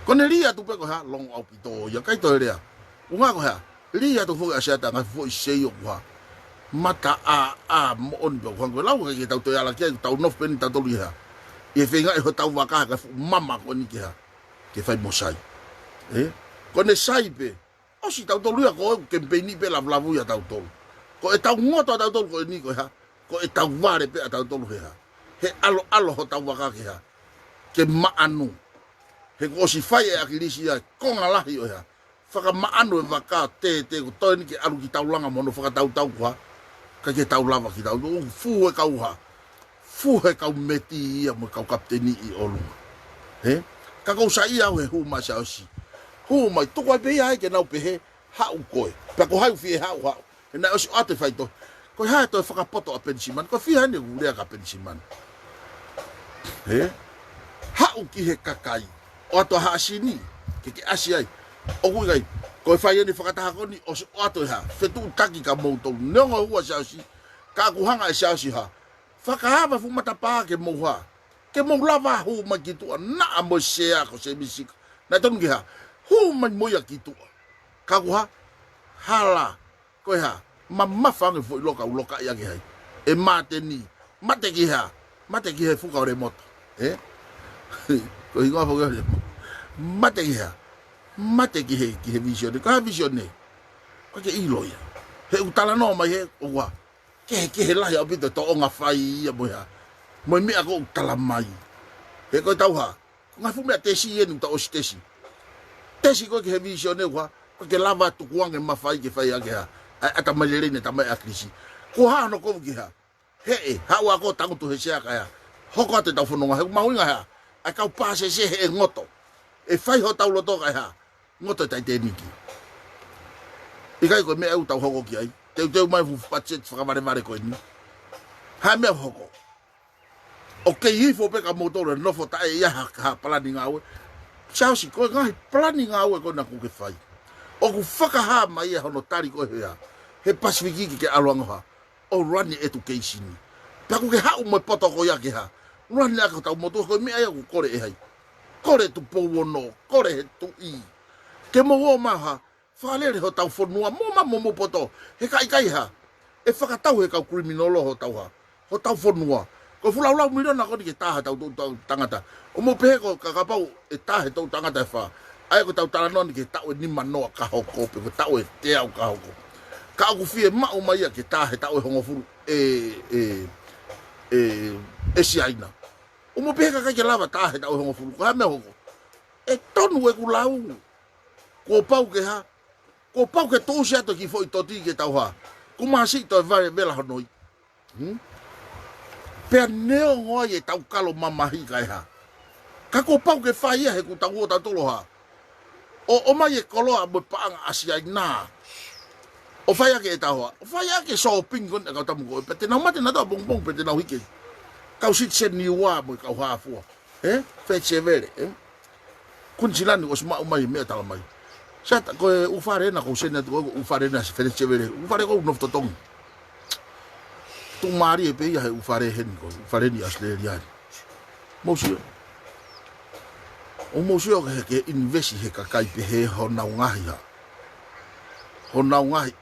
ko ne ria tu pe ko ha long au pito ya kai to ria unga ko ha ria tu fo a sa ta nga fo se yo wa mata a mo on do ko lau ke tau to ya la ke tau no pen ta to li ha e venga e ho tau wa ka mama ko ni ke ha ke fai mo sai ko ne sai pe o si tau to lu ko ke pe ni pe la blavu ya tau to ko e tau ngoto tau to ko ni ko ha ko e tau vare pe tau to he ha he alo ho tau wa ka ke ha ke ma anu he ko si fai e akilisi ya ko ngala hi o ha faka ma anu e vaka te ko to ni ke alu ki tau langa mono faka tau ko ha ka ke tau lava ki tau fu e kau ha fu he kau meti ia mo kau kapteni I olu ka ko sa ia he hu ma sa si hu mai to ko be ai ke na pe he ha u ko pa ko ha u fi ha u ha na o si ate fai to ko ha to faka poto a pensiman ko fi ha ne u le ka pensiman ha u ki he kakai o to ha sini ke asi ai o ku gai ko fai ni faka ta ko ni o si ato ha fe tu taki ka mo to no ngo wa sa si ka ku hanga sa si ha faka ha va fu mata pa ke mo ha ke mo lava hu ma gitu na mo se ko se misik na ton gi ha hu ma mo ya gitu ka ku ha hala ko ha mamma fa nge fo loka ya ge hai e mate ni mate ki he fu ka re moto ko I go fo ge mate ki he vision ko ha vision ne ko ke I lo ya he utala no mai he o wa ke he la ya bi to nga fai ya mo ya mo mi ako utala mai he ko tau ha nga fu me tesi ye nu ta o tesi ko ke he vision ne wa ko ke lava tu kuange mafai ke fai ya ge ha ata malere ne tamai akrisi ko ha no ko ki ha ha wa ko tangu tu he sia ka ya hoko te tau fononga he maunga ha aka pa se he ngoto e fai ho tau loto ka ha ngoto tai te niki ikai ko me au tau hoko ki ai te mai fu patset fra mare ko ni ha me hoko okay ifo pe ka motor no fo tai ya ha planning awe chao si ko ngai planning awe ko na ku ke fai o ku whakaha mai e hono tari ko hea he Pacific ke aluanga ha o running education pa ku ke ha o mo poto ko ya ke ha running ka ta mo to ko mi ai ku kore e hai kore tu po wono kore tu i ke mo wo ma ha fale ho ta fonua mo poto he kai ha e whakatau he kau kriminolo ho tau ha ho tau fonua ko fulau milona ko ni ke taha tau tangata o mo pehe ko kakapau e tahe tau tangata e wha ai ko tau talanoa ni ke tau e ni manoa ka hoko pe ko tau e te au ka hoko ka aku fie mau mai ke tahe tau e hongo furu si aina o mo pehe ka ke lava tahe tau e hongo furu ko ha me hoko e tonu e ku lau ko pau ke tō si ato ki fo i toti ke tau ha kumasi to vai bela honoi pe neo ngoi e tau kalo mamahi kai ha ka ko pau ke fai he ku tau ta tolo ha o mai e kolo a mo paanga asia na o fai ke tau o fai ke shopping kon ka tamu ko pe te na mate na to bong pe te na hike ka usit sen ni wa mo ka ha fu fe chevere kun silani o sma o mai me ta mai Sata ko ufare na ko sena ko ufare na se fere chevere ufare ko no totong tu mari e pe ya ufare hen ko ufare ni australia mosio o mosio ke invest he ka kai pe he ho na ngahi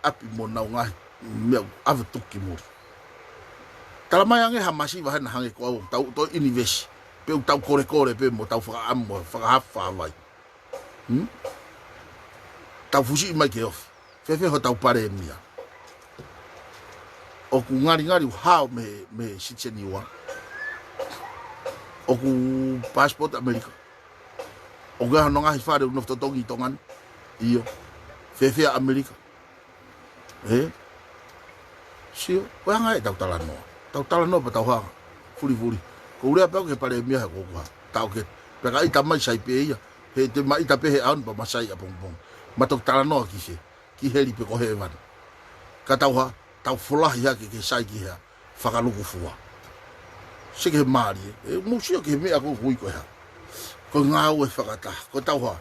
api mo na ngahi me ave tuki mo tala mai ange ha masiva han hange ko tau to invest pe tau kore pe mo tau fa amo fa hafa vai tau fusi mai ke off fefe ho tau pare mia o ku ngari how me sitseni wa o ku passport america o ga no ngai fare no totongi tongan io fefe america sio wa ngai tau talano pa tau ha furi ko ure pa ke pare mia ko kwa tau ke pega ita mai sai pe ia he te mai ita pe he an pa masai a pong matok talano ki heli pe ko hevan ka tau fola ya ke sai ki ha whakaluku fua sike mari musio ke me ako hui ko ha ko ngau e whakata ko tau ha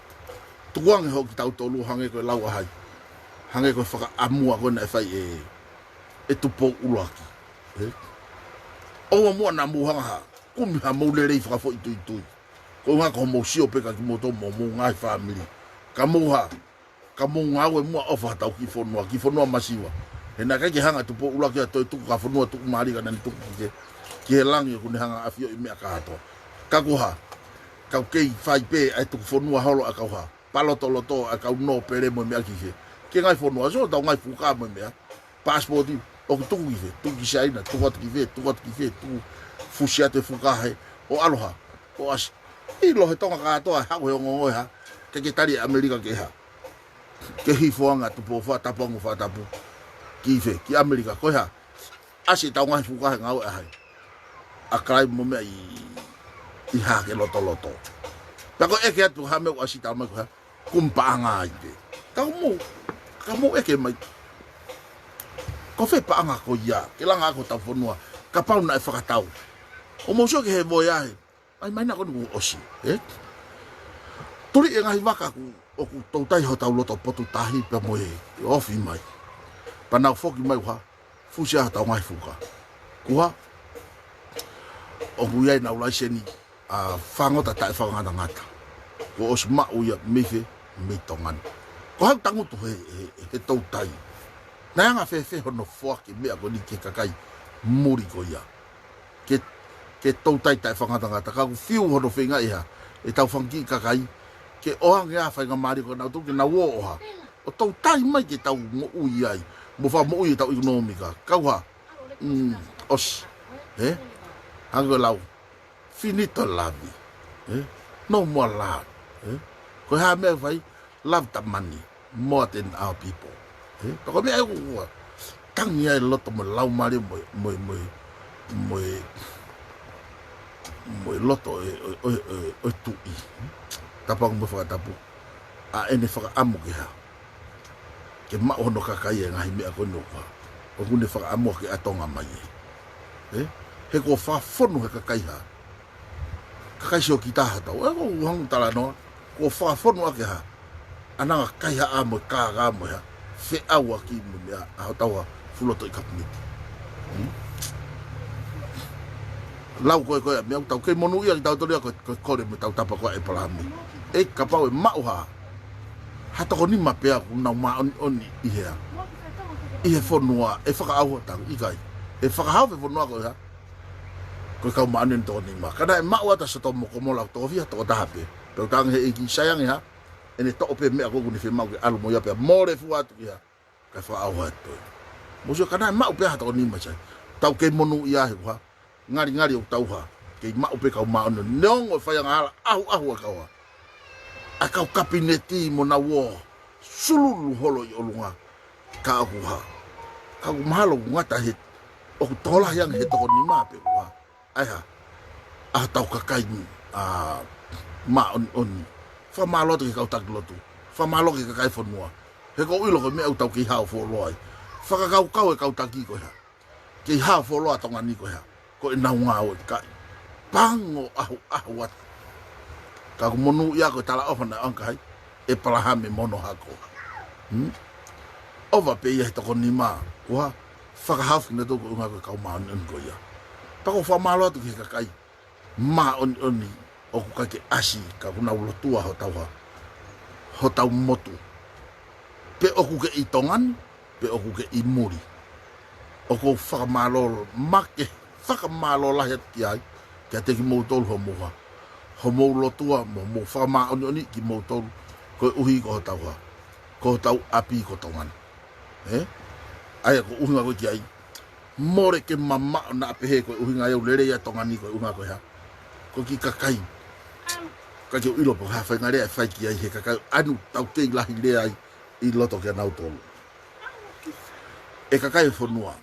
tuang ho ki tau tolu hange ko lau hai hange ko whaka amua ko na fai e tupo ulaki o mo na muhanga ha kumi ha mo le rei whakafo itu ko nga ko musio pe ka ki moto mo ngai family ka mo ha kamu ngawe mua ofa tau ki fonua masiwa e na kai hanga tupo ula ki to tu ka fonua tu mari kana tu ki langi ku hanga afio i me ka to ka ku ha ka ke fai pe ai tu fonua holo a ka ha paloto a ka no pere mo me ki ke ngai fonua so tau ngai fuka mo me passport o tu ki sai na tu ki ve tu fusia te fuka he o aloha o as i lo he tonga ka to ha ko ngo ha ke tari america ke ha ke hifoanga tu po fa tapongu fa tapu ki america ko ha asi tau ngai fuka ngau ai akrai mo me i ha ke loto ta ko e ke tu ha me asi tau mai ko kumpa nga ide ka mo e ke mai ko fe pa nga ko ya ke la nga ko ta fonua ka pa na e fakatau o mo so ke he boya ai mai na ko ngu osi turi e ngai waka ku o ku tautai ho tau loto potu tahi pe mo e ofi mai pana foki mai ha fusia tau ngai fuka kuha o ku yai na ulai seni a fango ta tai fanga na ngata ko os ma u ya mefe me tongan ko ha tangu to he tautai na nga fe ho no foki me ko ni ke kakai muri ko ya ke tautai tai fanga na ngata ka ku fiu ho no finga ia e tau fangi kakai ke oang ya fa ngamari ko na tu ke na wo ha o tau tai mai ke tau mo ui ai mo fa mo ui tau economica ka wa os hango lau finito lavi no more love ko ha me vai love the money more than our people to ko me ai ko tang ya lo to mo lau mari mo loto o tu i tapang mo fa tapu a ene fa amo ke ha ke ma ono ka kai nga hi me ko no fa o ku ne fa amo ke atonga mai he ko fa fonu he ka kai ha ka kai so kita ha ta o hang tala no ko fa fonu ke ha ana kai ha amo ka ga mo ha fe awa ki mo mea a tawa fulo to kapniti lau koe koe me tau ke monu ia tau toria ko kore me tau tapa ko e palami e kapau e mauha hata ko ni mapea ku na ma oni ia ia fonua e whaka aua tau i kai e whaka hau e fonua ko ia ko kau maanin to ni ma kana e maua ta sa to mo ko mo la to via to tape pe tang he ki sayang ha ene to pe me ko ni fe mau ke alu mo ia pe more fu atu ia ka fa aua to mo so kana mau pe hata ko ni ma sai tau ke monu ia he ha ngari ngari o tau ha ke mau pe kau ma no nong o fa yang ala ahu kawa akau kapineti mo na wo sululu holo i olunga ka aku ha ka mahalo ngata hit o tola yang he to ni ma pe wa ai ha a tau ka kai ma on fa malo te ka tak lotu fa malo ke ka kai fo noa he ko ilo ko me au tau ki ha fo loi fa ka kau e ka tak ki ko ha ki ha fo lo atonga ni ko ha ko na nga o ka pango ahu wat ka monu ia ko tala ofa na ankai e palahame mono hako ova pe ia to ni ma wa fa haf na to ko nga ka ma on ko ia pa ko fa malo to ki ka kai ma on oni o ku ka ke asi ka kuna ulo tua ho tau motu pe o ku ke itongan pe o ku ke imuri o ko fa malo make fa malo la het ki ai ka te ki mo tol ho mo ho mo lo tua mo fa ma oni ki mo tol ko uhi ko tau api ko tongan ai ko unga ko ki ai more ke mama na pe he ko uhi nga yo lere ya tongan ni ko unga ko ha ko ki kakai ka jo ilo po ha fa ngare fa ki ai he kakai anu tau te la hile ai I loto ke na tol e kakai fo noa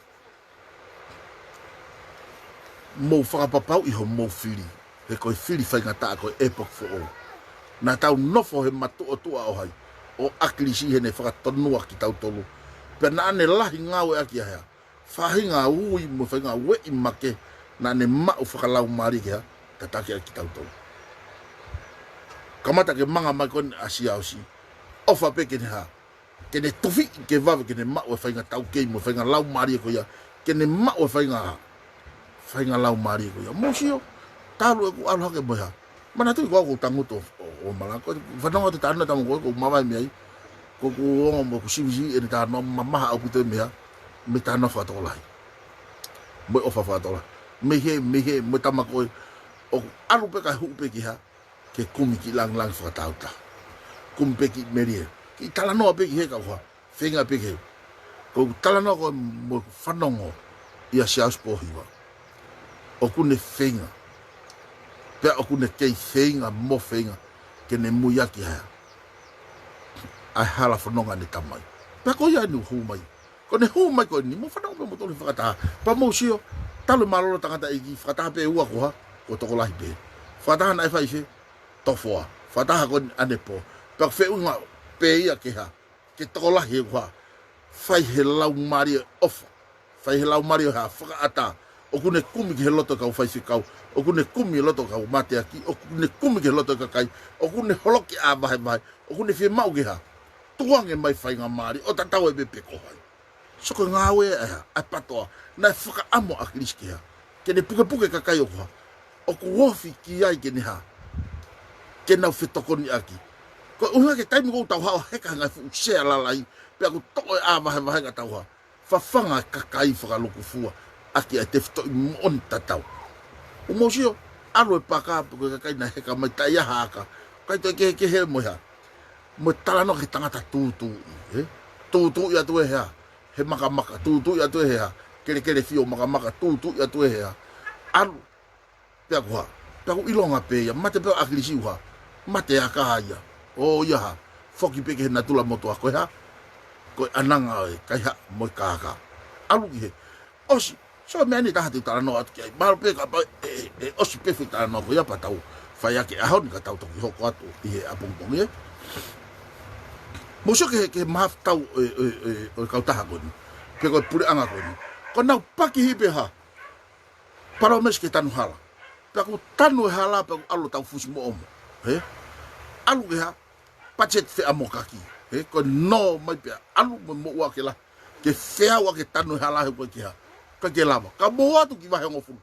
mo fa papau I ho mo fili he ko fili fa ngata ko epoch fo o na tau nofo he matu o tua o hai o aklisi he ne fa tonua ki tau tolu pe na ne la ngau e aki ha fa hinga ui mo fa nga we I make na ne ma o fa lau mari ke ta ta ki tau tolu kamata ke manga mai kon asia osi o fa pe ke ha ke ne tofi ke va ke ne ma o fa nga tau ke mo fa nga lau mari ko ya ke ne ma o fa nga lau mari ko ya mo sio talu ku alha ke boya mana tu ko tangu to o mala ko fa no te tana tamu ko mama mi ai ko mo ku sibiji e ta no mama au puto me ta no fa to lai mo o fa to la me he mo tama ko o alu pe ka hu pe ki ha ke kumi ki lang fa ta uta kum pe ki merie ki tala no pe ki he ka fa finga pe ki ko tala no ko mo fa no ia sia spo hiwa o ku ne finga pe o ku ne ke finga mo finga ke ne mu ya ki ha ai hala fa no nga ni tamai pe ko ya ni hu mai ko ne hu mai ko ni mo fa no mo to le fa ta pa mo sio talo malo tangata I fa ta pe ua ko ha ko to ko lai pe fa ta na fa I tofua fa ta ko ane po pe fe unga pe ia ke ha ke to ko lai ko fa he lau mari ofa fa he lau mari ha fa ata o kune kumi ke loto ka fai kau o kune kumi loto ka mate aki o kune kumi ke loto ka kai o kune holoki a vai o kune fi mau ke ha tuange mai fai nga mari o tatau e be pe ko hai so ko ngawe a pato na fuka amo a kriski ha ke ne puke ka kai o ko o ko wofi ki ai ke ne ha ke na fito ko ni aki ko unga ke time go tau ha he ka nga fu se la lai pe ko to a vai ka tau ha fa fanga ka kai fa loku fua aki a te fito on tatau o mo sio alo e paka porque ka kai na he ka mai tai ha ka kai to ke he mo ha mo tala no ke tangata tu ya tu he he maka tu ya tu he kele fio maka tu ya tu he alo pe ko ilonga pe ya mate pe aklisi wa mate aka ya o ya foki pe ke na tula moto ko ha ko ananga kai ha mo ka alo ki osi so me ni ta tala no at kai mal pe ka o si pe fita no ya patau fa ya ke ahon ka tau to ho ko atu I apong pong ye mo so ke maf tau o ka ta ko pe ko pure anga ko na paki hipe ha para mes ke tanu hala pe ko tanu hala pe alu tau fusi mo alu ke ha pachet fe amokaki he ko no mai pe alu mo wa ke la ke fea wa ke tanu hala he ko ke lava ka mo atu ki va he ngofu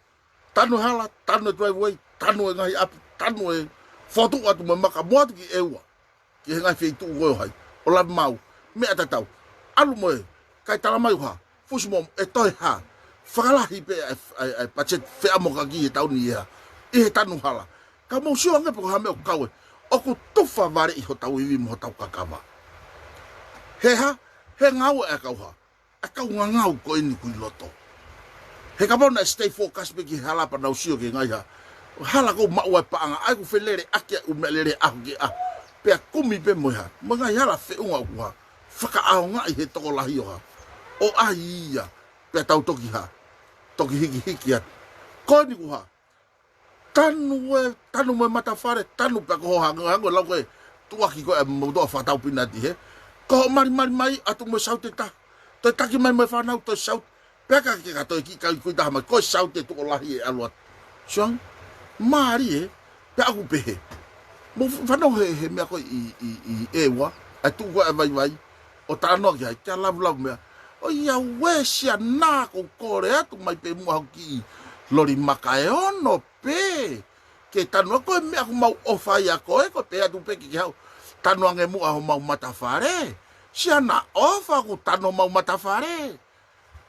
tanu hala tanu driveway tanu ngai ap tanu e foto atu mo maka mo atu ki ewa ki ngai fe tu go hai o la mau me atatau alu mo kai tala mai ha fusi mo e toi ha fala hi pe ai pachet fe amo ka ki tau ni ha e tanu hala ka mo sio nge po ha me ka we o ku tufa vare i ho tau i mo tau ka kama he ha he ngau e ka ha a ka ngau ko ini ku loto he ka bona stay focus be ki hala pa na sio ki ngai ha hala ko ma wa pa anga ai ku felere akia u melere a ki a pe kumi pe mo ha mo ngai hala fe unga ku ha faka a nga i he to la hi ha o ai ya pe tau toki ha toki hiki at ko ni ku ha tanu me matafare tanu pe ko hanga ngo la ko tu aki ko mo do fa tau pinati he ko mari atu mo saute ta to taki mai me fa na to saut pe ka to ki ka ku ta ma ko saute tu la hi alwa song mari e pe aku pe mo fa no he me ko i ewa atu ko vai o ta no ki ka la me o ia wesia na ko re atu mai pe mo ki lori makae ono pe ke tanu ko me aku mau ofa ya ko pe atu pe ki hau tanu ange mu au mau matafare sia na ofa ku tanu mau matafare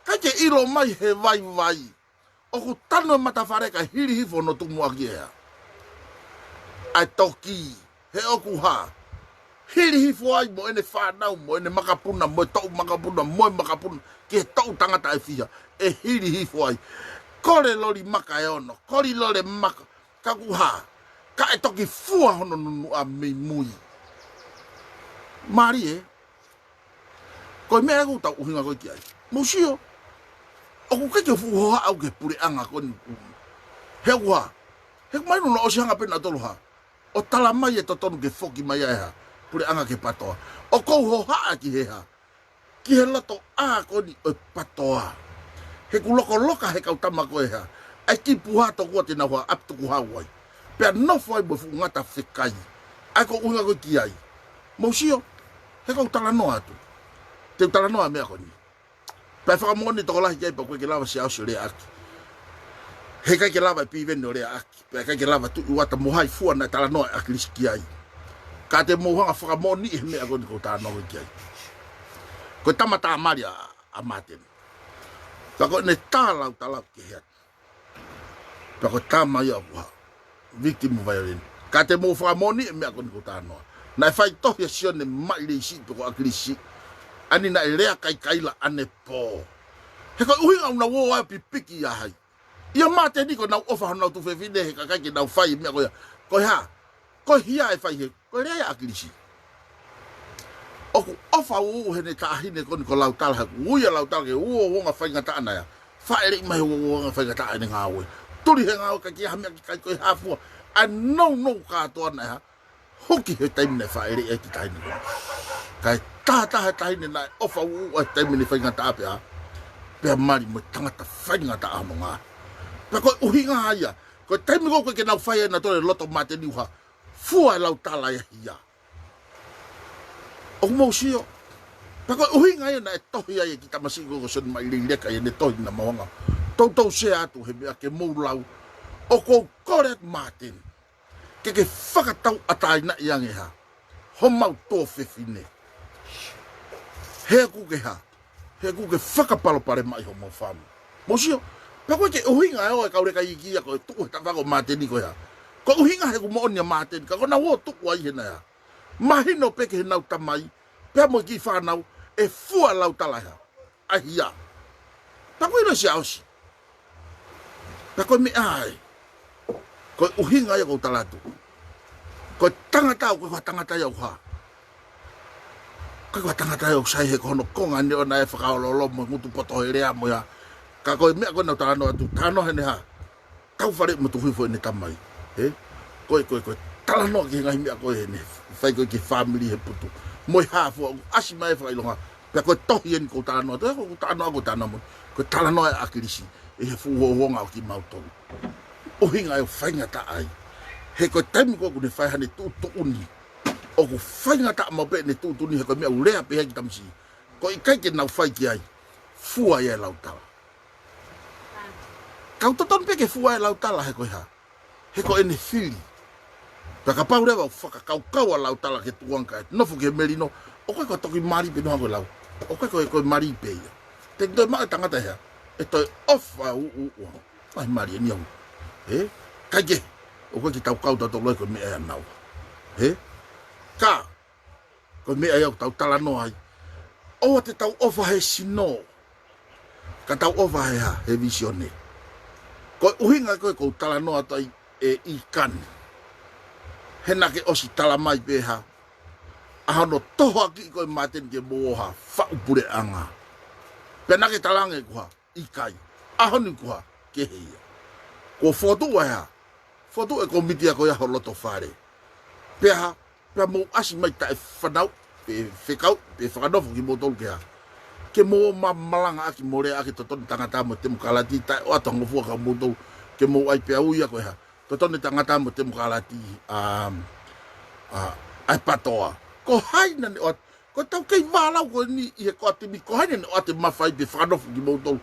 ka ke ilo mai he vai o ku tanu matafare ka hiri hifo no tu mu agia ai toki he o ku ha hiri hifo ai mo ene fa na mo ene makapuna mo to makapuna ke to tangata e fia e hiri hifo ai kore lori maka e ono, kori lore maka, kakuha, ka e toki fua hono nunu a mei mui. Mari e, koe mea ku tau uhinga koe ki ai. Musio, o ku keke fuhoha au ke pure anga koe ni umi. He kuha, he mai nuna o si hanga pena tolu ha, o tala mai e totonu ke foki mai ai ha, pure anga ke patoa. O kou hoha a ki he ha, ki he lato a koe ni o patoa. He ku loka he kau tama koe ha. Ai ki puha to kua te nawa ap tu kuha wai. Pea no fai bo fu ngata whikai. Ai ko unga koe ki ai. Mausio, he kau tala noa atu. Te tala noa mea koni. Pea whakamoni toko lahi kai pa koe ke lava si au se rea aki. He kai ke lava pi vene o rea aki. Pea kai ke lava tu uata mohai fua na tala noa aki lisi ki ai. Ka te mohanga whakamoni he mea koni kau tala noa ki ai. Koe tamata amari a mateni. Tako ne talau ki heat. Tako tama ia kuha. Victim violin. Ka te mo whakamoni e mea koni ko tānoa. Na e whai tohia sio ne mai le isi piko akilisi. Ani na e rea kai kaila ane po. He ko uhinga una wo a pipiki ia hai. Ia mate ni ko nau ofa honau tu whewhine he ka kai ki nau whai mea koia. Koi ha. Koi hia e whai he. Koi rea akilisi. Oku ofa uu hene tahine koni ko lautala haku. Uia lautala ke uo wonga whaingata ana ya. Whaere mai wonga whaingata ane ngāwe. Turi he ngāwe ka kia hamea ki kai koe hafua. A no kātoa na ya. Hoki he taimine whaere e ki tahine koni. Kai tāta he tahine na ofa uu e taimine whaingata ape ha. Pea mari mo tangata whaingata amo ngā. Pea koe uhinga haia. Koe taimine koe ke nau whaia na tore loto mate niuha. Fua e lautala ya hia. O mo sio. Pako uhinga ia na e tohi ai ki tamasiko ko son mai leka ia ne tohi na mawanga. Tau se atu he mea ke moulau. O ko korek Martin. Ke whakatau atai na iange ha. Homau tō whewhine. He ku ke ha. He ku ke whakapalo pare mai ho mo whamu. Mo sio. Pako ke uhinga e o e kaureka iki ia ko e tuku he tawako Martin ni ko ya. Ko uhinga he ku moonia Martin. Ka kona wo tuku ai he na ya. Mahino peke he nau tamai, pea mo ki whanau, e fua lau talaha. Ahia. Tako ina si ausi. Tako me ai. Ko uhinga ia kou talatu. Ko tangata au, ko tangata iau ha. Ko tangata iau sai he kono konga ni ona e whakaololo mo mutu poto he rea mo ya. Ka koe mea koe nau talano atu, tano hene ha. Tau whare mo tuhui fo ene tamai. Koe. Talano ki ngai mea koe hene. Whai koe ki family he putu. Moi hafua, asi mai whakailonga. Pea koe tohi eni kou talanoa. Toi kou talanoa kou talanoa. Koe talanoa e akirisi. E he fuhohonga o ki mautongu. Ohinga e whainga ta ai. He koe taimi koe kune whai hane tu uni. o ku whainga ta mau pe ne tūtuni he koe mea urea pe heki tamsi. Ko I kai ke nau whai ki ai, fua ia lau tala. Kau taton pe ke fua ia lau tala he koe ha. He koe ene whiri. Paka pau rewa whaka kau lau tala ke tuanka e nofu ke merino. O koe koe toki mari pe noha koe lau. O koe koe mari pe ia. Te toi maa tangata hea. E toi ofa ua. Mai mari e niau. Kai ke. O koe ki tau kau tau loi koe mea ea nau. Ka. Koe mea iau tau tala no ai. Oa te tau ofa he sino. Ka tau ofa he ha. He visione. Koe uhinga koe kou tala no atai e I kani. Hena ke osi tala mai pe ha. Ahano toha ki koe maten ke moha. Whaupure anga. Pena ke talange kuha. I kai. Ahoni kuha. Ke heia. Ko fotu wa ha. Fotu e komitia koe aho loto whare. Peha. Pea mou asi mai ta e whanau. Pe whekau. Pe whakanofu ki motolu ke ha. Ke mo malanga aki more aki totoni tangata mo te mukalati. Tai o atongo fua ka motolu. Ke mo ai pea uia koe ha. Totoni tangata mo te mukalati. Ai patoa. Ko haina ne o. Ko tau kei walau ko ni I he ko atimi. Ko haina ne o ate mawhai pe whakanofu ki motolu.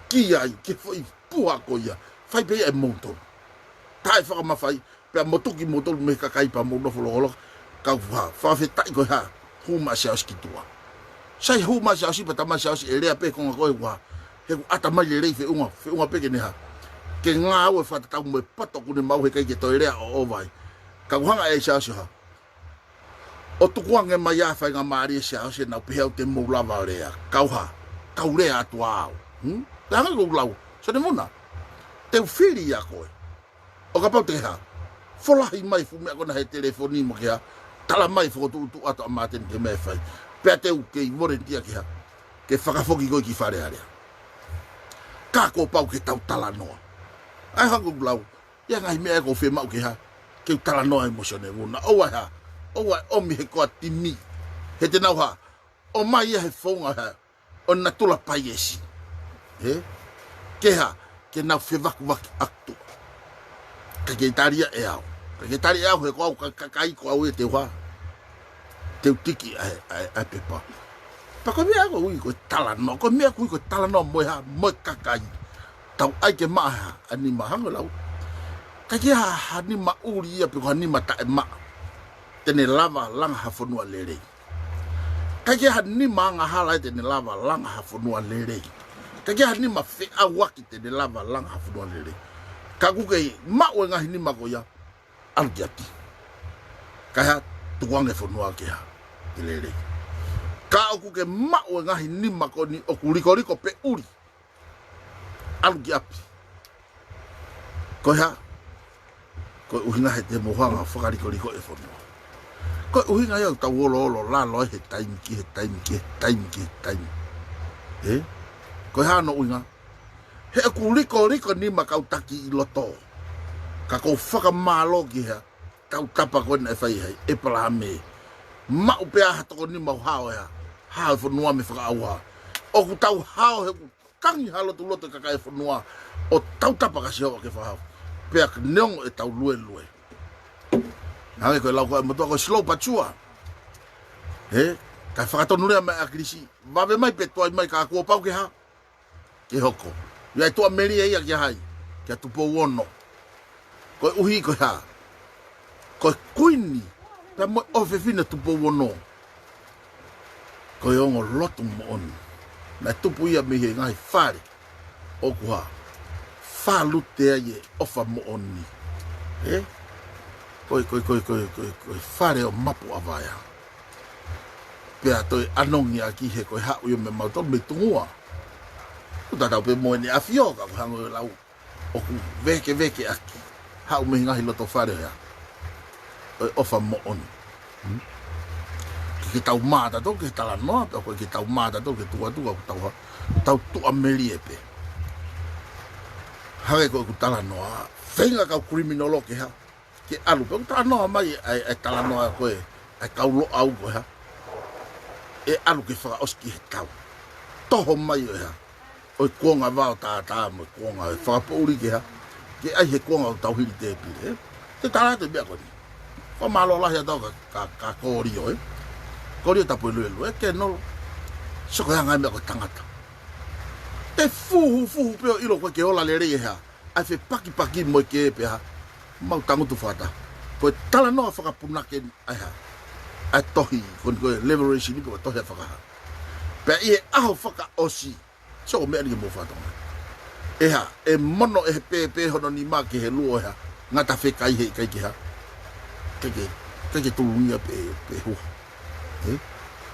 Ki ai. Ke whai puha ko ia. Whai pe e motolu. Tai whakamawhai. Pea motuki motolu me kakai pa monofu logolo. Kau wha. Whawhetai koe ha. Huma siaos ki tua. Sai huma siaos I patama siaos e rea pe konga koe wha. He ku ata mai le rei whiunga. Whiunga peke ne ha. Ke ngā ue whatatau me pato kune mau he kai ke toi rea o ovai. Kau hanga e siaos ha. O tukuange mai a whai ngā maari e siaos e nau pehau te moulawa rea. Kau ha. Kau rea atua au. Te hanga kou lau. So ne muna. Te whiri a koe. O ka pau te ha. Folahi mai fu mea kona he telefoni mo ke ha. Tala mai whakotu tu ato a maten ke mea whai. Pea teu ke I morentia ke ha. Ke whakafoki koe ki whare area. Ka ko pau ke tau tala noa. Ai hangu lau. Ia ngai mea ko whi mau ke ha. Ke tala noa emosione wuna. Owa ha. Owa omi he koa timi. He te nau ha. O mai ia he whaunga ha. O na tula pai esi. Ke ha. Ke nau whi waku waki aktu. Ka ke taria e au. Ka ke taria e au he koa au kakai ko au e te hoa. Te utiki a pepa. Pa ko mea ko ui ko tala no. Ko mea ko ui ko tala no moe ha. Moe kakai. Tau ai ke maa ha. Anima hango lau. Ka ke ha anima uri ia pe ko anima ta e maa. Tene lava langa hafonua lerei. Ka ke ha anima anga hala tene lava langa hafonua lerei. Ka ke ha anima fe awaki tene lava langa hafonua lerei. Ka kuke maue ngahi ni mako ya algiati. Ka ha tuange fonua ke ha. Ilere. Ka o kuke maue ngahi ni mako ni okuriko riko pe uri. Algiati. Ko ha. Ko uhinga he te mohanga whakariko riko e fonua. Ko uhinga ya tau olo la lo he taimi ki. Ko ha no uhinga. He ku riko ni makau taki I loto. Ka kou whakamalo ki hea. Kau tapa koe na e whai hei. E pala me. Mau pea hatoko ni mau hao hea. Hao whanua me whakaauha. O ku tau hao he ku kangi halo tu loto kakai whanua. O tau tapa kasi hoa ke whahao. Pea ka neongo e tau lue. Hange koe lau koe matua koe slow pachua. Kai whakatonurea mai a krisi. Wawe mai pe tuai mai ka kua pau ke ha. Ke hoko. Ia tua meri ia kia hai. Kia tupo wono. Koe uhi koe ha. Koe kuini. Pea moe ofe fina tupo wono. Koe ongo lotu mo oni. Nai tupu ia mihe ngai whare. Oku ha. Whalute a ye ofa mo oni. Koe whare o mapu awaya. Pea toi anongi a ki he koe hau yo me mauto me tungua. Kuta tau pe moe ni awhioka ko hango lau. Oku veke aki. Hau me ngahi loto whare hea. Ofa mo oni. Ki tau māta tau ke tala noa. Pea koe ki tau māta tau ke tua. Tau tua meri e pe. Hage koe ku tala noa. Whenga kau kriminolo ke ha. Ke alu. Pea ku tala noa mai ai tala noa koe. Ai kau lo au koe ha. E alu ke whaka oski he tau. Toho mai o ha. Oi kuonga wao tā mo kuonga e whakapouri ke ha. Ke ai he kuonga o tauhiri te pire. Te tarate mea koni. Ko malo la ya tau ka korio e. Korio tapu lulu e ke no. Soko ya ngai me ko tangata. E fuhu peo ilo ko ke ola le re ha. Ai fe paki mo ke pe ha. Mau tangu tu fata. Ko tala no fa ka punake ai ha. Ai tohi kon ko liberation ni ko tohi fa ka. Pe e aho fa ka osi. So me ni mo fata. E ha e mono e pe hono ni ma ke he luo ha. Ngata fe kai he kai ki ha. Kake tu nia pe ho.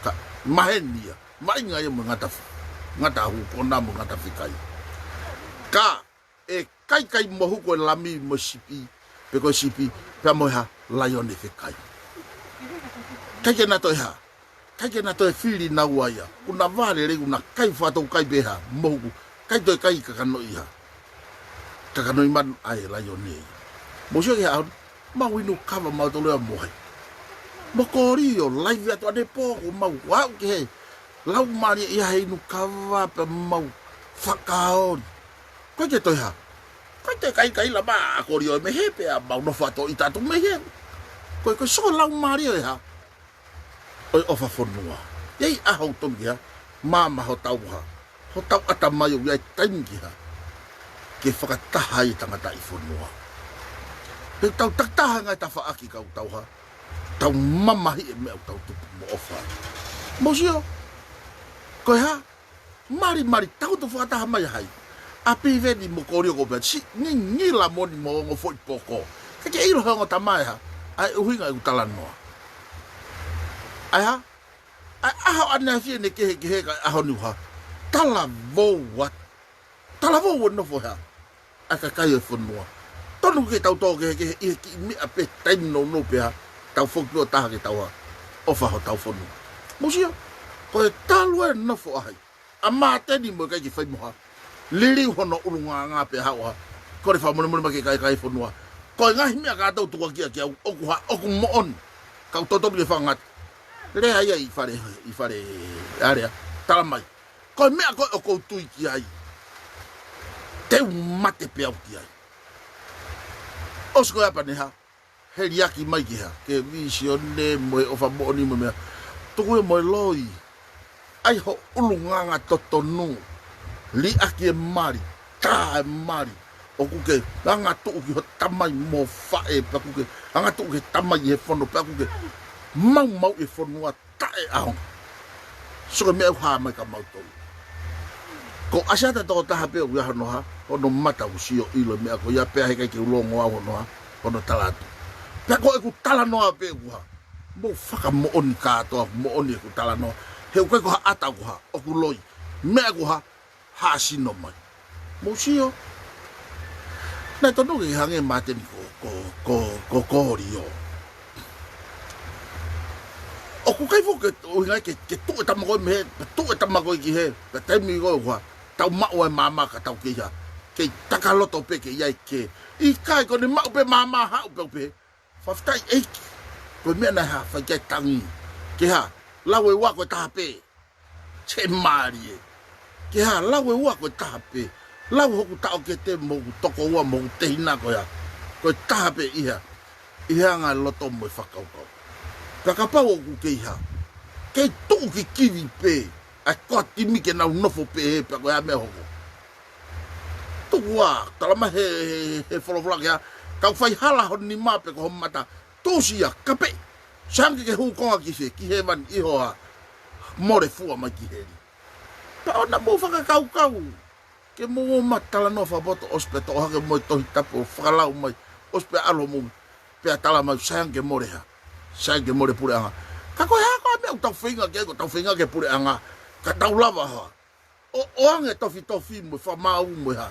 Ka mahenia. Mai ngai mo ngata hu kona mo ngata fe kai. Ka e kai mo hu ko lami mo sipi. Pe ko sipi pe mo ha lion e fe kai. Kake na to ha. Kake na to e fili na waya. Kuna vale le una kai fa to kai be ha mo kai to kai ka no iha. Ka no man ai lion e. Mo sio ha ma winu kava ma to le mo. Mo korio live ato ade po ko mau wa ke. Lau mari ia hei nu kava pe mau whakaori. Koe ke toi ha? Koe te kai la ba korio me he pe a mau no whato i tatu me he. Koe so lau mari e ha? Oi ofa whanua. Iei ahau tomi ha? Mama ho tau ha? Ho tau ata mai o iai taingi ha? Ke whakataha i tangata i whanua. Pe tau taktaha ngai ta whaaki kau tau ha? Tau mamahi e mea tau tupu mo ofa. Mosio? Koe ha, mari tau tu whakataha mai hai. A piveni mo korio ko pia, ni la moni mo ngo foi poko. Kake ilo hongo tamai ha, ai uhinga i utala noa. Ai ha, ai aho anea fie ne kehe ka aho ni ha. Tala vou no fo ha. Ai kakai e whanua. Tonu ke tau tō kehe i ki mi a pe taino no pe ha. Tau whokio taha ke tau ha. Ofa ho tau whanua. Musio. Koe talu e nofo ahai. A māteni mo kai ki whai moha. Liri hono urunga ngā pe hawa. Kore whamone ma ke kai whanua. Koe ngahi mea kātou tua kia oku moon. Kau totopi e whangat. Rea ia i whare area. Tala mai. Koe mea koe o kou tui ki ai. Teu mate pe au ki ai. Osko apa ne ha. He riaki mai ki ha. Ke visione moe o whamoni mo mea. Tuku e moe loi. Ai ho ulunganga totonu li aki e mari ka e mari o kuke anga tu ki ho tamai mo fa e pa kuke anga tu ke tamai e fono pa kuke mau e fono ta e ao so me ha mai ka mau to ko asata to ta hape u ya no ha ono mata usio ilo me ko ya pe he ka ki ulongo a no ha ono talatu pe ko e ku tala no ape ku ha mo fa ka mo on ka to mo on e ku tala no he koe ko ha ata ko ha o ku loi mea ko ha sino mai mosio na to no ke hange mate ni ko korio o ku kai fo ke o ngai ke tu ta mo me tu ta mo ki he ka te mi go ha tau ma o mama ka tau ki ha ke takaloto pe ke ia ke i kai ko ni ma pe mama ha pe fa ftai e ko me na ha fa ke tangi ke ha lawe wa ko tape che mari ke ha lawe wa ko tape lawe ko ta o ke te mo toko wa mo te hina ko ya ko tape ia nga loto mo fakau ko ka pa o ku ke ha ke tu ki kiwi pe a ko ti mi ke na no fo pe pa ko ya me ho tu wa tala ma he folo ya ka fai hala hon ni ma pe ko mata tu sia ka pe Sangi ke hu konga ki se ki he man iho ha more fua mai ki heri. Pa ona mo whaka kau. Ke mo matala no whaboto ospe to hake mo tohi tapo whakalau mai ospe alo mo pe atala mai sangi more ha. Sangi more pure anga. Ka koe hako a mea tau whinga ke pure anga. Ka tau lava ha. O ange tofi mo whamau mo ha.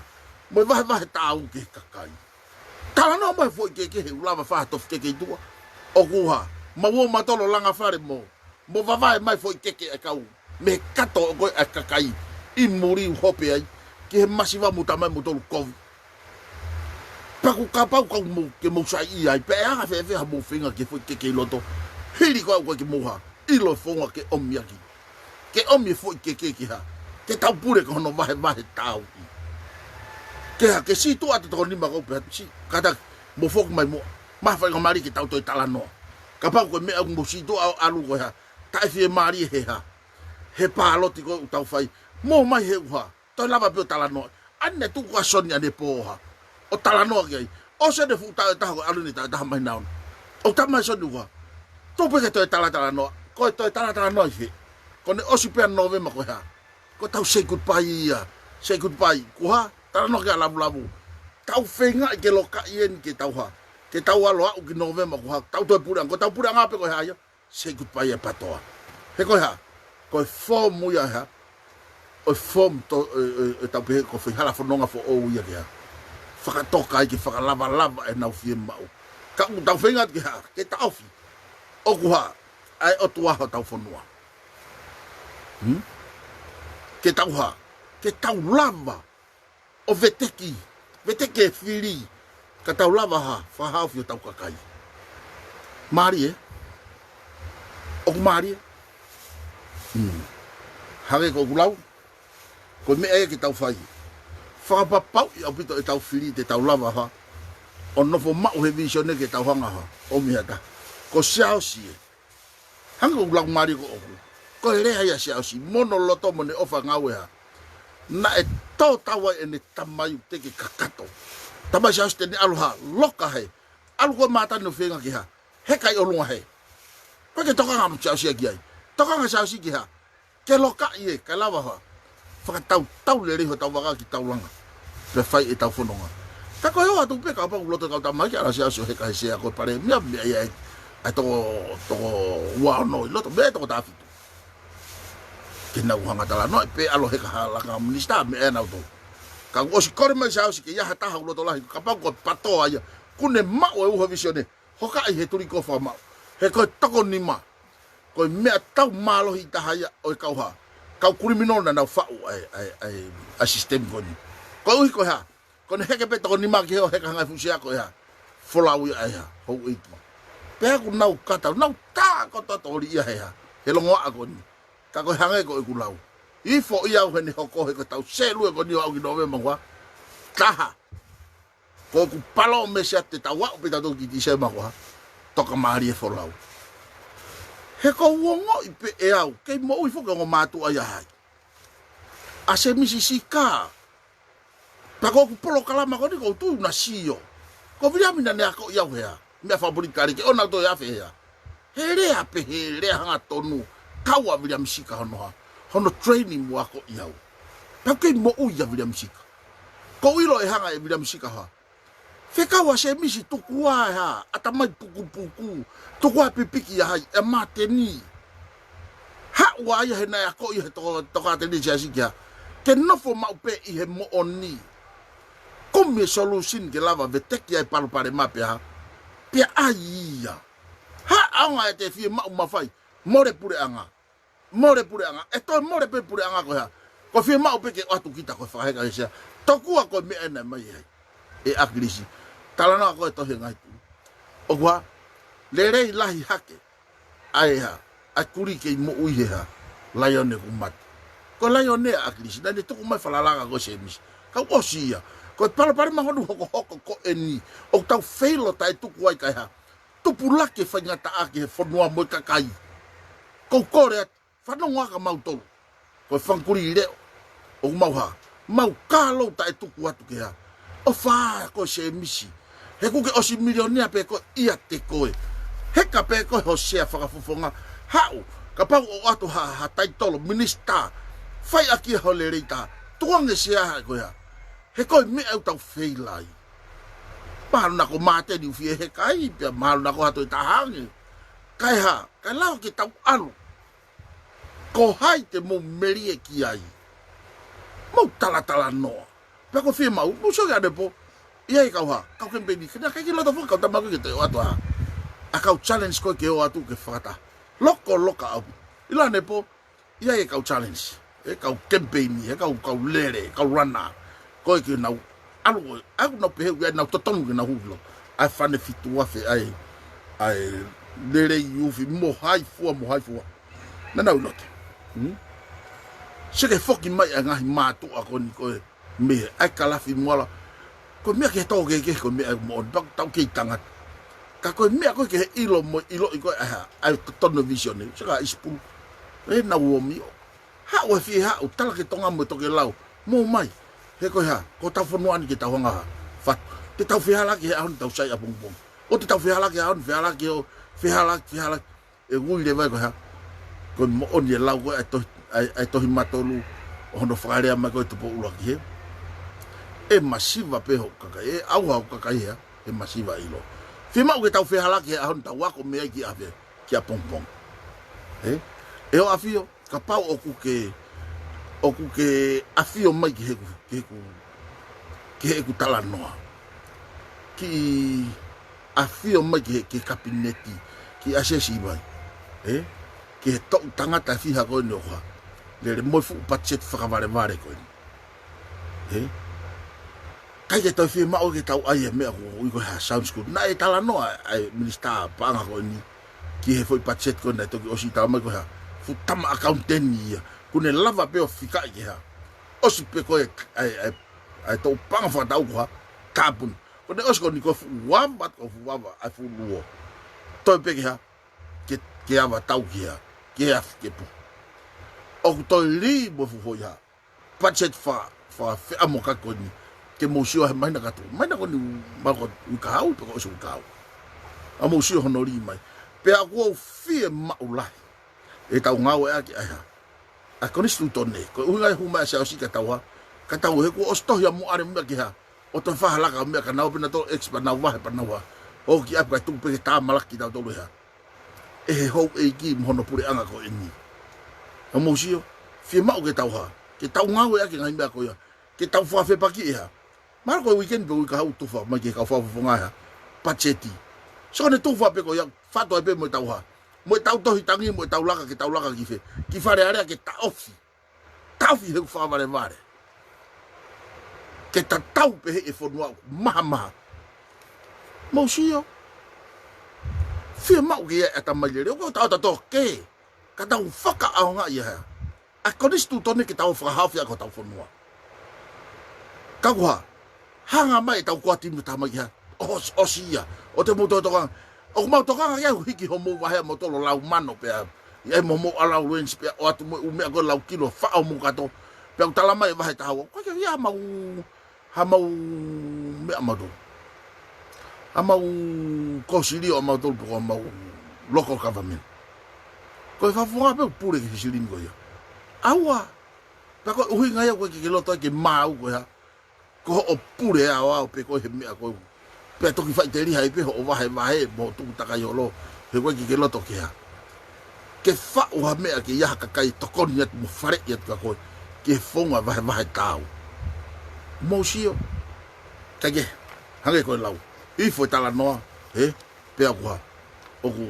Mo vahe tau ke kakai. Tala no mai foi ke he ulava wha tofi ke tua. O kuha. Ma wo matolo langa fare mo vavae mai foi keke e kau me kato go e kakai i muri hope ai ke masiva muta mai mutolu kovi pa ku kapau ka mo ke mo sai ai pe anga fe ha mo finga ke foi keke loto hiri ko ke mo ha i lo fonga ke omiaki ke omi foi keke ki ha ke tau pure ko no vahe tau ke si tu atu to ni ma ko pe si kata mo fok mai mo ma fa ko mari ki tau to talano Kapa ko me ang musito alu ko ha. Tai fie mari he ha. He paloti ko tau fai. Mo mai he ha. To lava pe talano. Anne tu ko sonia de po ha. O talano ke. O se de futa ta ko alu ni ta mai naun. O ta mai sonu ha. To pe ke to talano. Ko to talano fe. Ko ne osi pe November ko ha. Ko tau say goodbye ya. Say goodbye. Ko ha. Talano ke labu. Tau fenga ke loka ien ke tau ha. Ke tau alo au ki November ko ha. Tau to purang. Ko tau purang ape ko ha ya. Say goodbye e patoa. He ko ha. Ko form mu ya ha. O form to tau pe ko fe hala fononga fo o ya ke ha. Whakatoka i ke whakalava e nau fie mau. Ka u tau whenga ke ha, ke tau fi. O kuha, ai o tuaha tau whanua. Ke tau ha, ke tau lava. O veteki e whiri. Ka tau lava ha, whahau fi o tau kakai. Māri e? O ku māri e? Hake ko kulau. Ko me e ke tau whai. Whakapapau i au pito e tau whiri te tau lava ha. O nofo mau he visione ke tau hanga ha. O mihata. Ko siao si e. Hanga ulang mari ko oku. Ko he reha ia siao si. Mono loto mo ne ofa ngawe ha. Na e tau tawa e ne tamayu teke kakato. Tamai siao si te ne aluha. Loka he. Alu ko mata no whenga ki ha. He kai olunga he. Ko ke toka ngam siao si a ki ai. Toka nga siao si ki ha. Ke loka i e. Kai lava ha. Whakatau tau le reho tau waka ki tau langa. Pe fai e tau whanonga. Ka koe hoa tu pe ka pa uloto kau ta mai ala sia so he ka sia ko pare mia mia ai to wa no loto be to ta fitu. Ke na uhanga tala no pe alo he ka la ka minista me e na to. Ka o si kore mai sa si ke ya ta ha uloto la ka pa ko pato ai kune ma o u visione. Ho ka ai he turi ko fa ma. He ko toko ni ma. Ko me tau malo hi ta haya o ka ha. Kau kriminal na fau ai sistem ko ni. Ko ui ko ha. Ko ne heke pe to ni ma ke ho heka ngai fusia ko ha. Folau ai ha. Ho i ki. Pe ku nau kata nau ta ko to to ri ha. He longo a ko ni. Ka ko hanga ko ku lau. I fo ia ho ni ho ko he ko tau se lu ko ni au ki nove mangwa. Taha. Ko ku palo me se te tawa pe ta to ki di se ma ko ha. To ka mari e folau. He ko wongo i pe e au, kei mo ui whuka ngo mātu ai ahai. A se misi si kā. Pa ko ku polo kalama ko ni ko tu na sio. Ko vira mina ne ako iau hea. Mea whaburi kari ke ona to e awhe hea. He rea pe he rea hanga tonu. Kaua vira misika hono ha. Hono training mo ako iau. Pa kei mo ui a vira misika. Ko ilo e hanga e vira misika ha. Whekawa se misi tukua ha, atamai puku. Tukua pipiki ya hai, e mateni. Hawa ia he nai ako i he toka te ni siasi kia. Ke nofo maupe i he mo oni. Komi solution ke lava veteki ai palupare mape ha. Pia ai ia. Ha anga e te fie mau mawhai. More pure anga. E toi more pe pure anga ko ha. Ko fie maupe ke atu kita ko whaheka e sea. Tokua ko me ena mai hai. E akilisi. Talana ko e tohe ngai tu. O kua, le rei lahi hake. Ai ha, a kuri kei mo uihe ha. Laione ku mati. Ko laione a akilisi. Nani tuku mai whalalanga ko se misi. Kau osi ia. Ko e palapare mahonu hoko ko e ni. O tau feilo tai tuku ai kai ha. Tupu lake whaingata ake he whanua mo kakai. Ko kore at whanonga ka mau tolu. Ko e whankuri i reo. O mau ha. Mau kālo tai tuku atu ke ha. O whaa ko se misi. He kuke osi milionia pe ko ia te koe. Heka pe ko ho sea whakafofonga. Hau, ka pau o atu ha taitolo, minista. Whai aki ho le reita. Tuange sea ha koe ha. He koe me au tau wheilai. Mahalu na ko mate ni ufie he kai. Pia mahalu na ko hato i tahange. Kai ha, kai lao ki tau alu. Ko hai te mo merie ki ai. Mau tala noa. Pia ko fie mau, muso ga depo. Ia i kau ha, kau kempeni, kena kai ki lota fuka, kau tamaku ki te o atu ha. A kau challenge koe ke o atu ke whakata. Loka au. Ila nepo, ia i kau challenge. E kau kempeni, e kau lere, kau rana. Koe ki nau, alu, aku nau pehe, ia nau totonu ki nau huvilo. Ai whane fitu wafe, ai lere i ufi, mo hai fua. Nana ulote. Seke foki mai a ngahi mātu a koni koe, me, ai kalafi mwala. Ko mea ke tau ke ko mea mo bak tau ke tangat. ka koe mea koe ke he ilo mo ilo i koe ai tono vision ni saka ispul e na uomi ha o fi ha o tala ke tonga mo toke lau mo mai he koe ha ko tau whanua ni ke tau hanga fat te tau whihala ki he ahon tau sai apung pung o te tau whihala ki ahon whihala ki o whihala e ngui le vai koe ha koe mo oni e lau koe ai tohi matolu o hono whakarea mai koe tupo ula ki he e masiva peho kakai e au kakai he e masiva ilo Fima o ke tau whihala ki he ahon tau wako mea ki awe ki a pong pong e o afio ka pau oku ke afio mai ki heku tala noa ki afio mai ki kabineti ki asesi mai ki he tau tangata fiha koe ni oka le moi fu patset whakaware koe ni kai ke tau whi mao ke tau ai e mea ko iko ha sounds good na e tala noa ai minister panga koe ni ki he foi patset koe ni toki osi tau mai koe ha fu tama accountant ni kune lava pe o fika ki ha osi pe koe ai tau panga whatau koe ha kapun kone osi koe ni koe fu wamba ai fu luo toi pe ki ha ke awa tau ki ha ke af ke pu oku toi li mo fu hoi ha patset fa amoka koe ni ke musio he mai na katu mai na ko ni ma ko ka au pe ko so ka au a musio hono ri mai pe a ko fie ma ulai e ta ngau e aki ai a ko ni stu tone ko unga hu ma sa o si ka tawa ka tawa he ko osto ya mu are me ki ha o to fa hala ka me ka na o pina to expa na wa pa na wa o ki apa tu pe ta malaki ta to ha e ho e ki mono pure anga ko eni a musio fie ma o ke tawa ke ta ngau e aki ngai me ko ya ke ta fa fe pa ki ha Marco weekend pe ka hau tufa mai ke ka fa fonga ha pacheti so ne tufa pe ko ya fato pe mo tau ha mo tau to hitangi mo tau laka ki fe ki fare area ke ta ofi he fa vale ke ta tau pe e fonua mama mo sio fi mau ke e ta mai le ko ta to ke ka tau faka a nga ya a konistu tone ke tau fa hafi ko tau fonua ka kwa hanga mai tau kuati mu tamai ha osia o te moto to o mau to kanga ya hiki homo wa he moto lau mano pe e momo ala wens pe o atu me ko lau kilo fa o mu kato pe o tala mai wa he tawo ko ke ya mau ha mau me amado ha mau ko sili o mau to ko mau local government ko fa fo pe pure ki sili ngo ya awa pa ko hui nga ya ko ki lo to ke mau ko ha ko o pure a o pe ko he me ko pe to ki fa teri hai pe o va he mo tu ta ka yo lo he ko ki lo to ki ha ke fa o ha me ki ya ka kai to kon net mo fare yet ka ko ke fonga va tau mo sio ta ke ha ke ko lau i fo ta la no pe a ko o ku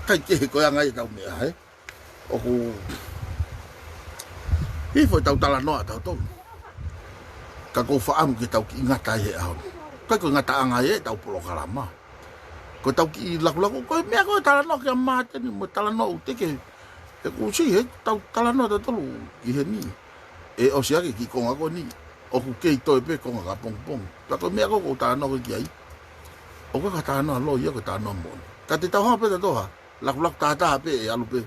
ta ke ko ya ngai ta me ha oku i foi tau tala noa tau tau ka ko fa am ki tau ki ngata he au ka ko ngata anga e tau polo kalama ko tau ki laku ko me ko tala no ki ma te ni mo tala no te ke e ku si he tau tala no tau ki he ni e o sia ki ko ngako ni oku ke to pe ko ngaka pong pong ka ko me ko tala no ki ai o ka tala no lo ye ko tala no mo ka te tau ha pe to ha laku ta pe e alu pe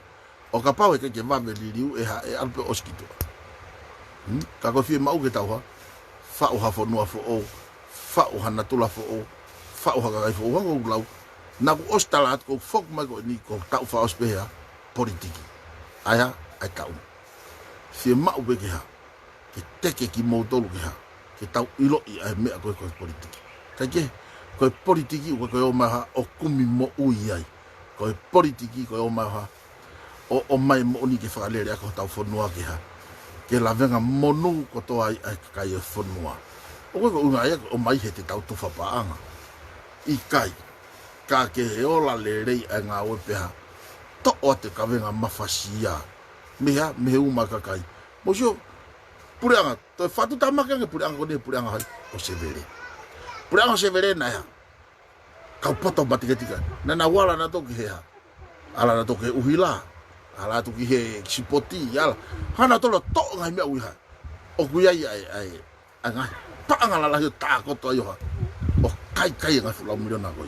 o ka pau e ke va me liu e ha e alpe oskito ka ko fi mau ke tau ha fa o ha fo no fo o fa o hana tula fo o fa o ha ga fo o lau na ko ostalat ko fok ma ko ni ko tau fa ospe ha politiki aya ai tau fi mau be ke ha ke teke ki mo tolu ke ha ke tau ilo i ai me ko politiki ka ke ko politiki ko o ma ha o kumi mo ui ai ko politiki ko o ma ha o mai mo ni ke whakalere ako tau whanua ki ha. Ke la venga monu ko to ai kai e whanua. O koe ko unga ea o mai he te tau tuwha paanga. I kai, ka ke he ola le rei ai ngā oe peha. To o te ka venga mawhasia. Meha, mehe umaka kai. Mosio, pureanga, to e whatu tamaka nge pureanga ko ne pureanga hai o severe. Pureanga o severe na ea. Kau poto matiketika. Nana wala na toki hea. Ala na toki uhila. Ala tu ki he sipoti ala hana tolo to ngai me uiha o kuia ai anga paanga la yo ta ko to yo o kai nga fu la mo na ko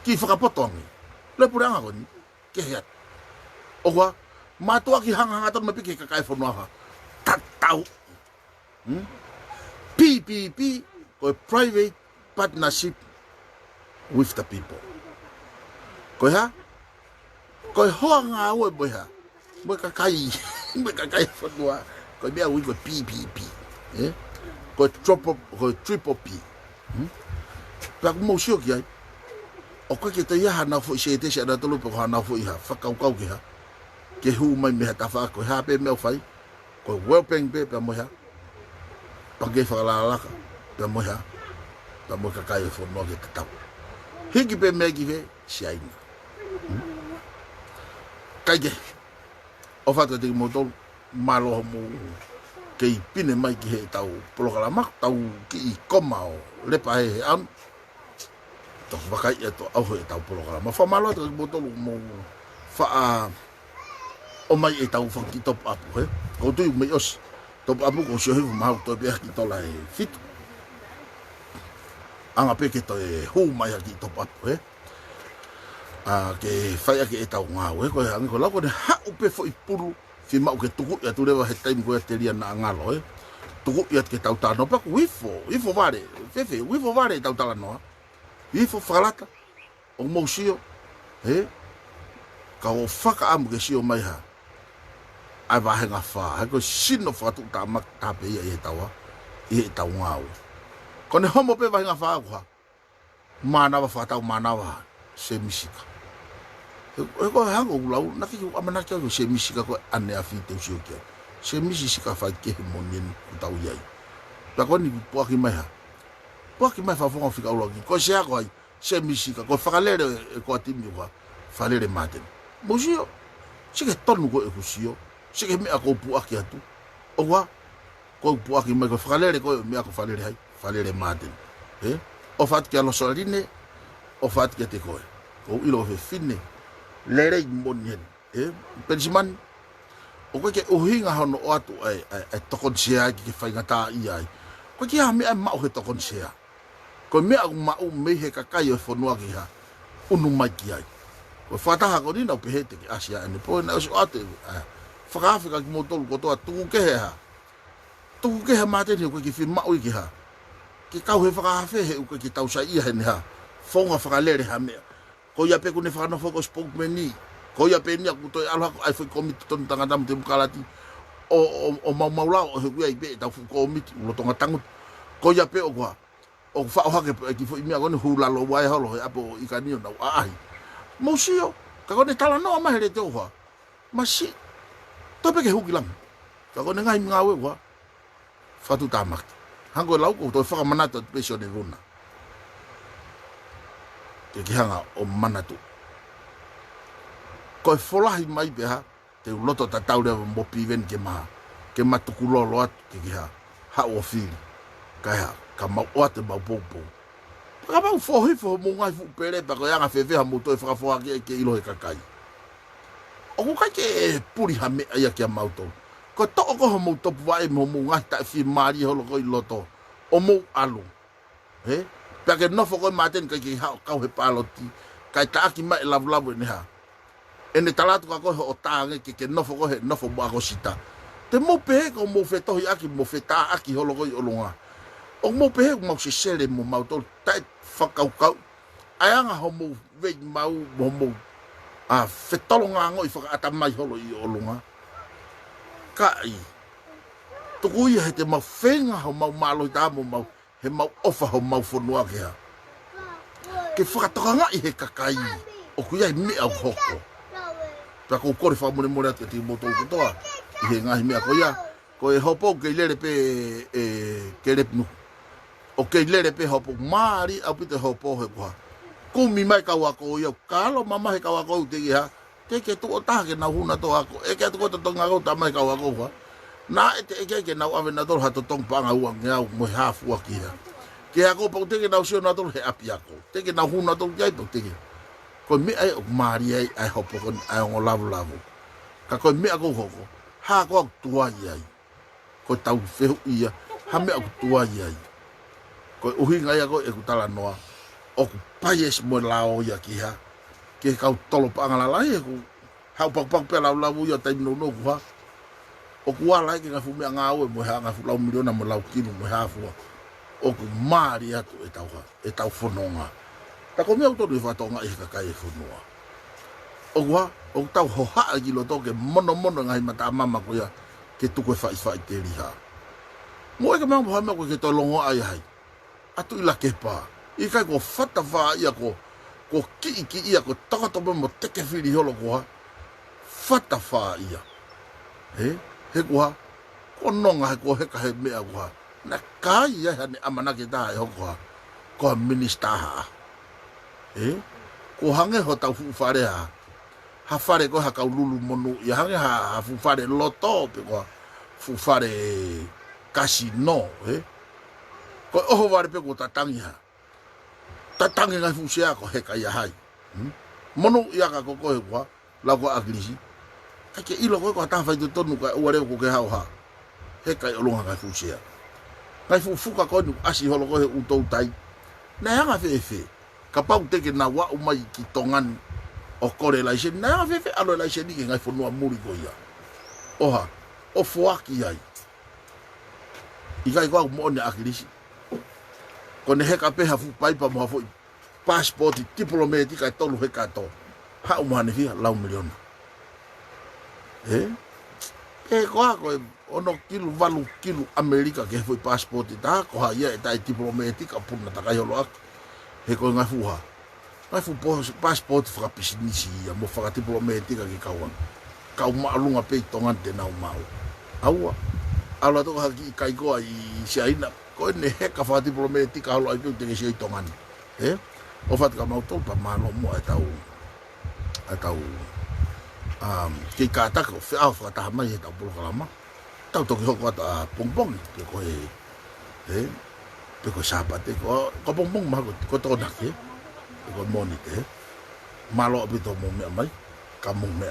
ki fa potong le pura nga ko ni ke ya o wa ma to ki hanga to ma pi ke kai fo no ha tatau PPP ko private partnership with the people ko ha ko ho nga wo bo ha mo ka kai fo no ko bia wi ko PPP ko triple P pa mo sio ki ai o ko ke te ya na fo se te se na to lo po na fo ha fa kau ki ha ke hu mai me ta fa ko ha pe me fai ko well paying pe pa mo ha pa ke fa la pa mo ha pa mo ka kai fo no ke ta hiki pe me ki ve si ai kai ke o fa te mo to malo mo ke pine mai ki he tau programa tau ki koma o le pa he am to vakai e to au he tau programa fa malo to boto mo fa o mai e tau fa ki top up he ko tu me os top up ko so he ma to be ki to la fit anga pe ke to e hu mai ki top up he ke fa ya ki e tau nga we ko ang ko la ko ha u pe fo i puru fi mau ke tuku ya tu lewa he time ko te ria na ngalo tuku ya ke tau tano pa wifo vale fefe wifo vale tau tala no wifo falata o mo sio ka o faka am ke sio mai ha ai va henga fa ha ko sino fa tu ta mak ta pe ya e tau ngau ko ne homo pe va henga fa ko mana va fa tau mana va se misika ko hango ulau na ki amana ki se misika ko ane afite usio ki se misika fa ki monin utau yai ta ko ni po ki mai fa fo fika ulau ki ko se ko se misika ko fa lere ko timi ko fa lere maten bojio se ke tonu ko e kusio se ke me ko pu aki atu o wa ko pu aki mai ko fa lere ko me ko fa lere maten o fat ki alo soline o fat ki te ko o ilo fe fine lere monien pensiman o ko ke o hinga hono o atu ai tokon sia ki fai ngata ai ko ki ha me ma o he tokon sia ko me a ma o me he ka kai o fonua ki ha unu mai ki ai ko fata ha ko ni na pe he te asia ni po na o atu fa Afrika ki mo tolu ko to tu ke ha ma te ko ki fi ma o ki ha ki ka he fa fe he ko ki tau sa ia he ni ha fonga fa lere ha me ko ya pe ko ne fa no focus spokesman ni ko ya pe ni aku to ala ai foi komite ton tanga dam te bukalati o mau la o he ai be ta fu komite lo tonga tangu ko ya pe o kwa o fa o ha ke ki foi mi agone hu la lo wai holo apo ikani na ai mo sio ka ko ne tala no ma hele te o fa ma si to pe ke hu kilam ka ko ne ngai ngawe kwa fa tu tamak hango lau ko to fa manata pesio de vuna ke hanga o manatu ko folahi mai be ha te loto ta tau de mo piven ke matukulo lo at ke ha o fili ka ma o te ma popo ka ba fo mo ngai fu pere pa ko ya fe ha mo to fa fo ke ilo e kakai o ko ke puri ha me ya ke mauto ko to ko mo to vai mo ngai ta fi mari ho lo ko loto o mo alu Pake no foko maten ka ki ha ka he paloti ka ta ki mai lavu ni ha ene talatu ka ko o tange ki no foko he no fo ba ko sita te mo pe ko mo fe to aki mo fe ta aki holo ko olonga o mo pe mo se sele mo ma to ta faka ka ayanga ho mo ve mau mo fe tolonga ngo i faka ata mai holo i olonga kai to ku ye te ma fenga ho mau malo ta mo he mau ofa ho mau fonua ke ha ke whakatoka ngai he kakai o kuia i mea hoko pa ko kore wha mone atu te moto kutoa i he ngahi mea koia ko e hopo ke lere pe ke repnu o ke lere pe hopo maari au pite hopo he koha kumi mai kau ako iau kalo mama he kau ako te ki ha te ke tu o taha ke na huna to ako e ke atu kota tonga kau tamai kau ako ha na e ke nau ave na dor hato tong panga uang ngau mo hafu aki ha ke ako pa te ke nau sio na dor he api ako te ke nau huna to kai pa te ke ko me ai o mari ai hopo kon ai ngo lavu ka ko me ako hoko ha ko tua ai ko tau feu ia hame aku tua ia. Ko uhinga ia ko e ku tala noa. O ku paies mo lao ia ki ha. Ke kau tolo pa ngala lai ku hau pak pe lau lau ia tai no no ku ha. O ku ala ki nga fu me nga o mo ha nga fu lau miliona mo lau kilo mo ha fu. O ku mari atu e tau fononga. Ta ko me auto ni fa tonga e ka kai fonua. O ku ha o tau ho ha ki lo toke mono ngai mata mama ko ia ke tu ko fa te riha. Mo e ka me mo ko ke to longo ai hai. Atu ila ke pa. I kai ko fata fa ia ko ki ia ko takato mo teke fili holo ko ha. Fata fa ia. He ko ha. Ko nonga he ko he ka he mea ko ha. Na kai ia hane amana ke ta e hoko ha. Ko minister ha. Ko hange ho tau fu fare ha. Ha fare ko ha kau lulu monu. Ia hange ha fu fare loto pe ko fu fare casino. Ko oho ware pe ko tatangi ha. Tatangi ngai fu sea ko he ka ia hai. Monu ia ka ko he ko la ko agrisi. Ka ke ilo ko ta fa tu tonu ka ware ko ke ha ha. He ka olonga ka fu sea. Ngai fu fuka ko nu asi holo ko he utou tai. Na nga fe. Ka pau te ke na wa umai ki tongan o kore la ise na fe alo la ise ni ngai fu no muri ko ia. Oha, o fuaki ai. Ikai ko mo ne agrisi. Ko ne heka pe hafu pai pa mo hafu passport diplomatic ai tolu heka to. Ha umane fia lau miliona. Ko ono kilu valu kilu Amerika ke foi passport ta ko ha ia ta diplomatic a puna ta kai holo ak. He ko nga fuha. Ngai fu passport fra pisinisi ia mo fra diplomatic ke kawan. Kau maalunga pe tongan te nau mau. Aua. Ala to ha ki kai ko ai siaina ko ne heka fa diplomatic halo ai te ke tongan. O fat ka mau to pa malo mo atau ke kata ko fa fa ta mai ta bulu kalama. Tau to ko ta pongpong ke ko pe ko sapate ko pongpong ma ko to nak ko monite malo bito mo me mai kamu me